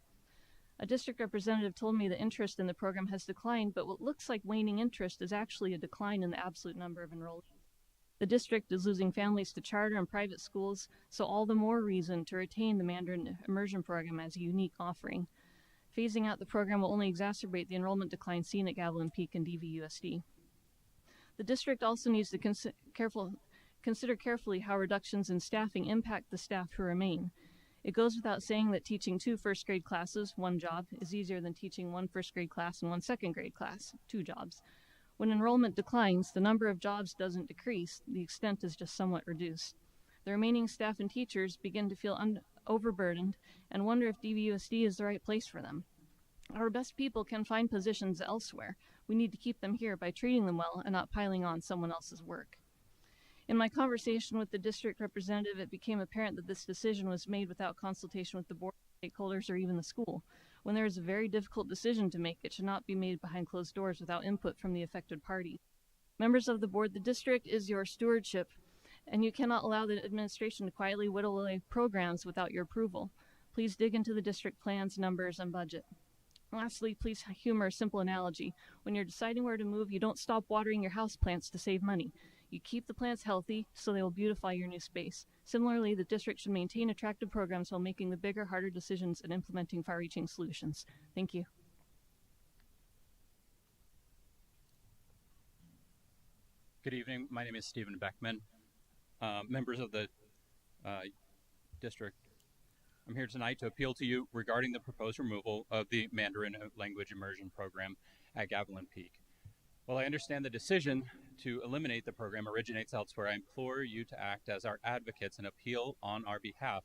A district representative told me that interest in the program has declined, but what looks like waning interest is actually a decline in the absolute number of enrollees. The district is losing families to charter and private schools, so all the more reason to retain the Mandarin Immersion program as a unique offering. Phasing out the program will only exacerbate the enrollment decline seen at Gavilan Peak and DVUSD. The district also needs to consider carefully how reductions in staffing impact the staff who remain. It goes without saying that teaching 2 first-grade classes, 1 job, is easier than teaching 1 first-grade class and 1 second-grade class, 2 jobs. When enrollment declines, the number of jobs doesn't decrease, the extent is just somewhat reduced. The remaining staff and teachers begin to feel overburdened and wonder if DVUSD is the right place for them. Our best people can find positions elsewhere. We need to keep them here by treating them well and not piling on someone else's work. In my conversation with the district representative, it became apparent that this decision was made without consultation with the board, stakeholders, or even the school. When there is a very difficult decision to make, it should not be made behind closed doors without input from the affected party. Members of the board, the district is your stewardship And you cannot allow the administration to quietly whittle away programs without your approval. Please dig into the district plans, numbers, and budget. Lastly, please humor a simple analogy. When you're deciding where to move, you don't stop watering your house plants to save money. You keep the plants healthy so they will beautify your new space. Similarly, the district should maintain attractive programs while making the bigger, harder decisions and implementing far-reaching solutions. Thank you. Good evening. My name is Stephen Beckman. Members of the district, I'm here tonight to appeal to you regarding the proposed removal of the Mandarin language immersion program at Gavilan Peak. While I understand the decision to eliminate the program originates elsewhere, I implore you to act as our advocates and appeal on our behalf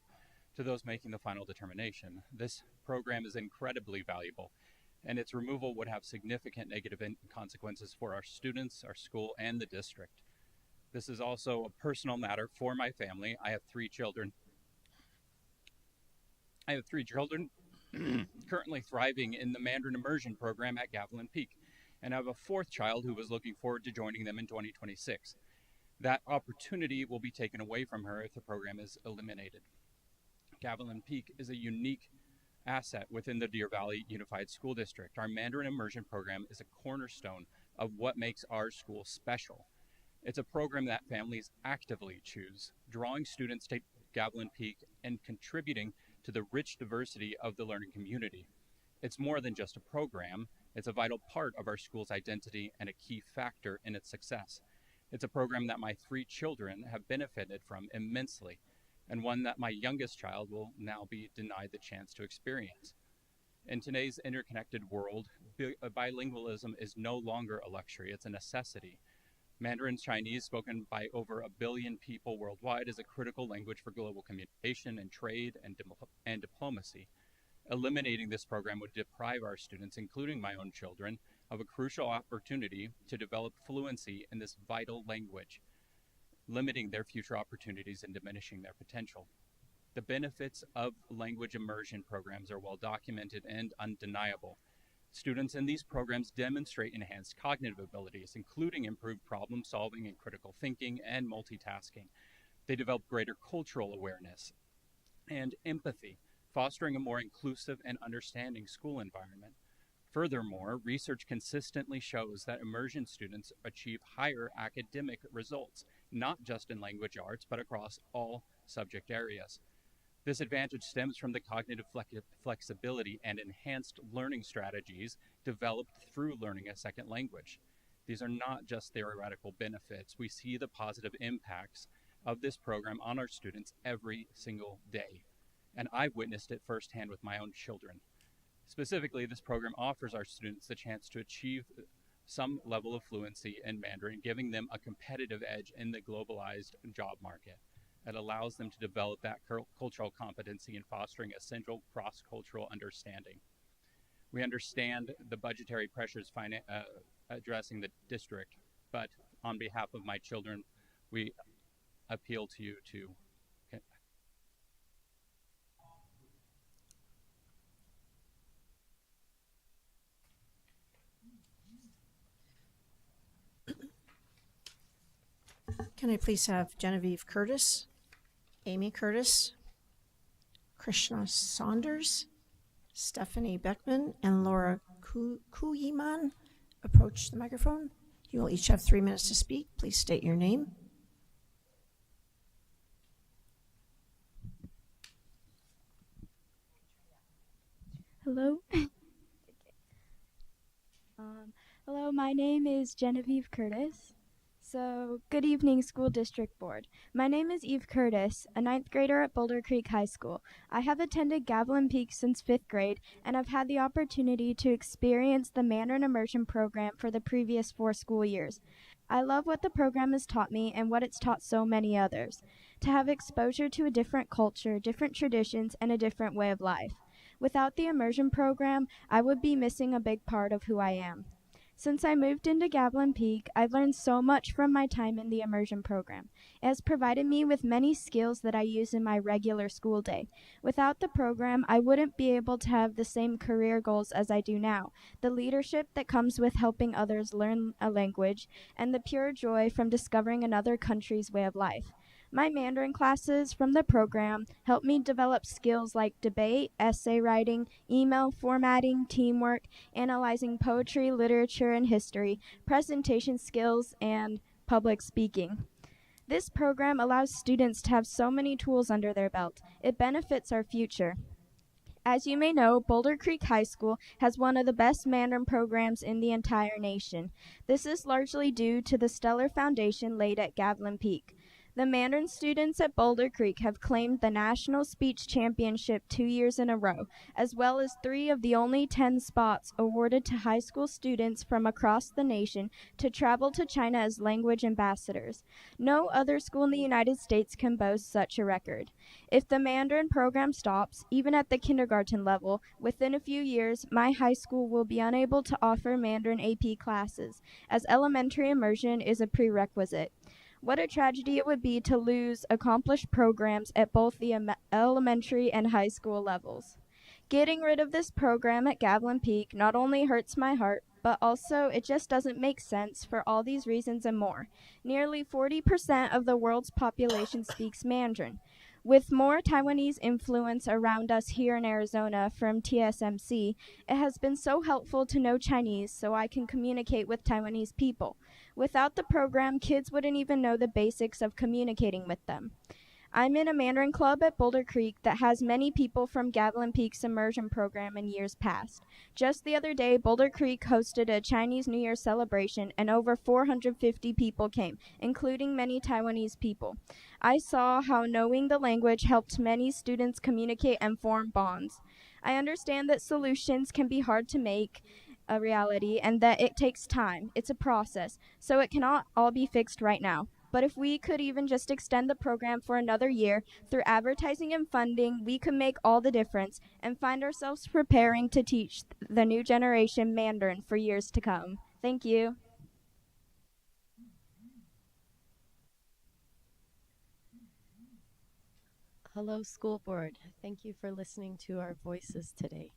to those making the final determination. This program is incredibly valuable, and its removal would have significant negative consequences for our students, our school, and the district. This is also a personal matter for my family. I have three children currently thriving in the Mandarin immersion program at Gavilan Peak, and I have a fourth child who was looking forward to joining them in 2026. That opportunity will be taken away from her if the program is eliminated. Gavilan Peak is a unique asset within the Deer Valley Unified School District. Our Mandarin immersion program is a cornerstone of what makes our school special. It's a program that families actively choose, drawing students to Gavilan Peak and contributing to the rich diversity of the learning community. It's more than just a program. It's a vital part of our school's identity and a key factor in its success. It's a program that my three children have benefited from immensely, and one that my youngest child will now be denied the chance to experience. In today's interconnected world, bilingualism is no longer a luxury, it's a necessity. Mandarin Chinese, spoken by over 1 billion people worldwide, is a critical language for global communication and trade and diplomacy. Eliminating this program would deprive our students, including my own children, of a crucial opportunity to develop fluency in this vital language, limiting their future opportunities and diminishing their potential. The benefits of language immersion programs are well documented and undeniable. Students in these programs demonstrate enhanced cognitive abilities, including improved problem solving and critical thinking and multitasking. They develop greater cultural awareness and empathy, fostering a more inclusive and understanding school environment. Furthermore, research consistently shows that immersion students achieve higher academic results, not just in language arts, but across all subject areas. This advantage stems from the cognitive flexibility and enhanced learning strategies developed through learning a second language. These are not just theoretical benefits. We see the positive impacts of this program on our students every single day, and I've witnessed it firsthand with my own children. Specifically, this program offers our students the chance to achieve some level of fluency in Mandarin, giving them a competitive edge in the globalized job market. It allows them to develop that cultural competency in fostering essential cross-cultural understanding. We understand the budgetary pressures addressing the district, but on behalf of my children, we appeal to you to Can I please have Genevieve Curtis, Amy Curtis, Krishna Saunders, Stephanie Beckman, and Laura Kuyiman approach the microphone? You will each have 3 minutes to speak. Please state your name. Hello. Hello, my name is Genevieve Curtis. So, good evening, School District Board. My name is Eve Curtis, a 9th grader at Boulder Creek High School. I have attended Gavilan Peak since 5th grade, and I've had the opportunity to experience the Mandarin Immersion Program for the previous 4 school years. I love what the program has taught me and what it's taught so many others. To have exposure to a different culture, different traditions, and a different way of life. Without the immersion program, I would be missing a big part of who I am. Since I moved into Gavilan Peak, I've learned so much from my time in the immersion program. It has provided me with many skills that I use in my regular school day. Without the program, I wouldn't be able to have the same career goals as I do now, the leadership that comes with helping others learn a language, and the pure joy from discovering another country's way of life. My Mandarin classes from the program helped me develop skills like debate, essay writing, email formatting, teamwork, analyzing poetry, literature, and history, presentation skills, and public speaking. This program allows students to have so many tools under their belt. It benefits our future. As you may know, Boulder Creek High School has one of the best Mandarin programs in the entire nation. This is largely due to the stellar foundation laid at Gavilan Peak. The Mandarin students at Boulder Creek have claimed the National Speech Championship 2 years in a row, as well as 3 of the only 10 spots awarded to high school students from across the nation to travel to China as language ambassadors. No other school in the United States can boast such a record. If the Mandarin program stops, even at the kindergarten level, within a few years, my high school will be unable to offer Mandarin AP classes, as elementary immersion is a prerequisite. What a tragedy it would be to lose accomplished programs at both the elementary and high school levels. Getting rid of this program at Gavilan Peak not only hurts my heart, but also it just doesn't make sense for all these reasons and more. Nearly 40% of the world's population speaks Mandarin. With more Taiwanese influence around us here in Arizona from TSMC, it has been so helpful to know Chinese so I can communicate with Taiwanese people. Without the program, kids wouldn't even know the basics of communicating with them. I'm in a Mandarin club at Boulder Creek that has many people from Gavilan Peak's immersion program in years past. Just the other day, Boulder Creek hosted a Chinese New Year celebration and over 450 people came, including many Taiwanese people. I saw how knowing the language helped many students communicate and form bonds. I understand that solutions can be hard to make a reality and that it takes time. It's a process, so it cannot all be fixed right now. But if we could even just extend the program for another year through advertising and funding, we could make all the difference and find ourselves preparing to teach the new generation Mandarin for years to come. Thank you. Hello, school board. Thank you for listening to our voices today.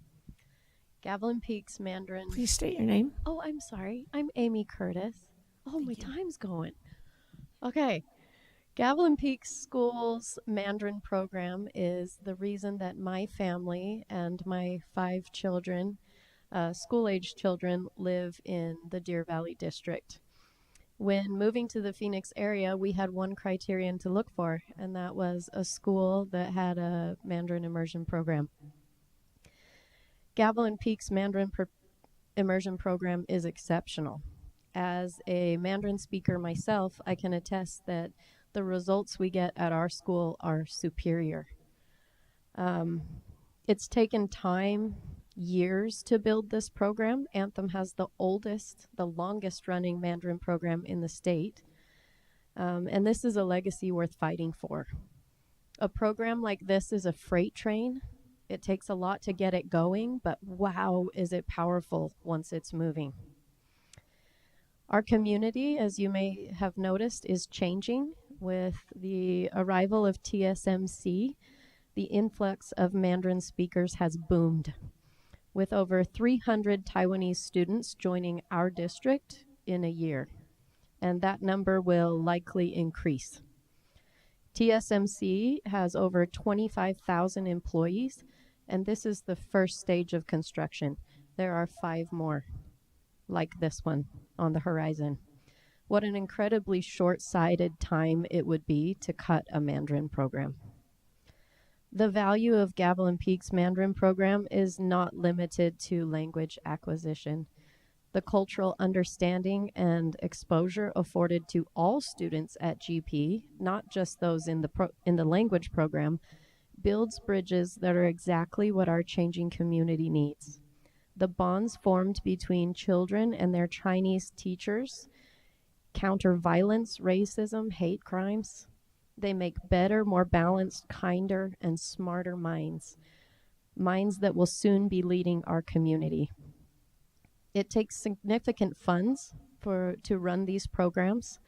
Gavilan Peak's Mandarin. Please state your name. Oh, I'm sorry. I'm Amy Curtis. Oh, my time's going. Okay. Gavilan Peak School's Mandarin program is the reason that my family and my 5 children, school-age children, live in the Deer Valley District. When moving to the Phoenix area, we had one criterion to look for, and that was a school that had a Mandarin immersion program. Gavilan Peak's Mandarin immersion program is exceptional. As a Mandarin speaker myself, I can attest that the results we get at our school are superior. It's taken time, years to build this program. Anthem has the longest running Mandarin program in the state. And this is a legacy worth fighting for. A program like this is a freight train. It takes a lot to get it going, but wow, is it powerful once it's moving. Our community, as you may have noticed, is changing with the arrival of TSMC. The influx of Mandarin speakers has boomed, with over 300 Taiwanese students joining our district in a year, and that number will likely increase. TSMC has over 25,000 employees, and this is the first stage of construction. There are 5 more like this one on the horizon. What an incredibly short-sighted time it would be to cut a Mandarin program. The value of Gavilan Peak's Mandarin program is not limited to language acquisition. The cultural understanding and exposure afforded to all students at GP, not just those in the language program, builds bridges that are exactly what our changing community needs. The bonds formed between children and their Chinese teachers counter violence, racism, hate crimes. They make better, more balanced, kinder, and smarter minds that will soon be leading our community. It takes significant funds to run these programs,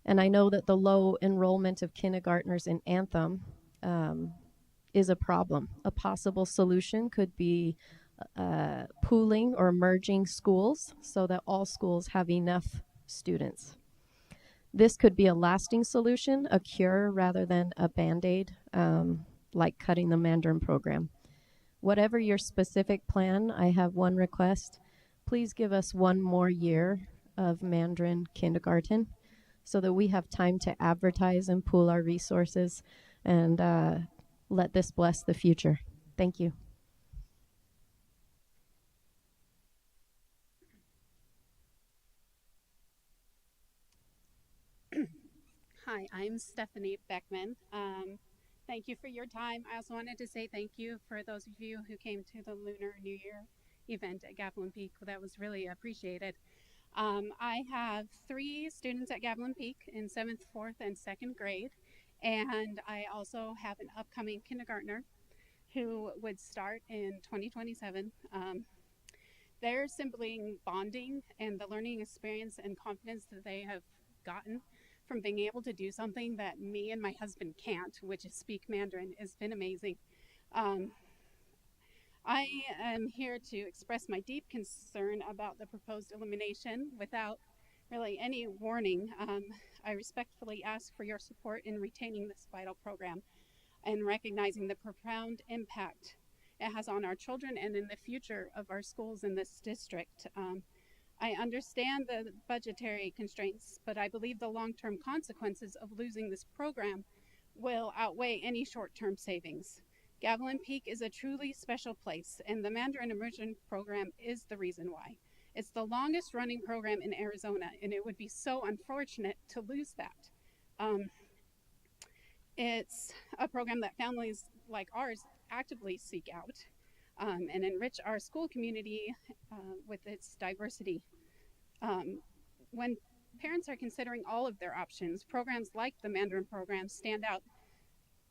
and I know that the low enrollment of kindergartners in Anthem is a problem. A possible solution could be pooling or merging schools so that all schools have enough students. This could be a lasting solution, a cure rather than a Band-Aid, like cutting the Mandarin program. Whatever your specific plan, I have one request. Please give us one more year of Mandarin kindergarten so that we have time to advertise and pool our resources and let this bless the future. Thank you. Hi, I'm Stephanie Beckman. Thank you for your time. I also wanted to say thank you for those of you who came to the Lunar New Year event at Gavilan Peak. That was really appreciated. I have 3 students at Gavilan Peak in 7th, 4th, and 2nd grade. And I also have an upcoming kindergartner who would start in 2027. Their sibling bonding and the learning experience and confidence that they have gotten from being able to do something that me and my husband can't, which is speak Mandarin, has been amazing. I am here to express my deep concern about the proposed elimination without really any warning. I respectfully ask for your support in retaining this vital program and recognizing the profound impact it has on our children and in the future of our schools in this district. I understand the budgetary constraints, but I believe the long-term consequences of losing this program will outweigh any short-term savings. Gavilan Peak is a truly special place, and the Mandarin Immersion Program is the reason why. It's the longest running program in Arizona, and it would be so unfortunate to lose that. It's a program that families like ours actively seek out and enrich our school community with its diversity. When parents are considering all of their options, programs like the Mandarin program stand out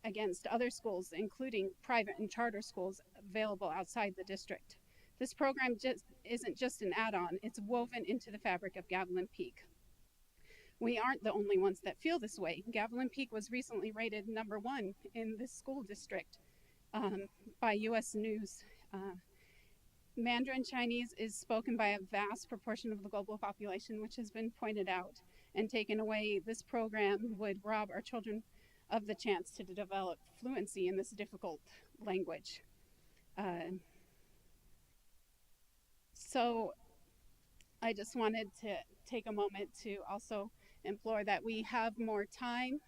against other schools, including private and charter schools available outside the district. This program isn't just an add-on, it's woven into the fabric of Gavilan Peak. We aren't the only ones that feel this way. Gavilan Peak was recently rated #1 in this school district by U.S. News. Mandarin Chinese is spoken by a vast proportion of the global population, which has been pointed out, and taken away, this program would rob our children of the chance to develop fluency in this difficult language. So I just wanted to take a moment to also implore that we have more time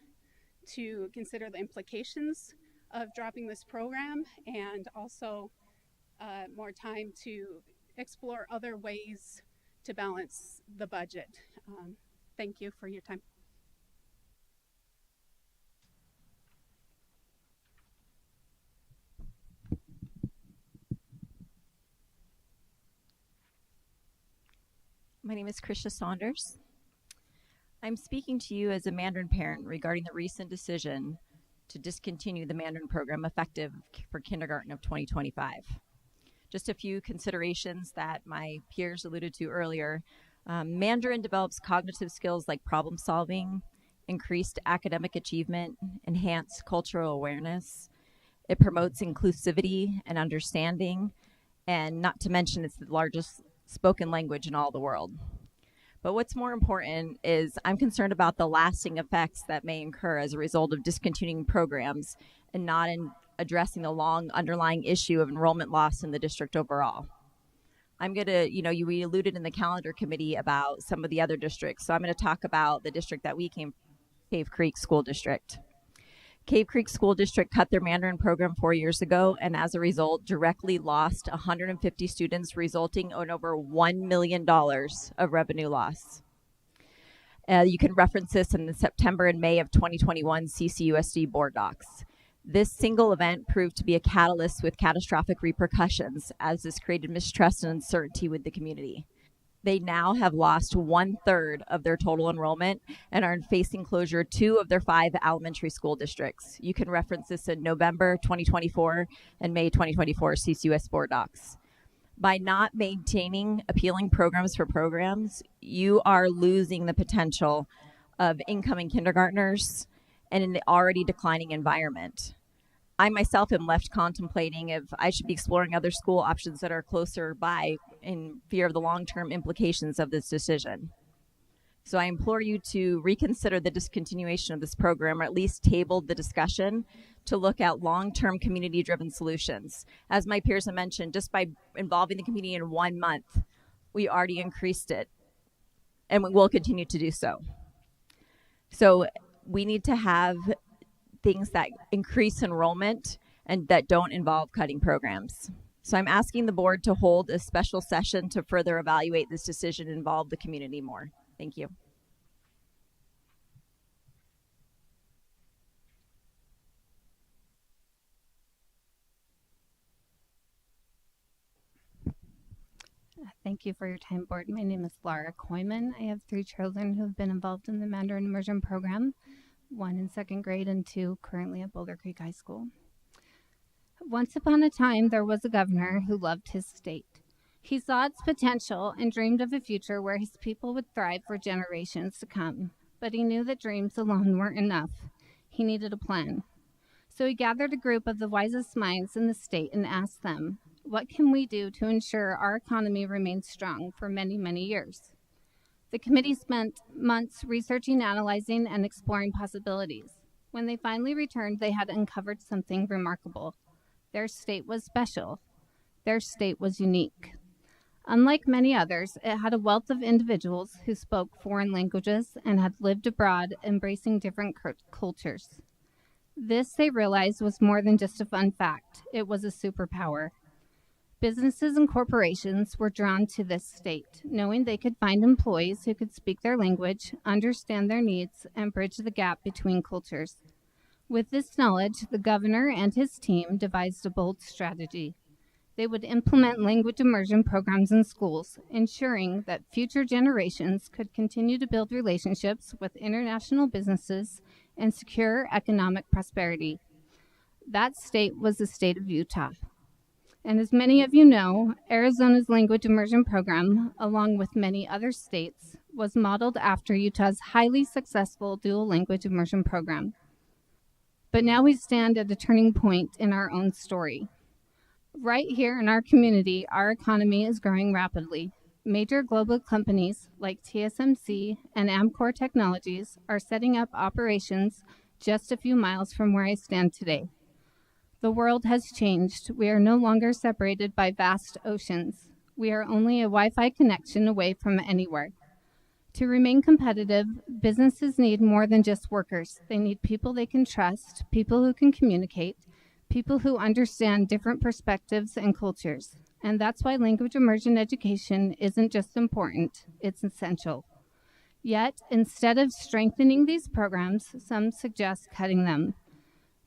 to consider the implications of dropping this program, and also more time to explore other ways to balance the budget. Thank you for your time. My name is Krisha Saunders. I'm speaking to you as a Mandarin parent regarding the recent decision to discontinue the Mandarin program effective for kindergarten of 2025. Just a few considerations that my peers alluded to earlier. Mandarin develops cognitive skills like problem solving, increased academic achievement, enhanced cultural awareness. It promotes inclusivity and understanding, and not to mention it's the largest spoken language in all the world. But what's more important is I'm concerned about the lasting effects that may incur as a result of discontinuing programs and not in addressing the long underlying issue of enrollment loss in the district overall. I'm going to, we alluded in the calendar committee about some of the other districts, so I'm going to talk about the district that we came, Cave Creek School District. Cave Creek School District cut their Mandarin program 4 years ago, and as a result, directly lost 150 students, resulting in over $1 million of revenue loss. You can reference this in the September and May of 2021 DVUSD board docs. This single event proved to be a catalyst with catastrophic repercussions, as this created mistrust and uncertainty with the community. They now have lost 1/3 of their total enrollment and are facing closure 2 of their 5 elementary school districts. You can reference this in November 2024 and May 2024 CCUS board docs. By not maintaining appealing programs for programs, you are losing the potential of incoming kindergartners and in the already declining environment. I myself am left contemplating if I should be exploring other school options that are closer by in fear of the long-term implications of this decision. So I implore you to reconsider the discontinuation of this program, or at least table the discussion to look at long-term community-driven solutions. As my peers have mentioned, just by involving the community in 1 month, we already increased it, and we will continue to do so. So we need to have things that increase enrollment and that don't involve cutting programs. So I'm asking the board to hold a special session to further evaluate this decision and involve the community more. Thank you. Thank you for your time, board. My name is Laura Koyman. I have 3 children who have been involved in the Mandarin Immersion Program, 1 in 2nd grade and 2 currently at Boulder Creek High School. Once upon a time, there was a governor who loved his state. He saw its potential and dreamed of a future where his people would thrive for generations to come. But he knew that dreams alone weren't enough. He needed a plan. So he gathered a group of the wisest minds in the state and asked them, what can we do to ensure our economy remains strong for many, many years? The committee spent months researching, analyzing, and exploring possibilities. When they finally returned, they had uncovered something remarkable. Their state was special. Their state was unique. Unlike many others, it had a wealth of individuals who spoke foreign languages and had lived abroad, embracing different cultures. This, they realized, was more than just a fun fact. It was a superpower. Businesses and corporations were drawn to this state, knowing they could find employees who could speak their language, understand their needs, and bridge the gap between cultures. With this knowledge, the governor and his team devised a bold strategy. They would implement language immersion programs in schools, ensuring that future generations could continue to build relationships with international businesses and secure economic prosperity. That state was the state of Utah. And as many of you know, Arizona's language immersion program, along with many other states, was modeled after Utah's highly successful dual language immersion program. But now we stand at a turning point in our own story. Right here in our community, our economy is growing rapidly. Major global companies like TSMC and Amcor Technologies are setting up operations just a few miles from where I stand today. The world has changed. We are no longer separated by vast oceans. We are only a Wi-Fi connection away from anywhere. To remain competitive, businesses need more than just workers. They need people they can trust, people who can communicate, people who understand different perspectives and cultures. And that's why language immersion education isn't just important, it's essential. Yet, instead of strengthening these programs, some suggest cutting them.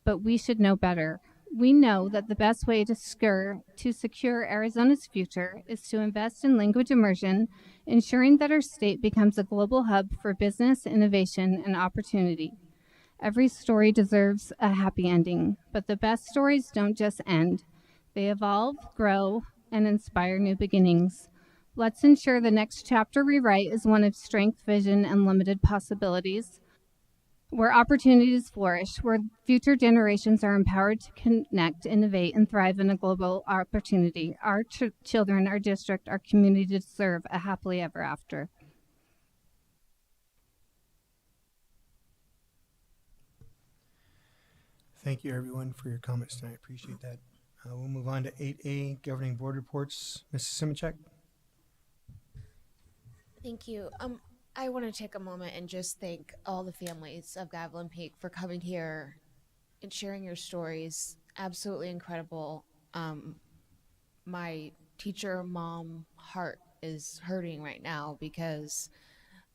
But we should know better. We know that the best way to secure Arizona's future is to invest in language immersion, ensuring that our state becomes a global hub for business, innovation, and opportunity. Every story deserves a happy ending, but the best stories don't just end. They evolve, grow, and inspire new beginnings. Let's ensure the next chapter we write is one of strength, vision, and limited possibilities, where opportunities flourish, where future generations are empowered to connect, innovate, and thrive in a global opportunity. Our children, our district, our community deserve a happily ever after. Thank you, everyone, for your comments tonight. I appreciate that. We'll move on to 8A, Governing Board Reports. Mrs. Simichak. Thank you. I want to take a moment and just thank all the families of Gavilan Peak for coming here and sharing your stories. Absolutely incredible. My teacher mom heart is hurting right now because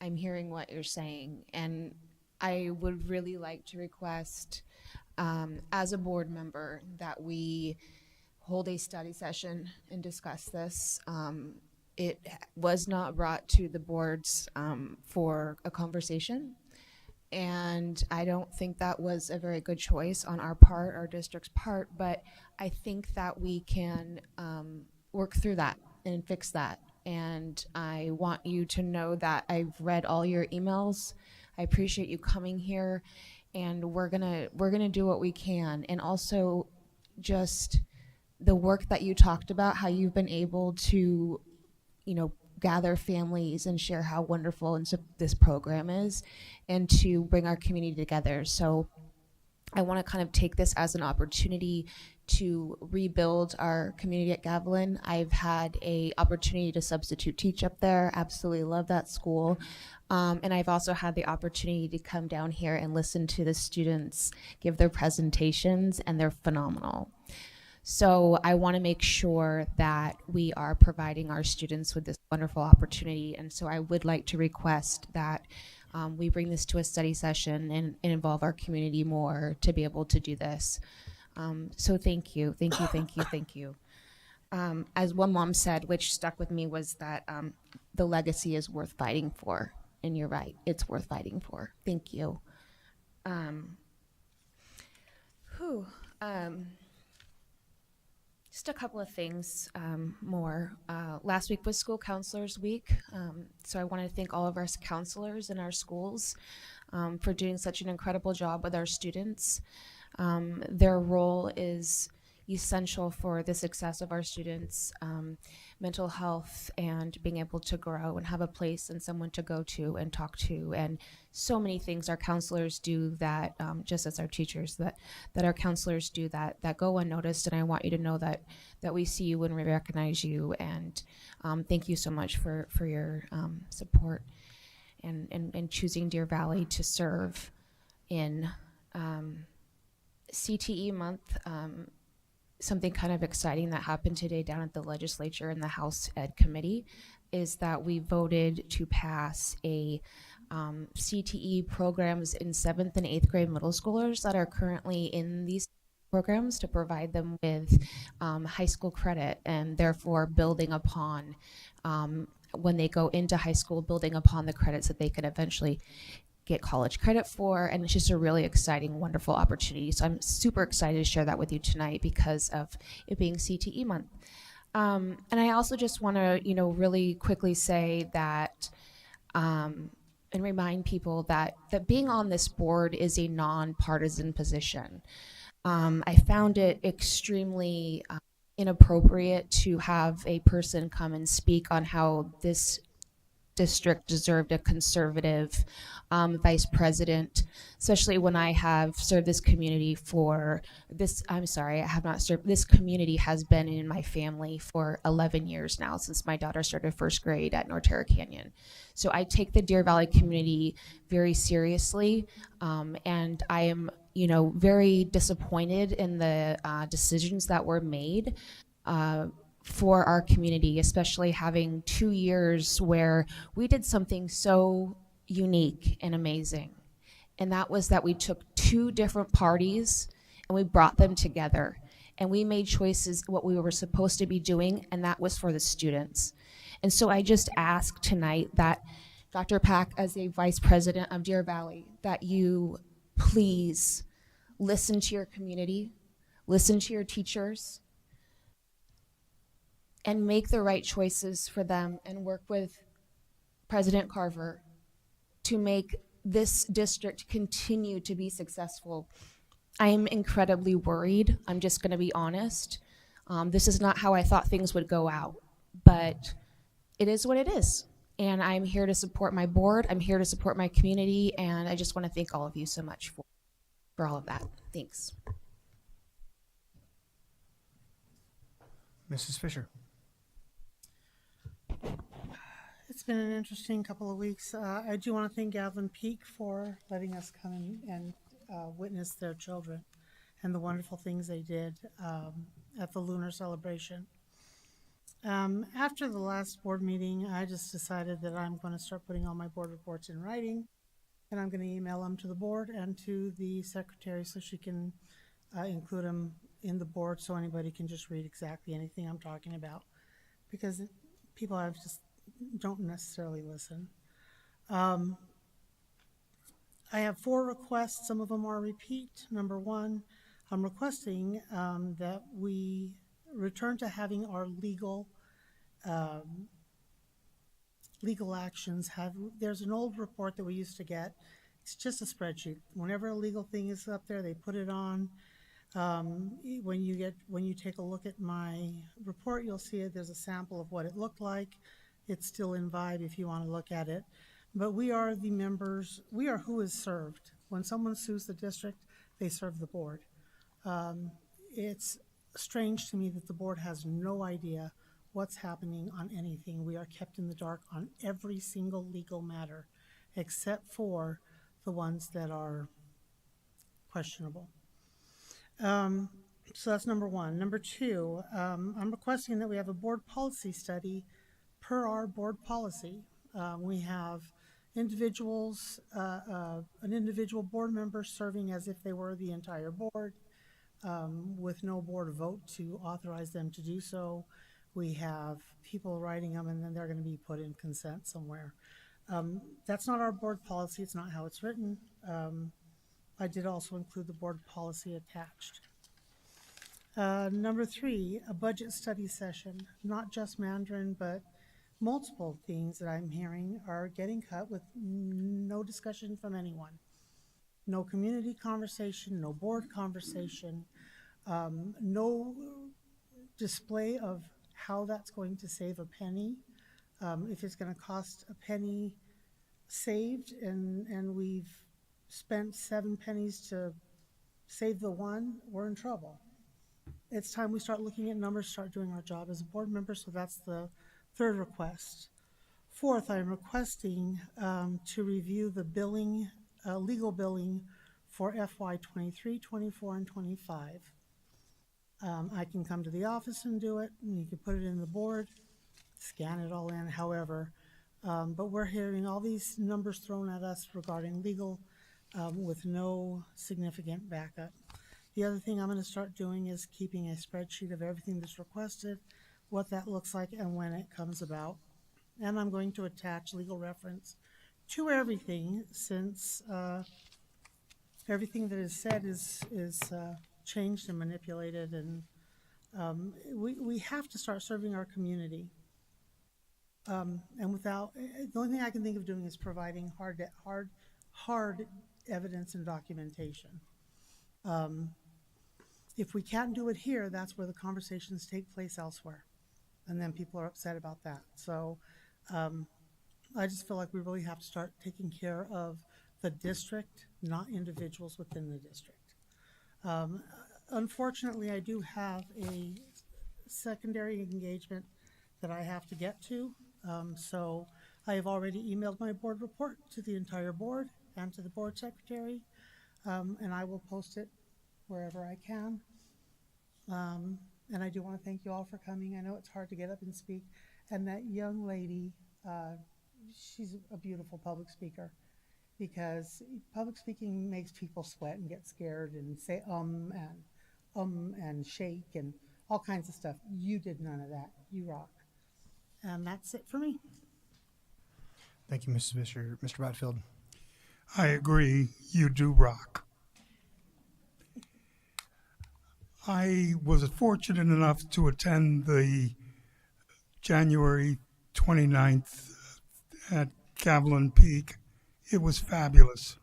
I'm hearing what you're saying. And I would really like to request, as a board member, that we hold a study session and discuss this. It was not brought to the boards for a conversation, and I don't think that was a very good choice on our part, our district's part, but I think that we can work through that and fix that. And I want you to know that I've read all your emails. I appreciate you coming here, and we're gonna do what we can. And also just the work that you talked about, how you've been able to gather families and share how wonderful and this program is, and to bring our community together. So I want to kind of take this as an opportunity to rebuild our community at Gavilan. I've had a opportunity to substitute teach up there. Absolutely love that school. And I've also had the opportunity to come down here and listen to the students give their presentations, and they're phenomenal. So I want to make sure that we are providing our students with this wonderful opportunity. And so I would like to request that we bring this to a study session and involve our community more to be able to do this. So thank you, thank you, thank you, thank you. As one mom said, which stuck with me, was that the legacy is worth fighting for. And you're right, it's worth fighting for. Thank you. Just a couple of things more. Last week was School Counselors Week, so I want to thank all of our counselors in our schools for doing such an incredible job with our students. Their role is essential for the success of our students' mental health and being able to grow and have a place and someone to go to and talk to, and so many things our counselors do that, just as our teachers, that our counselors do that go unnoticed. And I want you to know that we see you and we recognize you, and thank you so much for your support and choosing Deer Valley to serve in CTE month. Something kind of exciting that happened today down at the legislature in the House Ed Committee is that we voted to pass a CTE programs in 7th and 8th grade middle schoolers that are currently in these programs, to provide them with high school credit, and therefore building upon, when they go into high school, building upon the credits that they can eventually get college credit for. And it's just a really exciting, wonderful opportunity. So I'm super excited to share that with you tonight because of it being CTE month. And I also just want to, really quickly say that, and remind people that being on this board is a nonpartisan position. I found it extremely inappropriate to have a person come and speak on how this district deserved a conservative vice president, especially when I have served this community for this. I'm sorry, I have not served. This community has been in my family for 11 years now, since my daughter started first grade at Norterra Canyon. So I take the Deer Valley community very seriously, and I am, very disappointed in the decisions that were made for our community, especially having 2 years where we did something so unique and amazing. And that was that we took 2 different parties and we brought them together, and we made choices what we were supposed to be doing, and that was for the students. And so I just ask tonight that Dr. Pack, as a vice president of Deer Valley, that you please listen to your community, listen to your teachers, and make the right choices for them, and work with President Carver to make this district continue to be successful. I am incredibly worried. I'm just going to be honest. This is not how I thought things would go out, but it is what it is. And I'm here to support my board. I'm here to support my community. And I just want to thank all of you so much for all of that. Thanks. Mrs. Fisher. It's been an interesting couple of weeks. I do want to thank Gavilan Peak for letting us come in and witness their children and the wonderful things they did at the lunar celebration. After the last board meeting, I just decided that I'm going to start putting all my board reports in writing, and I'm going to email them to the board and to the secretary so she can include them in the board, so anybody can just read exactly anything I'm talking about, because people just don't necessarily listen. I have 4 requests. Some of them are repeat. Number 1, I'm requesting that we return to having our legal actions. There's an old report that we used to get. It's just a spreadsheet. Whenever a legal thing is up there, they put it on. When you take a look at my report, you'll see it. There's a sample of what it looked like. It's still in Vibe if you want to look at it. But we are the members, we are who is served. When someone sues the district, they serve the board. It's strange to me that the board has no idea what's happening on anything. We are kept in the dark on every single legal matter, except for the ones that are questionable. So that's number one. Number two, I'm requesting that we have a board policy study per our board policy. We have individuals, an individual board member serving as if they were the entire board, with no board vote to authorize them to do so. We have people writing them, and then they're going to be put in consent somewhere. That's not our board policy. It's not how it's written. I did also include the board policy attached. Number three, a budget study session. Not just Mandarin, but multiple things that I'm hearing are getting cut with no discussion from anyone. No community conversation, no board conversation, no display of how that's going to save a penny. If it's going to cost a penny saved and we've spent 7 pennies to save the one, we're in trouble. It's time we start looking at numbers, start doing our job as a board member, so that's the third request. Fourth, I'm requesting to review the billing, legal billing for FY 23, 24, and 25. I can come to the office and do it, and you can put it in the board, scan it all in, however. But we're hearing all these numbers thrown at us regarding legal with no significant backup. The other thing I'm going to start doing is keeping a spreadsheet of everything that's requested, what that looks like, and when it comes about. And I'm going to attach legal reference to everything, since everything that is said is changed and manipulated, and we have to start serving our community. And without, the only thing I can think of doing is providing hard evidence and documentation. If we can't do it here, that's where the conversations take place elsewhere. And then people are upset about that. So I just feel like we really have to start taking care of the district, not individuals within the district. Unfortunately, I do have a secondary engagement that I have to get to. So I have already emailed my board report to the entire board and to the board secretary, and I will post it wherever I can. And I do want to thank you all for coming. I know it's hard to get up and speak. And that young lady, she's a beautiful public speaker, because public speaking makes people sweat and get scared and say and shake and all kinds of stuff. You did none of that. You rock. And that's it for me. Thank you, Mrs. Fisher. Mr. Botfield. I agree. You do rock. I was fortunate enough to attend the January 29th at Gavilan Peak. It was fabulous.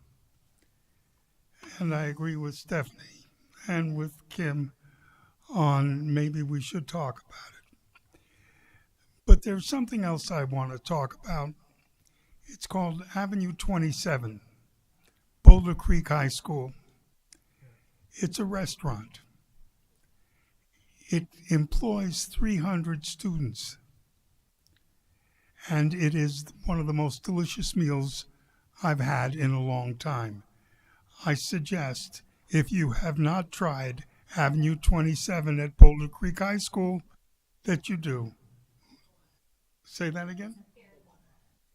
And I agree with Stephanie and with Kim on maybe we should talk about it. But there's something else I want to talk about. It's called Avenue 27, Boulder Creek High School. It's a restaurant. It employs 300 students, and it is one of the most delicious meals I've had in a long time. I suggest, if you have not tried Avenue 27 at Boulder Creek High School, that you do. Say that again?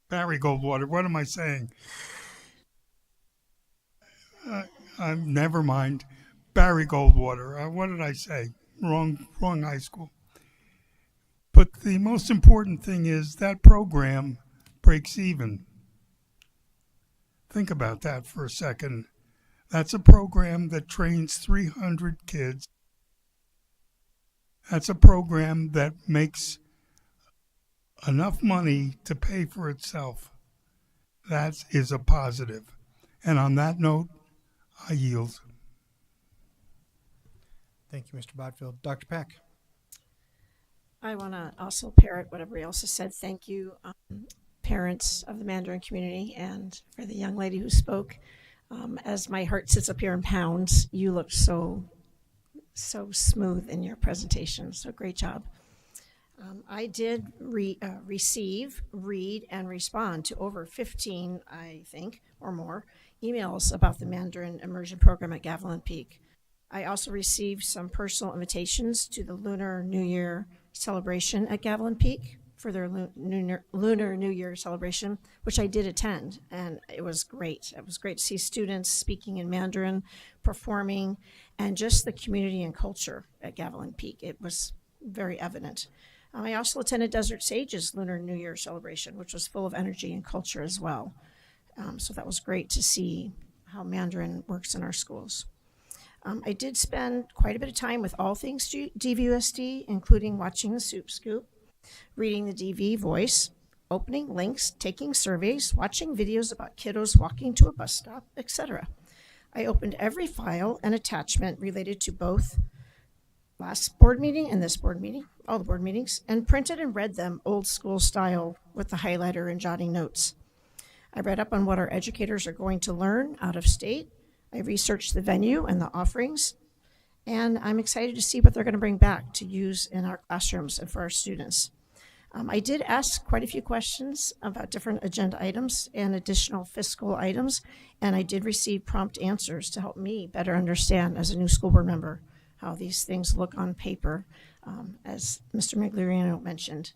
Barry Goldwater. What am I saying? Never mind. Barry Goldwater. What did I say? Wrong high school. But the most important thing is that program breaks even. Think about that for a second. That's a program that trains 300 kids. That's a program that makes enough money to pay for itself. That is a positive. And on that note, I yield. Thank you, Mr. Botfield. Dr. Pack. I want to also parrot what everybody else has said. Thank you, parents of the Mandarin community, and for the young lady who spoke. As my heart sits up here in pounds, you look so smooth in your presentation. So great job. I did receive, read, and respond to over 15, I think, or more, emails about the Mandarin Immersion Program at Gavilan Peak. I also received some personal invitations to the Lunar New Year celebration at Gavilan Peak for their Lunar New Year celebration, which I did attend, and it was great. It was great to see students speaking in Mandarin, performing, and just the community and culture at Gavilan Peak. It was very evident. I also attended Desert Sage's Lunar New Year celebration, which was full of energy and culture as well. So that was great to see how Mandarin works in our schools. I did spend quite a bit of time with all things DVUSD, including watching the Soup Scoop, reading the DV Voice, opening links, taking surveys, watching videos about kiddos walking to a bus stop, etc. I opened every file and attachment related to both last board meeting and this board meeting, all the board meetings, and printed and read them old school style with the highlighter and jotting notes. I read up on what our educators are going to learn out of state. I researched the venue and the offerings, and I'm excited to see what they're going to bring back to use in our classrooms and for our students. I did ask quite a few questions about different agenda items and additional fiscal items, and I did receive prompt answers to help me better understand as a new school board member how these things look on paper, as Mr. Migliorino mentioned,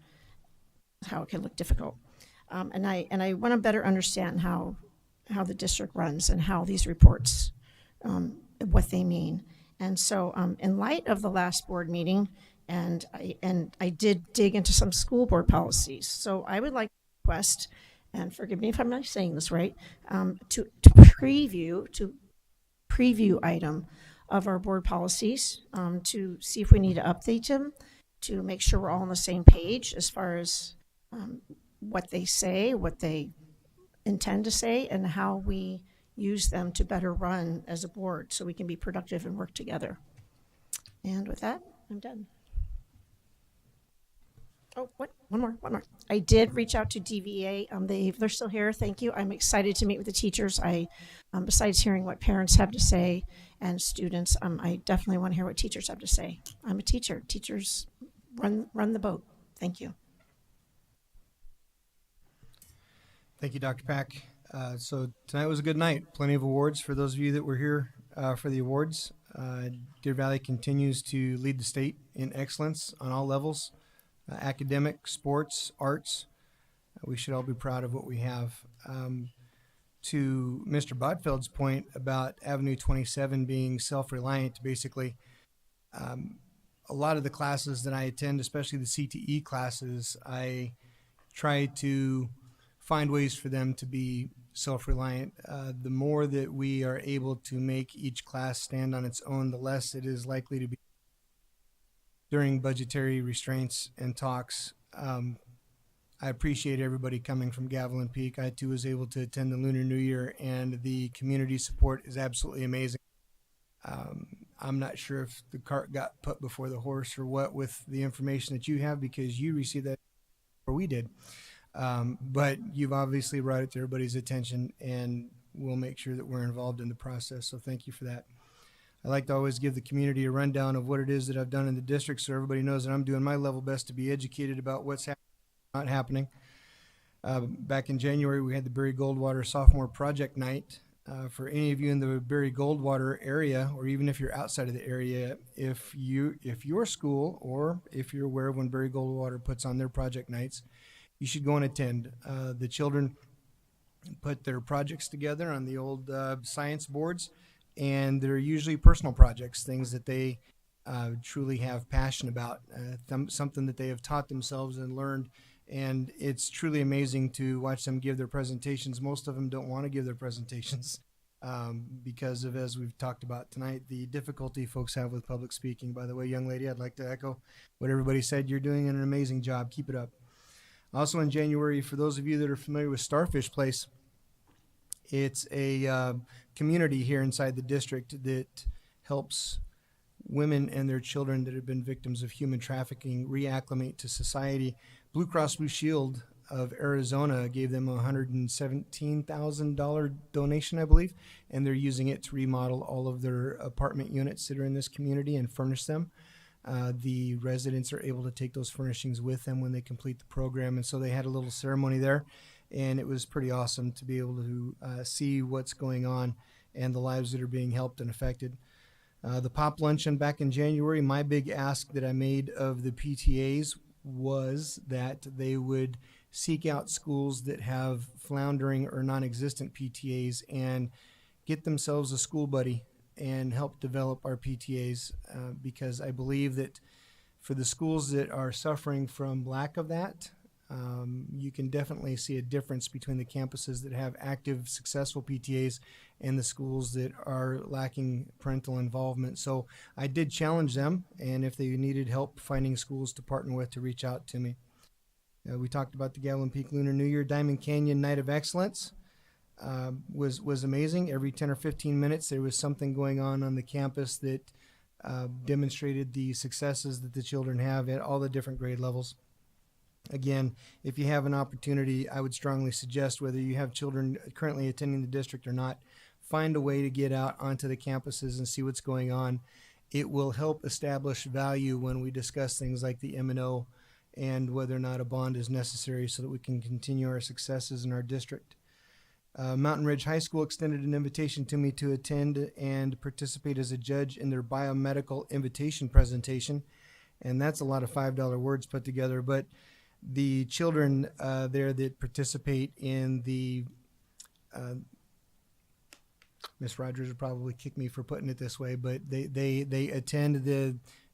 how it can look difficult. And I want to better understand how the district runs and how these reports, what they mean. And so in light of the last board meeting, and I did dig into some school board policies. So I would like to request, and forgive me if I'm not saying this right, to preview item of our board policies, to see if we need to update them, to make sure we're all on the same page as far as what they say, what they intend to say, and how we use them to better run as a board so we can be productive and work together. And with that, I'm done. Oh, one more. I did reach out to DVA. They're still here. Thank you. I'm excited to meet with the teachers. Besides hearing what parents have to say and students, I definitely want to hear what teachers have to say. I'm a teacher. Teachers run the boat. Thank you. Thank you, Dr. Pack. So tonight was a good night. Plenty of awards for those of you that were here for the awards. Deer Valley continues to lead the state in excellence on all levels. Academic, sports, arts. We should all be proud of what we have. To Mr. Bodfeld's point about Avenue 27 being self-reliant, basically, a lot of the classes that I attend, especially the CTE classes, I try to find ways for them to be self-reliant. The more that we are able to make each class stand on its own, the less it is likely to be during budgetary restraints and talks. I appreciate everybody coming from Gavilan Peak. I too was able to attend the Lunar New Year, and the community support is absolutely amazing. I'm not sure if the cart got put before the horse or what with the information that you have, because you received that before we did. But you've obviously brought it to everybody's attention, and we'll make sure that we're involved in the process. So thank you for that. I like to always give the community a rundown of what it is that I've done in the district, so everybody knows that I'm doing my level best to be educated about what's not happening. Back in January, we had the Barry Goldwater Sophomore Project Night. For any of you in the Barry Goldwater area, or even if you're outside of the area, if your school, or if you're aware of when Barry Goldwater puts on their project nights, you should go and attend. The children put their projects together on the old science boards, and they're usually personal projects, things that they truly have passion about, something that they have taught themselves and learned. And it's truly amazing to watch them give their presentations. Most of them don't want to give their presentations because of, as we've talked about tonight, the difficulty folks have with public speaking. By the way, young lady, I'd like to echo what everybody said. You're doing an amazing job. Keep it up. Also in January, for those of you that are familiar with Starfish Place, it's a community here inside the district that helps women and their children that have been victims of human trafficking reacclimate to society. Blue Cross Blue Shield of Arizona gave them a $117,000 donation, I believe, and they're using it to remodel all of their apartment units that are in this community and furnish them. The residents are able to take those furnishings with them when they complete the program, and so they had a little ceremony there, and it was pretty awesome to be able to see what's going on and the lives that are being helped and affected. The Pop Luncheon back in January, my big ask that I made of the PTAs was that they would seek out schools that have floundering or non-existent PTAs and get themselves a school buddy and help develop our PTAs, because I believe that for the schools that are suffering from lack of that, you can definitely see a difference between the campuses that have active, successful PTAs and the schools that are lacking parental involvement. So I did challenge them, and if they needed help finding schools to partner with, to reach out to me. We talked about the Gavilan Peak Lunar New Year Diamond Canyon Night of Excellence. Was amazing. Every 10 or 15 minutes there was something going on the campus that demonstrated the successes that the children have at all the different grade levels. Again, if you have an opportunity, I would strongly suggest, whether you have children currently attending the district or not, find a way to get out onto the campuses and see what's going on. It will help establish value when we discuss things like the M&O and whether or not a bond is necessary so that we can continue our successes in our district. Mountain Ridge High School extended an invitation to me to attend and participate as a judge in their biomedical invitation presentation. And that's a lot of $5 words put together, but the children there that participate in the Miss Rogers would probably kick me for putting it this way, but they attend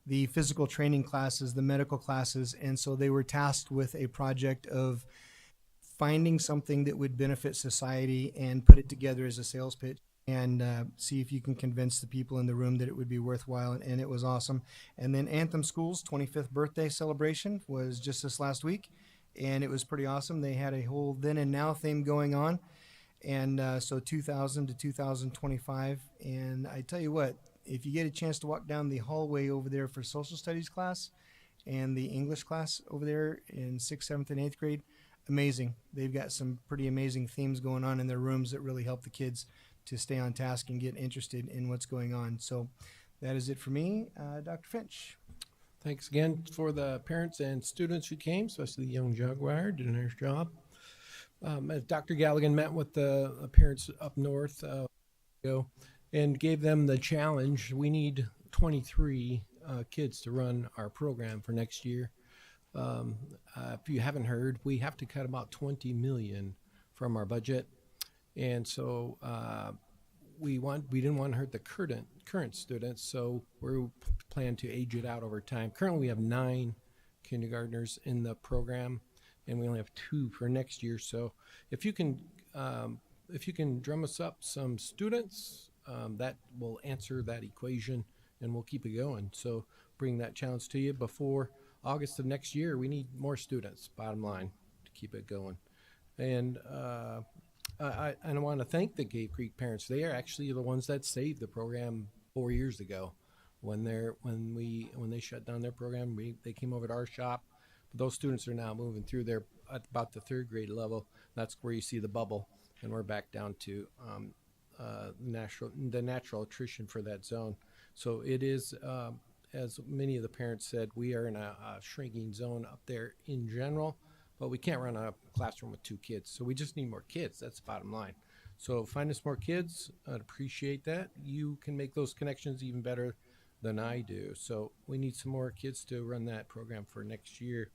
the physical training classes, the medical classes, and so they were tasked with a project of finding something that would benefit society and put it together as a sales pitch and see if you can convince the people in the room that it would be worthwhile, and it was awesome. And then Anthem School's 25th birthday celebration was just this last week, and it was pretty awesome. They had a whole then and now theme going on, and so 2000 to 2025, and I tell you what, if you get a chance to walk down the hallway over there for social studies class and the English class over there in 6th, 7th, and 8th grade, amazing. They've got some pretty amazing themes going on in their rooms that really help the kids to stay on task and get interested in what's going on. So that is it for me. Dr. Finch. Thanks again for the parents and students who came, especially the young Jaguar, did a nice job. As Dr. Galligan met with the parents up north and gave them the challenge, we need 23 kids to run our program for next year. If you haven't heard, we have to cut about $20 million from our budget, and so we didn't want to hurt the current students, so we plan to age it out over time. Currently, we have 9 kindergartners in the program, and we only have 2 for next year. So if you can drum us up some students, that will answer that equation, and we'll keep it going. So bring that challenge to you before August of next year. We need more students, bottom line, to keep it going. And I want to thank the Cave Creek parents. They are actually the ones that saved the program 4 years ago. When they shut down their program, they came over to our shop. But those students are now moving through. They're at about the 3rd grade level. That's where you see the bubble, and we're back down to the natural attrition for that zone. So it is, as many of the parents said, we are in a shrinking zone up there in general, but we can't run a classroom with 2 kids. So we just need more kids. That's the bottom line. So find us more kids. I'd appreciate that. You can make those connections even better than I do. So we need some more kids to run that program for next year,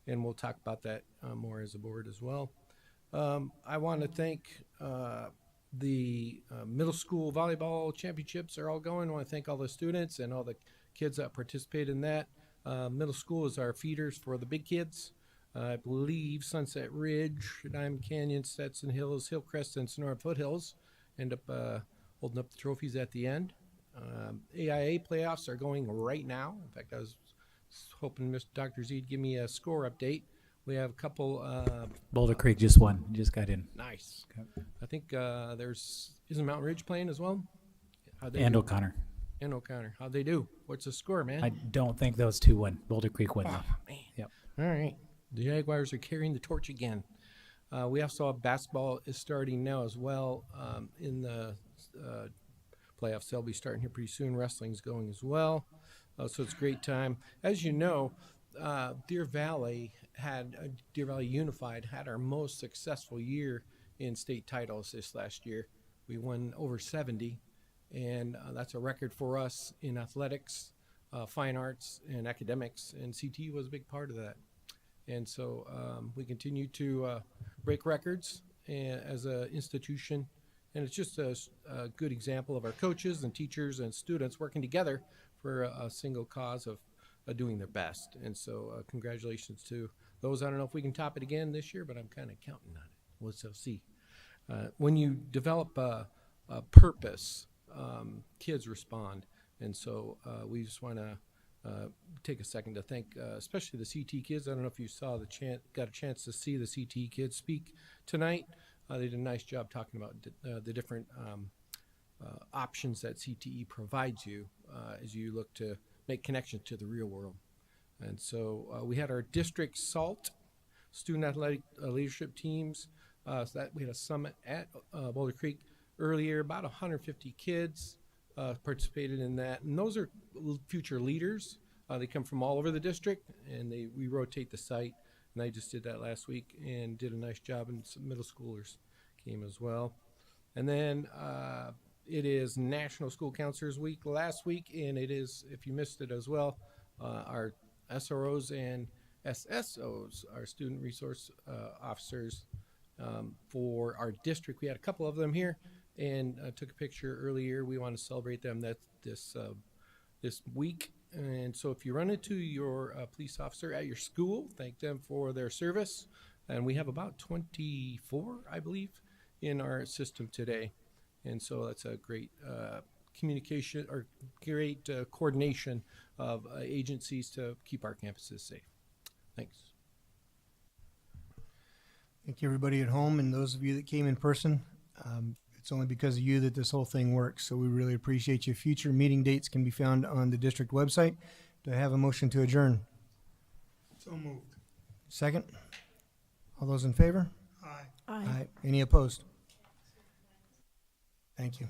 and we'll talk about that more as a board as well. I want to thank the middle school volleyball championships are all going. I want to thank all the students and all the kids that participate in that. Middle school is our feeders for the big kids. I believe Sunset Ridge, Diamond Canyon, Stetson Hills, Hillcrest, and Sonora Foothills end up holding up the trophies at the end. AIA playoffs are going right now. In fact, I was hoping Mr. Dr. Z'd give me a score update. We have a couple. Boulder Creek just won. Just got in. Nice. Okay. I think isn't Mountain Ridge playing as well? And O'Connor. and O'Connor. How'd they do? What's the score, man? I don't think those two won. Boulder Creek won, though. Man. Yep. All right. The Jaguars are carrying the torch again. We also have basketball is starting now as well in the playoffs. They'll be starting here pretty soon. Wrestling's going as well. So it's a great time. As you know, Deer Valley Unified had our most successful year in state titles this last year. We won over 70, and that's a record for us in athletics, fine arts, and academics, and CT was a big part of that. And so we continue to break records as an institution, and it's just a good example of our coaches and teachers and students working together for a single cause of doing their best. And so congratulations to those. I don't know if we can top it again this year, but I'm kind of counting on it. We'll see. When you develop a purpose, kids respond. And so we just want to take a second to thank especially the CT kids. I don't know if you got a chance to see the CT kids speak tonight. They did a nice job talking about the different options that CTE provides you as you look to make connections to the real world. And so we had our district SALT, student athletic leadership teams. So that we had a summit at Boulder Creek earlier. About 150 kids participated in that, and those are future leaders. They come from all over the district, and we rotate the site. And I just did that last week and did a nice job, and some middle schoolers came as well. And then it is National School Counselors Week last week, and it is, if you missed it as well, our SROs and SSOs, our student resource officers for our district. We had a couple of them here, and took a picture earlier. We want to celebrate them this week. And so if you run into your police officer at your school, thank them for their service. And we have about 24, I believe, in our system today. And so that's a great communication or great coordination of agencies to keep our campuses safe. Thanks. Thank you, everybody at home, and those of you that came in person. It's only because of you that this whole thing works, so we really appreciate you. Future meeting dates can be found on the district website. Do I have a motion to adjourn? So moved. Second? All those in favor? Aye. Aye. Any opposed? Thank you.